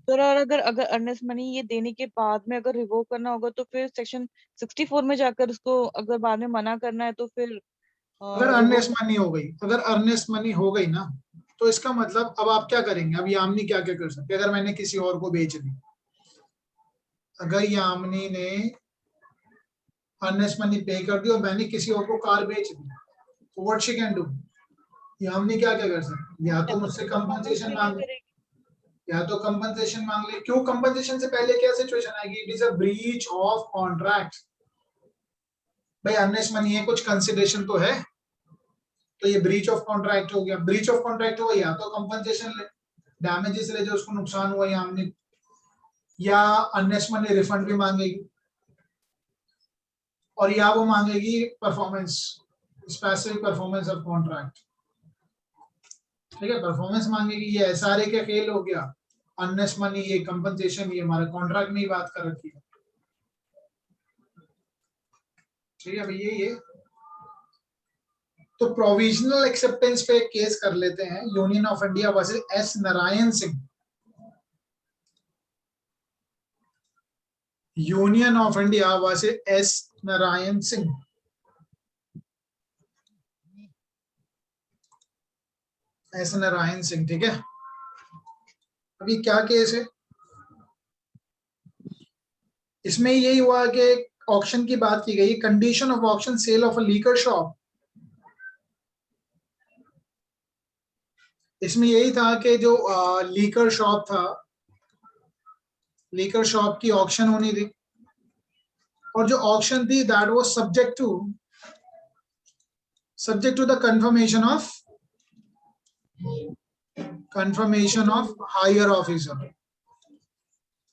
सर, और अगर अगर अर्नेस्ट मनी ये देने के बाद में अगर रिवोक करना होगा तो फिर सेक्शन 64 में जाकर उसको अगर बाद में मना करना है तो फिर अगर अर्नेस्ट मनी हो गई, अगर अर्नेस्ट मनी हो गई ना, तो इसका मतलब अब आप क्या करेंगे? अब यामिनी क्या क्या कर सकते हैं? अगर मैंने किसी और को बेच दी, अगर यामिनी ने अर्नेस्ट मनी पे कर दी और मैंने किसी और को कार बेच दी, तो what she can do? Yamini क्या क्या कर सकती है? या तो मुझसे कंपनसेशन मांग ले, या तो कंपनसेशन मांग ले। क्यों? कंपनसेशन से पहले क्या सिचुएशन आएगी? It is a breach of contract. भाई अर्नेस्ट मनी है, कुछ कंसिडरेशन तो है, तो ये ब्रीच ऑफ कॉन्ट्रैक्ट हो गया। ब्रीच ऑफ कॉन्ट्रैक्ट हुआ, या तो कंपनसेशन ले, डैमेजेस ले जो उसको नुकसान हुआ यामिनी, या अर्नेस्ट मनी रिफंड भी मांगेगी, और या वो मांगेगी performance, specific performance of contract. ठीक है, परफॉर्मेंस मांगेगी। ये एसआरए का खेल हो गया, अर्नेस्ट मनी, ये कंपनसेशन, ये हमारे कॉन्ट्रैक्ट में ही बात कर रखी है। ठीक है भैया, ये तो प्रोविजनल एक्सेप्टेंस पे केस कर लेते हैं, union of India versus S Narayan Singh. Union of India versus S Narayan Singh. S Narayan Singh, ठीक है। अभी क्या केस है इसमें? यही हुआ कि ऑक्शन की बात की गई, condition of auction sale of a liquor shop. इसमें यही था कि जो लीकर शॉप था, लीकर शॉप की ऑक्शन होनी थी, और जो ऑक्शन थी that was subject to the confirmation of higher officer.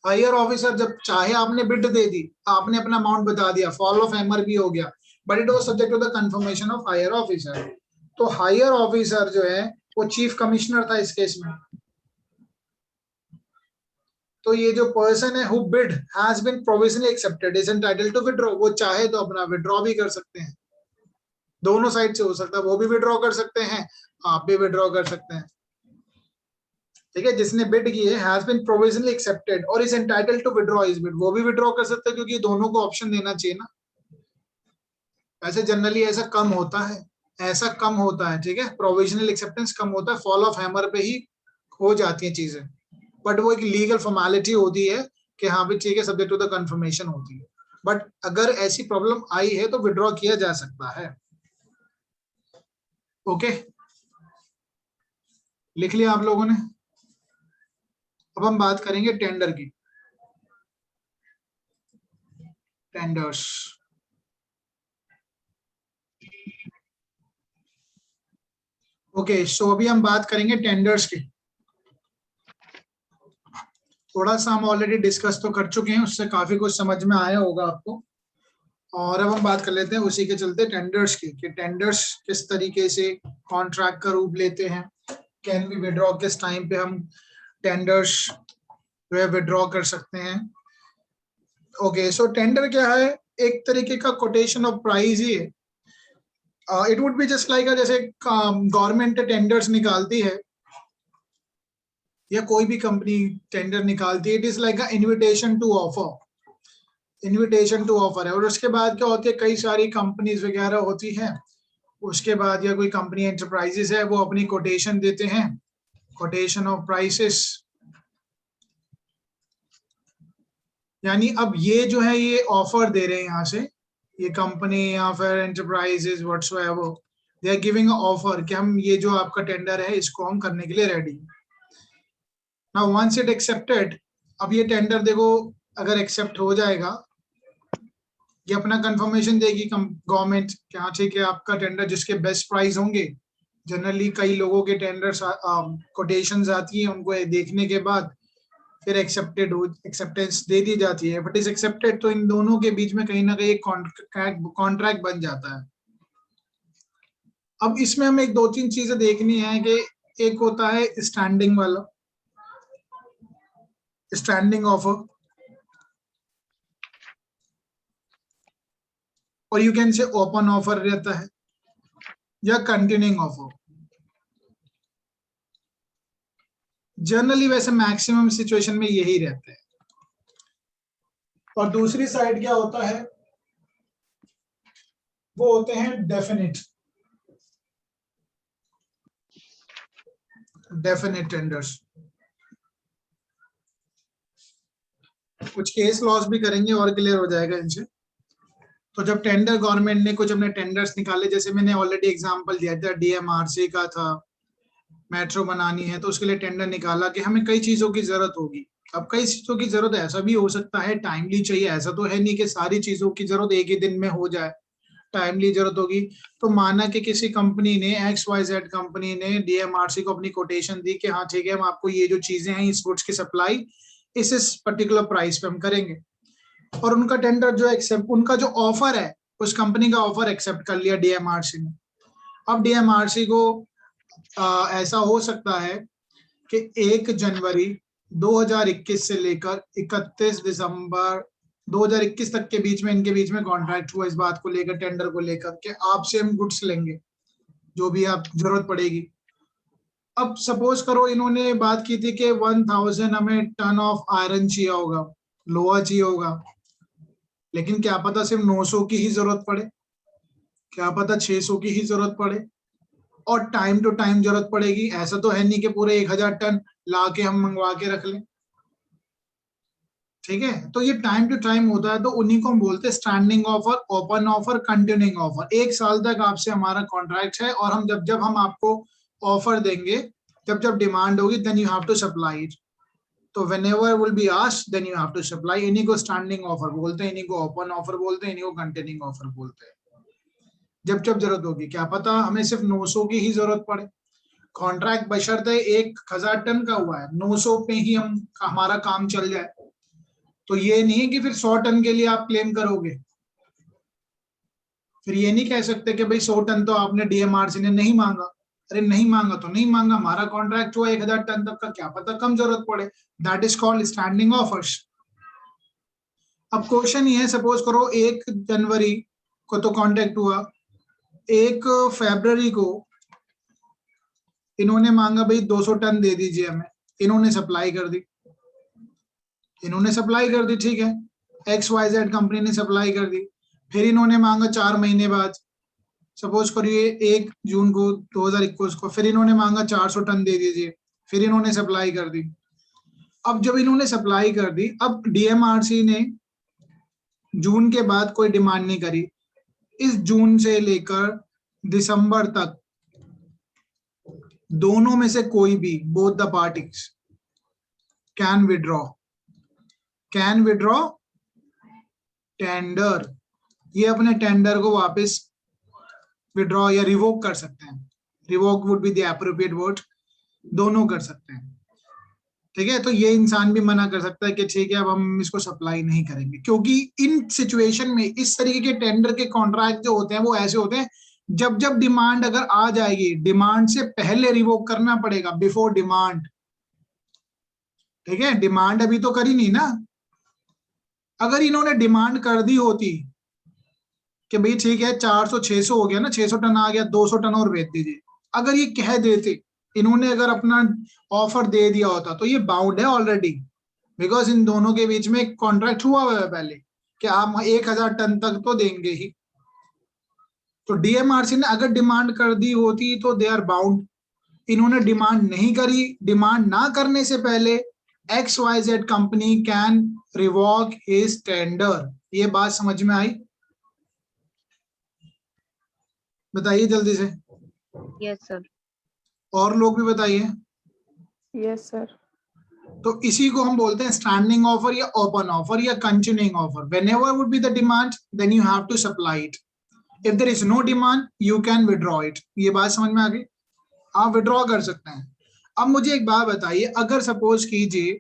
Higher officer जब चाहे आपने बिड दे दी, आपने अपना अमाउंट बता दिया, फॉल ऑफ हैमर भी हो गया, but it was subject to the confirmation of higher officer. तो हायर ऑफिसर जो है वो चीफ कमिश्नर था इस केस में। तो ये जो पर्सन है who bid has been provisionally accepted is entitled to withdraw. वो चाहे तो अपना विड्रॉ भी कर सकते हैं, दोनों साइड से हो सकता है, वो भी विड्रॉ कर सकते हैं, आप भी विड्रॉ कर सकते हैं। ठीक है, जिसने बिड की है हैज बीन प्रोविजनली एक्सेप्टेड और is entitled to withdraw his bid, वो भी विड्रॉ कर सकते हैं, क्योंकि दोनों को ऑप्शन देना चाहिए ना। ऐसे जनरली ऐसा कम होता है, ऐसा कम होता है। ठीक है, प्रोविजनल एक्सेप्टेंस कम होता है, फॉल ऑफ हैमर पे ही हो जाती है चीजें, बट वो एक लीगल फॉर्मेलिटी होती है कि हाँ भी ठीक है, सब्जेक्ट टू द कंफर्मेशन होती है। बट अगर ऐसी प्रॉब्लम आई है तो विड्रॉ किया जा सकता है। ओके, लिख लिया आप लोगों ने? अब हम बात करेंगे टेंडर की, टेंडर्स। ओके, सो अभी हम बात करेंगे टेंडर्स की। थोड़ा सा हम ऑलरेडी डिस्कस तो कर चुके हैं, उससे काफी कुछ समझ में आया होगा आपको। और अब हम बात कर लेते हैं उसी के चलते टेंडर्स की, कि टेंडर्स किस तरीके से कॉन्ट्रैक्ट का रूप लेते हैं, कैन बी विड्रॉ, किस टाइम पे हम टेंडर्स जो है विड्रॉ कर सकते हैं। ओके, सो टेंडर क्या है? एक तरीके का कोटेशन ऑफ प्राइस ही है। It would be just like, जैसे गवर्नमेंट टेंडर्स निकालती है या कोई भी कंपनी टेंडर निकालती है, it is like a invitation to offer, invitation to offer है। और उसके बाद क्या होती है, कई सारी कंपनीज वगैरह होती हैं, उसके बाद या कोई कंपनी एंटरप्राइजेस है वो अपनी कोटेशन देते हैं, कोटेशन ऑफ प्राइसेस। यानी अब ये जो है ये ऑफर दे रहे हैं यहाँ से, ये कंपनी या फिर enterprises whatsoever, they are giving a offer कि हम ये जो आपका टेंडर है इसको हम करने के लिए ready. Now once it accepted, अब ये टेंडर देखो अगर एक्सेप्ट हो जाएगा, ये अपना कंफर्मेशन देगी गवर्नमेंट कि हाँ ठीक है, आपका टेंडर जिसके बेस्ट प्राइस होंगे। जनरली कई लोगों के टेंडर्स कोटेशंस आती है, उनको देखने के बाद फिर एक्सेप्टेंस दे दी जाती है। बट इज एक्सेप्टेड तो इन दोनों के बीच में कहीं ना कहीं कॉन्ट्रैक्ट बन जाता है। अब इसमें हमें एक दो तीन चीजें देखनी है कि एक होता है स्टैंडिंग वाला, स्टैंडिंग ऑफर, और यू कैन से ओपन ऑफर रहता है या कंटिन्यूइंग ऑफर। जनरली वैसे मैक्सिमम सिचुएशन में यही रहते हैं। और दूसरी साइड क्या होता है, वो होते हैं डेफिनेट टेंडर्स। कुछ केस लॉस भी करेंगे और क्लियर हो जाएगा इनसे। तो जब टेंडर गवर्नमेंट ने कुछ अपने टेंडर्स निकाले, जैसे मैंने ऑलरेडी एग्जांपल दिया था, डीएमआरसी का था, मेट्रो बनानी है तो उसके लिए टेंडर निकाला कि हमें कई चीजों की जरूरत होगी। अब कई चीजों की जरूरत ऐसा भी हो सकता है टाइमली चाहिए, ऐसा तो है नहीं कि सारी चीजों की जरूरत एक ही दिन में हो जाए, टाइमली जरूरत होगी। तो माना कि किसी कंपनी ने XYZ कंपनी ने डीएमआरसी को अपनी कोटेशन दी कि हाँ ठीक है, हम आपको ये जो चीजें हैं इस गुड्स की सप्लाई इस पर्टिकुलर प्राइस पे हम करेंगे, और उनका टेंडर जो एक्सेप्ट, उनका जो ऑफर है उस कंपनी का ऑफर एक्सेप्ट कर लिया डीएमआरसी ने। अब डीएमआरसी को ऐसा हो सकता है कि 1 जनवरी 2021 से लेकर 31 दिसंबर 2021 तक के बीच में इनके बीच में कॉन्ट्रैक्ट हुआ इस बात को लेकर, टेंडर को लेकर कि आपसे हम गुड्स लेंगे जो भी आप जरूरत पड़ेगी। अब सपोज करो इन्होंने बात की थी कि 1000 हमें टन ऑफ आयरन चाहिए होगा, लोहा चाहिए होगा, लेकिन क्या पता सिर्फ 900 की ही जरूरत पड़े, क्या पता 600 की ही जरूरत पड़े, और टाइम टू टाइम जरूरत पड़ेगी। ऐसा तो है नहीं कि पूरे 1000 टन ला के हम मंगवा के रख लें, ठीक है। तो ये टाइम टू टाइम होता है, तो उन्हीं को हम बोलते हैं standing offer, open offer, continuing offer. 1 साल तक आपसे हमारा कॉन्ट्रैक्ट है और हम जब जब हम आपको ऑफर देंगे, जब जब डिमांड होगी, then you have to supply it. तो whenever will be asked then you have to supply. इन्हीं को स्टैंडिंग ऑफर बोलते हैं, इन्हीं को ओपन ऑफर बोलते हैं, इन्हीं को कंटिन्यूइंग ऑफर बोलते हैं। जब जब जरूरत होगी, क्या पता हमें सिर्फ 900 की ही जरूरत पड़े, कॉन्ट्रैक्ट बशर्ते 1000 टन का हुआ है, 900 पे ही हमारा काम चल जाए। तो ये नहीं है कि फिर 100 टन के लिए आप क्लेम करोगे, फिर ये नहीं कह सकते कि भाई 100 टन तो आपने डीएमआरसी ने नहीं मांगा। अरे नहीं मांगा तो नहीं मांगा, हमारा कॉन्ट्रैक्ट हुआ 1000 टन तक का, क्या पता कम जरूरत पड़े। That is called standing offers. अब क्वेश्चन ये है, सपोज करो 1 जनवरी को तो कॉन्ट्रैक्ट हुआ, 1 फरवरी को इन्होंने मांगा भाई 200 टन दे दीजिए हमें, इन्होंने सप्लाई कर दी, ठीक है, XYZ कंपनी ने सप्लाई कर दी। फिर इन्होंने मांगा 4 महीने बाद, सपोज करिए 1 जून को 2021 को, फिर इन्होंने मांगा 400 टन दे दीजिए, फिर इन्होंने सप्लाई कर दी। अब जब इन्होंने सप्लाई कर दी, अब डीएमआरसी ने जून के बाद कोई डिमांड नहीं करी, इस जून से लेकर दिसंबर तक दोनों में से कोई भी, both the parties can withdraw tender. ये अपने टेंडर को वापस विड्रॉ या रिवोक कर सकते हैं। Revoke would be the appropriate word, दोनों कर सकते हैं, ठीक है। तो ये इंसान भी मना कर सकता है कि ठीक है अब हम इसको सप्लाई नहीं करेंगे, क्योंकि इन सिचुएशन में इस तरीके के टेंडर के कॉन्ट्रैक्ट जो होते हैं वो ऐसे होते हैं, जब जब डिमांड अगर आ जाएगी, डिमांड से पहले रिवोक करना पड़ेगा, बिफोर डिमांड, ठीक है। डिमांड अभी तो करी नहीं ना। अगर इन्होंने डिमांड कर दी होती कि भाई ठीक है 400-600 हो गया ना, 600 टन आ गया, 200 टन और बेच दीजिए, अगर ये कह देते, इन्होंने अगर अपना ऑफर दे दिया होता, तो ये बाउंड है ऑलरेडी, बिकॉज इन दोनों के बीच में एक कॉन्ट्रैक्ट हुआ हुआ है पहले कि आप 1000 टन तक तो देंगे ही। तो डीएमआरसी ने अगर डिमांड कर दी होती तो दे आर बाउंड। इन्होंने डिमांड नहीं करी, डिमांड ना करने से पहले XYZ company can revoke his tender. ये बात समझ में आई? बताइए जल्दी से। Yes sir. और लोग भी बताइए। Yes sir. तो इसी को हम बोलते हैं स्टैंडिंग ऑफर या ओपन ऑफर या continuing offer. Whenever would be the demand, then you have to supply it. If there is no demand, you can withdraw it. ये बात समझ में आ गई? आप विड्रॉ कर सकते हैं। अब मुझे एक बात बताइए, अगर सपोज कीजिए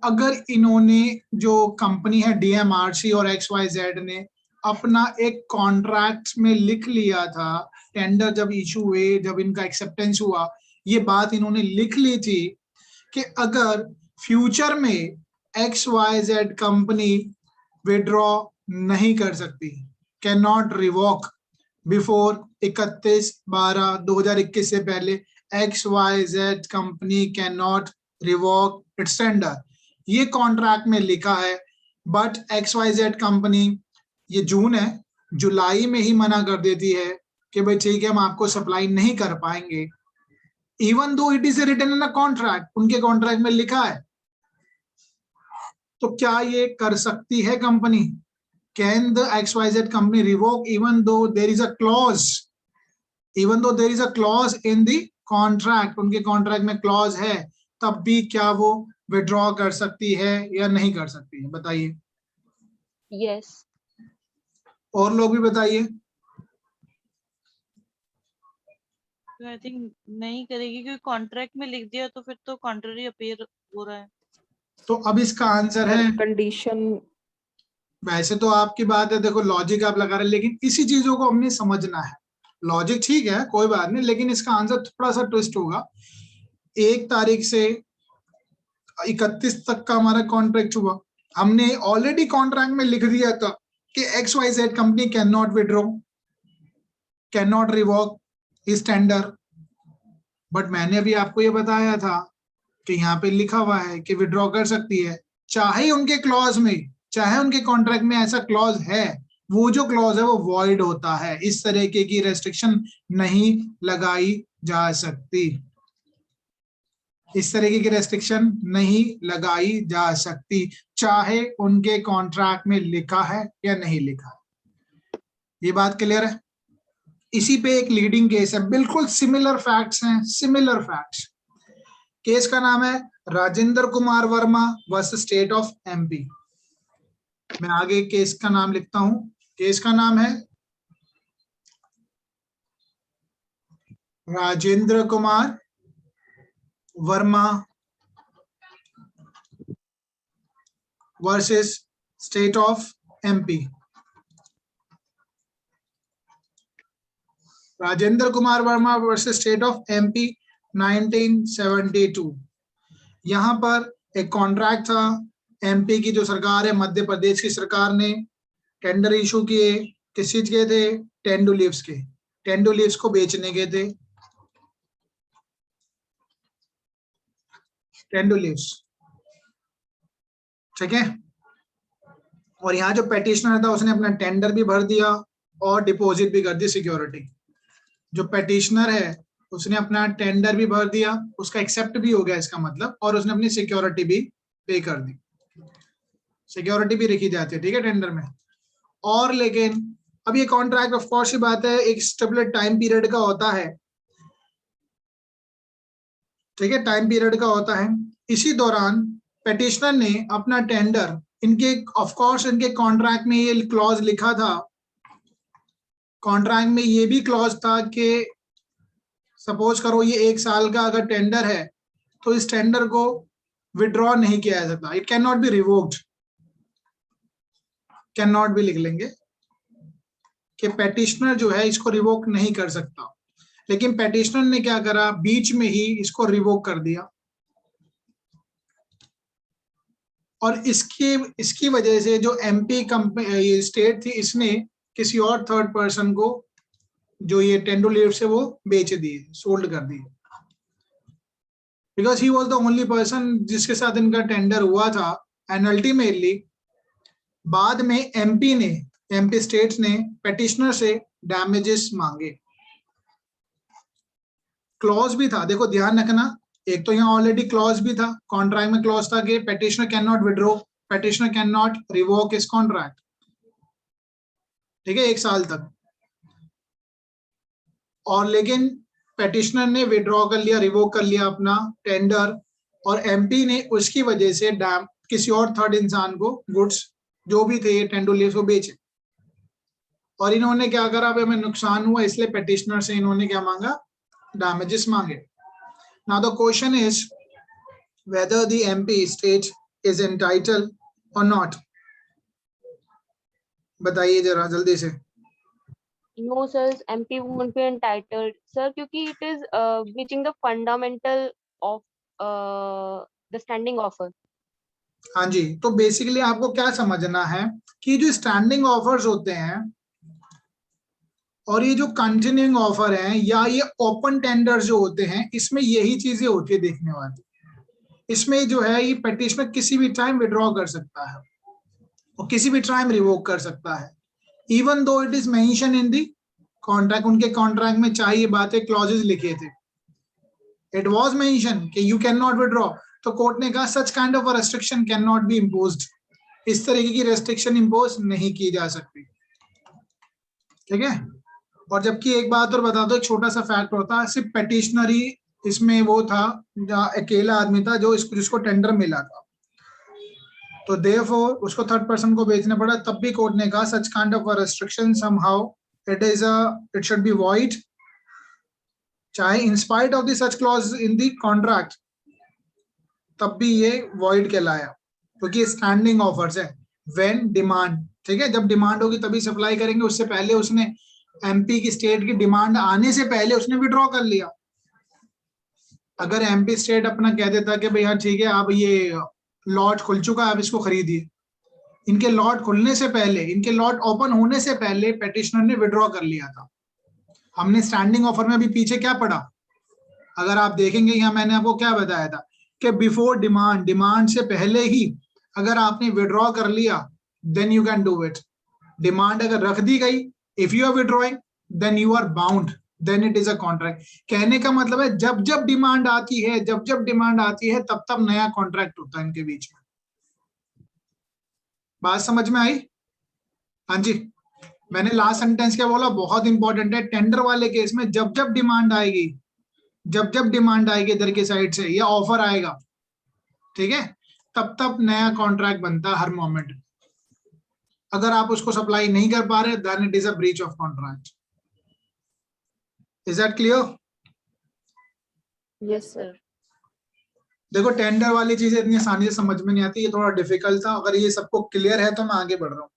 अगर इन्होंने, जो कंपनी है डीएमआरसी और XYZ ने अपना एक कॉन्ट्रैक्ट में लिख लिया था, टेंडर जब इशू हुए, जब इनका एक्सेप्टेंस हुआ, ये बात इन्होंने लिख ली थी कि अगर फ्यूचर में XYZ कंपनी विड्रॉ नहीं कर सकती, कैन नॉट रिवोक बिफोर 31/12/2021 से पहले XYZ company can not revoke it's tender. ये कॉन्ट्रैक्ट में लिखा है, बट XYZ कंपनी, ये जून है, जुलाई में ही मना कर देती है कि भाई ठीक है हम आपको सप्लाई नहीं कर पाएंगे, even though it is written in a contract, उनके कॉन्ट्रैक्ट में लिखा है। तो क्या ये कर सकती है company? Can the XYZ company revoke even though there is a clause, even though there is a clause in the contract, उनके कॉन्ट्रैक्ट में क्लॉज है, तब भी क्या वो विड्रॉ कर सकती है या नहीं कर सकती है? बताइए। यस। और लोग भी बताइए। आई थिंक नहीं करेगी, क्योंकि कॉन्ट्रैक्ट में लिख दिया तो फिर तो कॉन्ट्ररी अपीयर हो रहा है। तो अब इसका आंसर है, कंडीशन। वैसे तो आपकी बात है, देखो लॉजिक आप लगा रहे हैं, लेकिन इसी चीजों को हमने समझना है। लॉजिक ठीक है, कोई बात नहीं, लेकिन इसका आंसर थोड़ा सा ट्विस्ट होगा। 1 तारीख से 31 तक का हमारा कॉन्ट्रैक्ट हुआ, हमने ऑलरेडी कॉन्ट्रैक्ट में लिख दिया था कि XYZ company can not withdraw, can not revoke इस टेंडर, बट मैंने अभी आपको ये बताया था कि यहाँ पे लिखा हुआ है कि विड्रॉ कर सकती है, चाहे उनके क्लॉज में, चाहे उनके कॉन्ट्रैक्ट में ऐसा क्लॉज है, वो जो क्लॉज है वो वॉइड होता है। इस तरीके की रेस्ट्रिक्शन नहीं लगाई जा सकती, इस तरीके की रेस्ट्रिक्शन नहीं लगाई जा सकती, चाहे उनके कॉन्ट्रैक्ट में लिखा है या नहीं लिखा है। ये बात क्लियर है? इसी पे एक लीडिंग केस है, बिल्कुल सिमिलर फैक्ट्स हैं, सिमिलर फैक्ट्स। केस का नाम है Rajendra Kumar Verma versus state of MP। मैं आगे केस का नाम लिखता हूं। केस का नाम है Rajendra Kumar Verma versus state of MP। Rajendra Kumar Verma versus state of MP 1972। यहाँ पर एक कॉन्ट्रैक्ट था, MP की जो सरकार है, मध्य प्रदेश की सरकार ने टेंडर इशू किए, किस चीज के थे? टेंडुलिप्स के, टेंडुलिप्स को बेचने के थे, टेंडुलिप्स, ठीक है। और यहाँ जो पेटिशनर था उसने अपना टेंडर भी भर दिया और डिपॉजिट भी कर दी सिक्योरिटी। जो पेटिशनर है उसने अपना टेंडर भी भर दिया, उसका एक्सेप्ट भी हो गया इसका मतलब, और उसने अपनी सिक्योरिटी भी पे कर दी, सिक्योरिटी भी रखी जाती है, ठीक है, टेंडर में। और लेकिन अब ये कॉन्ट्रैक्ट ऑफ कोर्स की बात है, एक स्टेबल टाइम पीरियड का होता है, ठीक है, टाइम पीरियड का होता है। इसी दौरान पेटिशनर ने अपना टेंडर, इनके ऑफ कोर्स इनके कॉन्ट्रैक्ट में ये क्लॉज लिखा था, कॉन्ट्रैक्ट में ये भी क्लॉज था कि सपोज करो ये 1 साल का अगर टेंडर है तो इस टेंडर को विड्रॉ नहीं किया जा सकता, it can not be revoked, can not भी लिख लेंगे कि पेटिशनर जो है इसको रिवोक नहीं कर सकता। लेकिन पेटिशनर ने क्या करा, बीच में ही इसको रिवोक कर दिया, और इसकी वजह से जो MP कंपनी, ये स्टेट थी, इसने किसी और थर्ड पर्सन को जो ये टेंडुलिप्स है वो बेच दिए, सोल्ड कर दिए, because he was the only person जिसके साथ इनका टेंडर हुआ था। एंड अल्टीमेटली बाद में MP स्टेट्स ने पेटिशनर से डैमेजेस मांगे। क्लॉज भी था, देखो ध्यान रखना, एक तो यहाँ ऑलरेडी क्लॉज भी था, कॉन्ट्रैक्ट में क्लॉज था कि petitioner can not withdraw, petitioner can not revoke his contract, ठीक है, 1 साल तक। और लेकिन पेटिशनर ने विड्रॉ कर लिया, रिवोक कर लिया अपना टेंडर, और MP ने उसकी वजह से किसी और थर्ड इंसान को गुड्स जो भी थे टेंडुलिप्स को बेचे। और इन्होंने क्या करा, अब हमें नुकसान हुआ इसलिए पेटिशनर से इन्होंने क्या मांगा, डैमेजेस मांगे। Now the question is whether the MP state is entitled or not। बताइए जरा जल्दी से। No, sir, MP won't be entitled, sir, क्योंकि it is breaching the fundamental of the standing offer. हाँ जी, तो बेसिकली आपको क्या समझना है कि जो स्टैंडिंग ऑफर्स होते हैं और ये जो कंटिन्यूइंग ऑफर है या ये ओपन टेंडर जो होते हैं, इसमें यही चीजें होती है देखने वाली। इसमें जो है ये पेटिशनर किसी भी टाइम विड्रॉ कर सकता है और किसी भी टाइम रिवोक कर सकता है, even though it is mention in the contract. उनके कॉन्ट्रैक्ट में चाहे ये बातें क्लॉजेज लिखे थे, इट वाज मेंशन कि यू कैन नॉट विड्रॉ, तो कोर्ट ने कहा such kind of a restriction can not be imposed, इस तरीके की रेस्ट्रिक्शन इम्पोज नहीं की जा सकती, ठीक है। और जबकि एक बात और बता दो, एक छोटा सा फैक्ट होता है, सिर्फ पेटिशनरी इसमें वो था, अकेला आदमी था जो जिसको टेंडर मिला था, तो देयरफॉर उसको थर्ड पर्सन को बेचना पड़ा, तब भी कोर्ट ने कहा such kind of a restriction somehow it should be void, चाहे in spite of the such clause in the contract, तब भी ये वॉइड कहलाया, क्योंकि ये स्टैंडिंग ऑफर्स है। व्हेन डिमांड, ठीक है, जब डिमांड होगी तभी सप्लाई करेंगे, उससे पहले उसने एमपी की स्टेट की डिमांड आने से पहले उसने विड्रॉ कर लिया। अगर एमपी स्टेट अपना कह देता कि भाई हाँ ठीक है, आप ये लॉट खुल चुका है, आप इसको खरीदिए, इनके लॉट खुलने से पहले, इनके लॉट ओपन होने से पहले पेटिशनर ने विड्रॉ कर लिया था। हमने स्टैंडिंग ऑफर में अभी पीछे क्या पढ़ा, अगर आप देखेंगे यहाँ मैंने आपको क्या बताया था कि बिफोर डिमांड, डिमांड से पहले ही अगर आपने विड्रॉ कर लिया then you can do it. Demand अगर रख दी गई, if you are withdrawing then you are bound, then it is a contract. कहने का मतलब है जब जब डिमांड आती है, जब जब डिमांड आती है तब तब नया कॉन्ट्रैक्ट होता है इनके बीच में। बात समझ में आई? हाँ जी, मैंने लास्ट सेंटेंस क्या बोला, बहुत इंपॉर्टेंट है। टेंडर वाले केस में जब जब डिमांड आएगी, जब जब डिमांड आएगी इधर की साइड से या ऑफर आएगा, ठीक है, तब तब नया कॉन्ट्रैक्ट बनता है हर मोमेंट। अगर आप उसको सप्लाई नहीं कर पा रहे then it is a breach of contract. Is that clear? Yes sir. देखो टेंडर वाली चीजें इतनी आसानी से समझ में नहीं आती, ये थोड़ा डिफिकल्ट था। अगर ये सबको क्लियर है तो मैं आगे बढ़ रहा हूँ।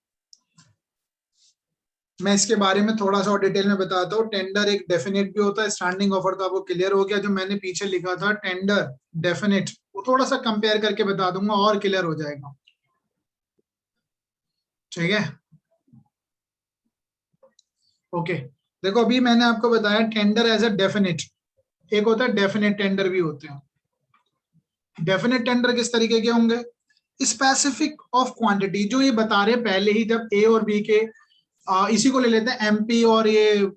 मैं इसके बारे में थोड़ा सा और डिटेल में बताता हूँ। टेंडर एक डेफिनेट भी होता है, स्टैंडिंग ऑफर तो आपको क्लियर हो गया। जो मैंने पीछे लिखा था टेंडर डेफिनेट, वो थोड़ा सा कंपेयर करके बता दूंगा और क्लियर हो जाएगा, ठीक है। ओके, देखो अभी मैंने आपको बताया टेंडर एज अ डेफिनेट, एक होता है डेफिनेट टेंडर भी होते हैं। डेफिनेट टेंडर किस तरीके के होंगे, स्पेसिफिक ऑफ क्वांटिटी, जो ये बता रहे पहले ही, जब ए और बी के इसी को ले लेते हैं एमपी और ये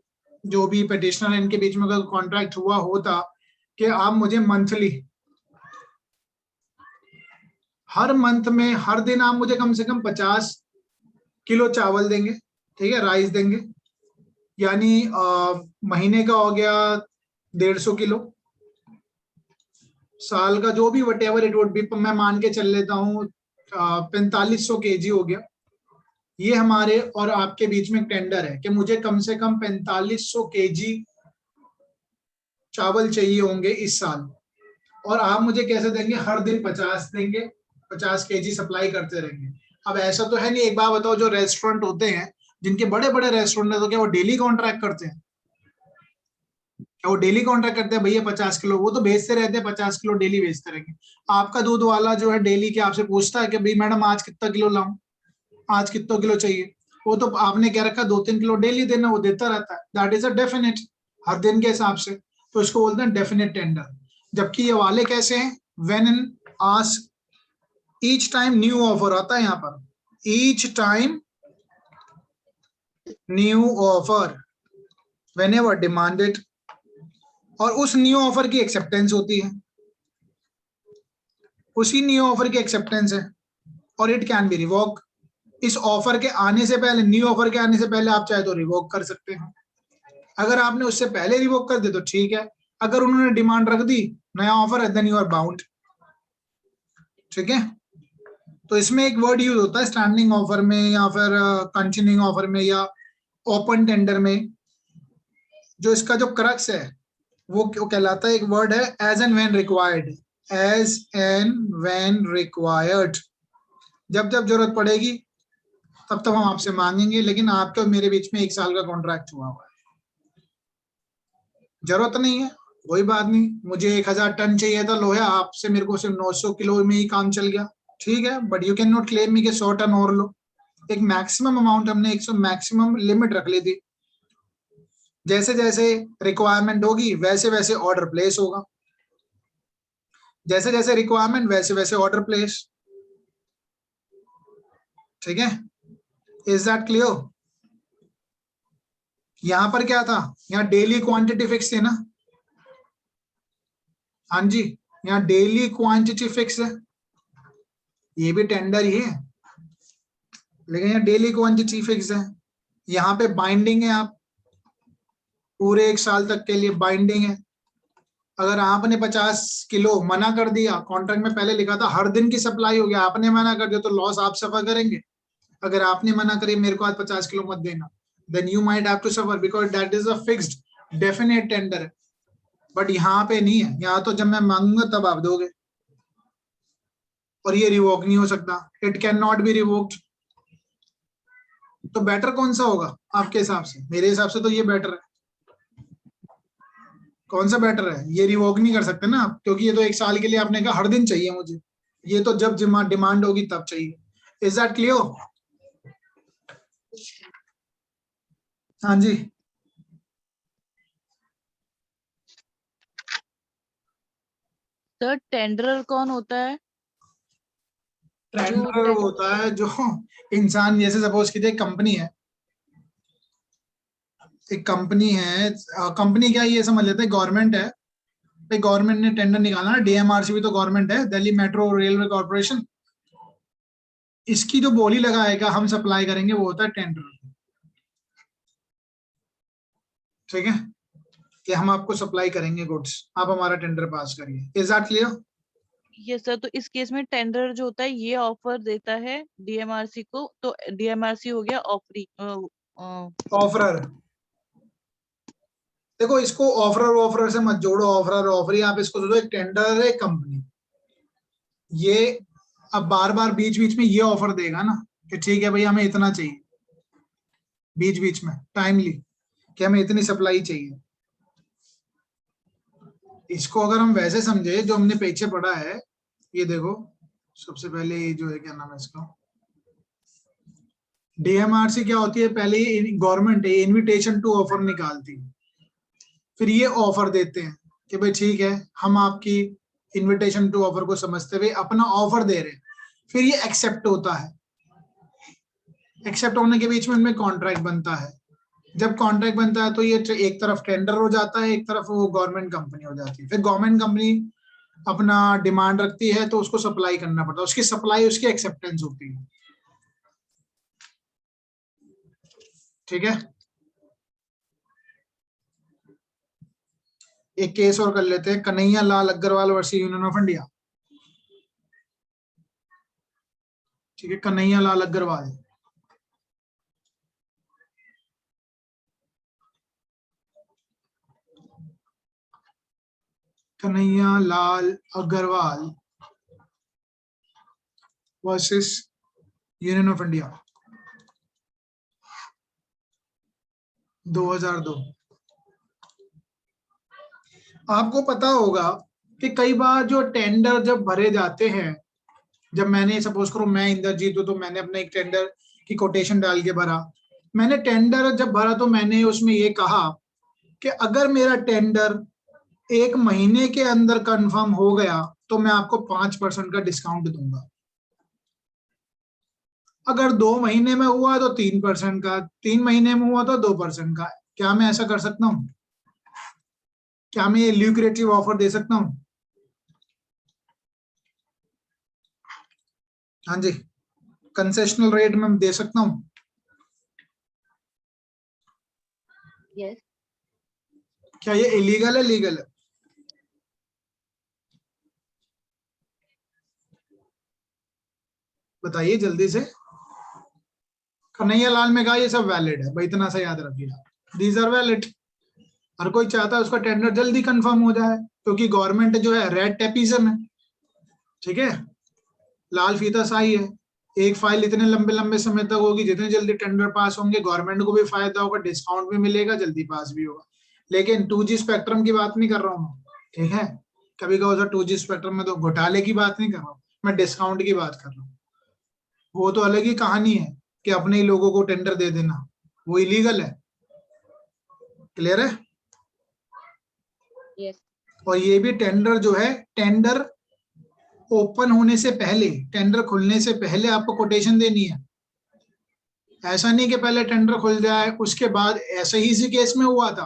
जो भी पेटिशनर इनके बीच में अगर कॉन्ट्रैक्ट हुआ होता कि आप मुझे मंथली, हर मंथ में हर दिन आप मुझे कम से कम 50 किलो चावल देंगे, ठीक है, राइस देंगे, यानी महीने का हो गया 150 किलो, साल का जो भी what ever it would B, मैं मान के चल लेता हूँ 4500 केजी हो गया। ये हमारे और आपके बीच में टेंडर है कि मुझे कम से कम 4500 केजी चावल चाहिए होंगे इस साल, और आप मुझे कैसे देंगे, हर दिन 50 देंगे, 50 केजी सप्लाई करते रहेंगे। अब ऐसा तो है नहीं, एक बार बताओ, जो रेस्टोरेंट होते हैं, जिनके बड़े बड़े रेस्टोरेंट है, तो क्या वो डेली कॉन्ट्रैक्ट करते हैं? क्या वो डेली कॉन्ट्रैक्ट करते हैं भैया 50 किलो? वो तो बेचते रहते हैं, 50 किलो डेली बेचते रहेंगे। आपका दूध वाला जो है डेली के आपसे पूछता है कि भाई मैडम आज कितना किलो लाऊं, आज कितना किलो चाहिए? वो तो आपने क्या रखा, 2-3 किलो डेली देना, वो देता रहता है। दैट इज अ डेफिनेट, हर दिन के हिसाब से, तो इसको बोलते हैं डेफिनेट टेंडर। जबकि ये वाले कैसे हैं, when in ask, each time new offer आता है यहाँ पर, each time new offer, whenever demanded, और उस न्यू ऑफर की एक्सेप्टेंस होती है, उसी न्यू ऑफर की एक्सेप्टेंस है, और इट कैन बी रिवोक। इस ऑफर के आने से पहले, न्यू ऑफर के आने से पहले आप चाहे तो रिवोक कर सकते हैं। अगर आपने उससे पहले रिवोक कर दे तो ठीक है, अगर उन्होंने डिमांड रख दी, नया ऑफर है, देन यू आर बाउंड, ठीक है। तो इसमें एक वर्ड यूज होता है स्टैंडिंग ऑफर में या फिर कंटिन्यूइंग ऑफर में या ओपन टेंडर में, जो इसका जो क्रक्स है वो कहलाता है, एक वर्ड है as and when required, as and when required. जब जब जरूरत पड़ेगी तब तब हम आपसे मांगेंगे, लेकिन आपके और मेरे बीच में 1 साल का कॉन्ट्रैक्ट हुआ है, जरूरत नहीं है कोई बात नहीं, मुझे 1000 टन चाहिए था लोहा, आपसे मेरे को सिर्फ 900 किलो में ही काम चल गया, ठीक है, but you can not claim me कि 100 टन और लो। एक मैक्सिमम अमाउंट हमने, 100 मैक्सिमम लिमिट रख ली थी, जैसे जैसे रिक्वायरमेंट होगी वैसे वैसे ऑर्डर प्लेस होगा, जैसे जैसे रिक्वायरमेंट वैसे वैसे ऑर्डर प्लेस। ठीक है, इज दैट क्लियर? यहां पर क्या था, यहाँ डेली क्वांटिटी फिक्स थी ना, हाँ जी, यहाँ डेली क्वांटिटी फिक्स है, ये भी टेंडर ही है, लेकिन यहाँ डेली क्वांटिटी फिक्स है। यहाँ पे बाइंडिंग है, आप पूरे 1 साल तक के लिए बाइंडिंग है। अगर आपने 50 किलो मना कर दिया, कॉन्ट्रैक्ट में पहले लिखा था हर दिन की सप्लाई हो गया, आपने मना कर दिया तो लॉस आप सफर करेंगे। अगर आपने मना करी मेरे को आज 50 किलो मत देना, then you might have to suffer because that is a fixed definite tender है। बट यहाँ पे नहीं है, यहाँ तो जब मैं मांगूंगा तब आप दोगे, और ये रिवोक नहीं हो सकता, it can not be revoked. तो बेटर कौन सा होगा आपके हिसाब से? मेरे हिसाब से तो ये बेटर है। कौन सा बेटर है? ये रिवोक नहीं कर सकते ना आप, क्योंकि ये तो 1 साल के लिए आपने कहा हर दिन चाहिए मुझे, ये तो जब डिमांड होगी तब चाहिए। Is that clear? हाँ जी, सर टेंडरर कौन होता है? टेंडर होता है जो इंसान, जैसे सपोज कीजिए कंपनी है, एक कंपनी है, कंपनी क्या ये समझ लेते हैं गवर्नमेंट है, भाई गवर्नमेंट ने टेंडर निकाला ना, डीएमआरसी भी तो गवर्नमेंट है, दिल्ली मेट्रो रेलवे कॉर्पोरेशन, इसकी जो बोली लगाएगा हम सप्लाई करेंगे वो होता है टेंडर। ठीक है, कि हम आपको सप्लाई करेंगे गुड्स, आप हमारा टेंडर पास करिए। Is that clear? ये सर, तो इस केस में टेंडर जो होता है ये ऑफर देता है डीएमआरसी को, तो डीएमआरसी हो गया ऑफरी ऑफरर। देखो इसको ऑफरर ऑफरर से मत जोड़ो, ऑफरर ऑफरी, आप इसको जोड़ो एक टेंडर है कंपनी। ये अब बार बार बीच बीच में ये ऑफर देगा ना कि ठीक है भाई हमें इतना चाहिए, बीच बीच में टाइमली कि हमें इतनी सप्लाई चाहिए। इसको अगर हम वैसे समझे जो हमने पीछे पढ़ा है, ये देखो सबसे पहले ये जो है क्या नाम है इसका, डीएमआरसी क्या होती है, पहले गवर्नमेंट इनविटेशन टू ऑफर निकालती है, फिर ये ऑफर देते हैं कि भाई ठीक है हम आपकी इनविटेशन टू ऑफर को समझते हुए अपना ऑफर दे रहे हैं, फिर ये एक्सेप्ट होता है, एक्सेप्ट होने के बीच में उनमें कॉन्ट्रैक्ट बनता है। जब कॉन्ट्रैक्ट बनता है तो ये एक तरफ टेंडर हो जाता है, एक तरफ वो गवर्नमेंट कंपनी हो जाती है। फिर गवर्नमेंट कंपनी अपना डिमांड रखती है तो उसको सप्लाई करना पड़ता है, उसकी सप्लाई उसकी एक्सेप्टेंस होती है। ठीक है, एक केस और कर लेते हैं, Kanhaiya Lal Agarwal versus Union of India. ठीक है, Kanhaiya Lal Agarwal, Kanhaiya Lal Agarwal versus Union of India 2002। आपको पता होगा कि कई बार जो टेंडर जब भरे जाते हैं, जब मैंने सपोज करो मैं इंद्रजीत हूं तो मैंने अपना एक टेंडर की कोटेशन डाल के भरा, मैंने टेंडर जब भरा तो मैंने उसमें ये कहा कि अगर मेरा टेंडर 1 महीने के अंदर कंफर्म हो गया तो मैं आपको 5% का डिस्काउंट दूंगा, अगर 2 महीने में हुआ तो 3% का, 3 महीने में हुआ तो 2% का। क्या मैं ऐसा कर सकता हूँ? क्या मैं ये ल्यूक्रेटिव ऑफर दे सकता हूँ? हाँ जी, कंसेशनल रेट में दे सकता हूँ। यस। क्या ये इलीगल है लीगल है? बताइए जल्दी से। कन्हैया लाल में कहा ये सब वैलिड है भाई, इतना सा याद रखिए, दीज आर वैलिड। हर कोई चाहता है उसका टेंडर जल्दी कंफर्म हो जाए, क्योंकि गवर्नमेंट जो है रेड टेपिज्म है। ठीक है, लाल फीता साई है, एक फाइल इतने लंबे लंबे समय तक होगी, जितने जल्दी टेंडर पास होंगे गवर्नमेंट को भी फायदा होगा, डिस्काउंट भी मिलेगा, जल्दी पास भी होगा। लेकिन 2G स्पेक्ट्रम की बात नहीं कर रहा हूँ, ठीक है, कभी कहो सर 2G स्पेक्ट्रम में तो घोटाले की बात नहीं कर रहा हूँ, मैं डिस्काउंट की बात कर रहा हूँ। वो तो अलग ही कहानी है कि अपने ही लोगों को टेंडर दे देना, वो इलीगल है। क्लियर है? यस और ये भी टेंडर जो है, टेंडर ओपन होने से पहले, टेंडर खुलने से पहले आपको कोटेशन देनी है। ऐसा नहीं कि पहले टेंडर खुल जाए उसके बाद, ऐसा ही इसी केस में हुआ था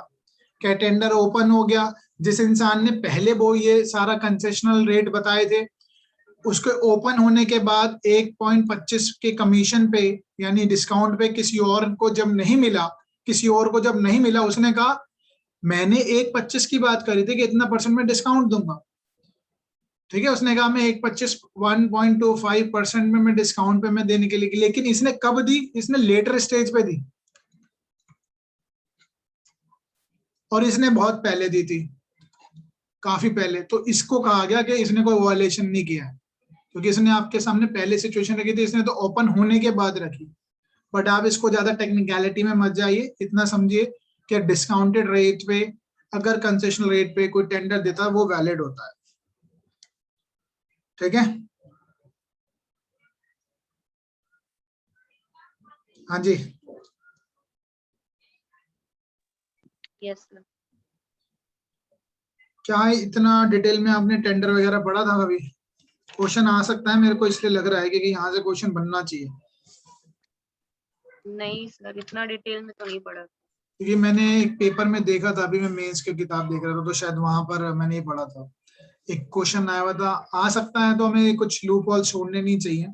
कि टेंडर ओपन हो गया, जिस इंसान ने पहले वो ये सारा कंसेशनल रेट बताए थे, उसके ओपन होने के बाद 1.25 के कमीशन पे यानी डिस्काउंट पे किसी और को जब नहीं मिला, उसने कहा मैंने 1.25 की बात करी थी कि इतना % में डिस्काउंट दूंगा, ठीक है, उसने कहा मैं 1.25% में मैं डिस्काउंट पे मैं देने के लिए, लेकिन इसने कब दी? इसने लेटर स्टेज पे दी और इसने बहुत पहले दी थी, काफी पहले। तो इसको कहा गया कि इसने कोई वायलेशन नहीं किया है, क्योंकि इसने आपके सामने पहले सिचुएशन रखी थी, इसने तो ओपन होने के बाद रखी। बट आप इसको ज्यादा टेक्निकलिटी में मत जाइए, इतना समझिए कि डिस्काउंटेड रेट पे अगर कंसेशनल रेट पे कोई टेंडर देता है वो वैलिड होता है, ठीक है? हाँ जी, यस सर। क्या इतना डिटेल में आपने टेंडर वगैरह पढ़ा था कभी? क्वेश्चन आ सकता है, मेरे को इसलिए लग रहा है कि यहाँ से क्वेश्चन बनना चाहिए, नहीं सर, इतना डिटेल में तो नहीं पढ़ा। क्योंकि मैंने एक पेपर में देखा था, अभी मैं मेंस की किताब देख रहा था, तो शायद वहां पर मैंने ये पढ़ा था, एक क्वेश्चन आया हुआ था। आ सकता है, तो हमें कुछ लूप होल छोड़ने नहीं चाहिए।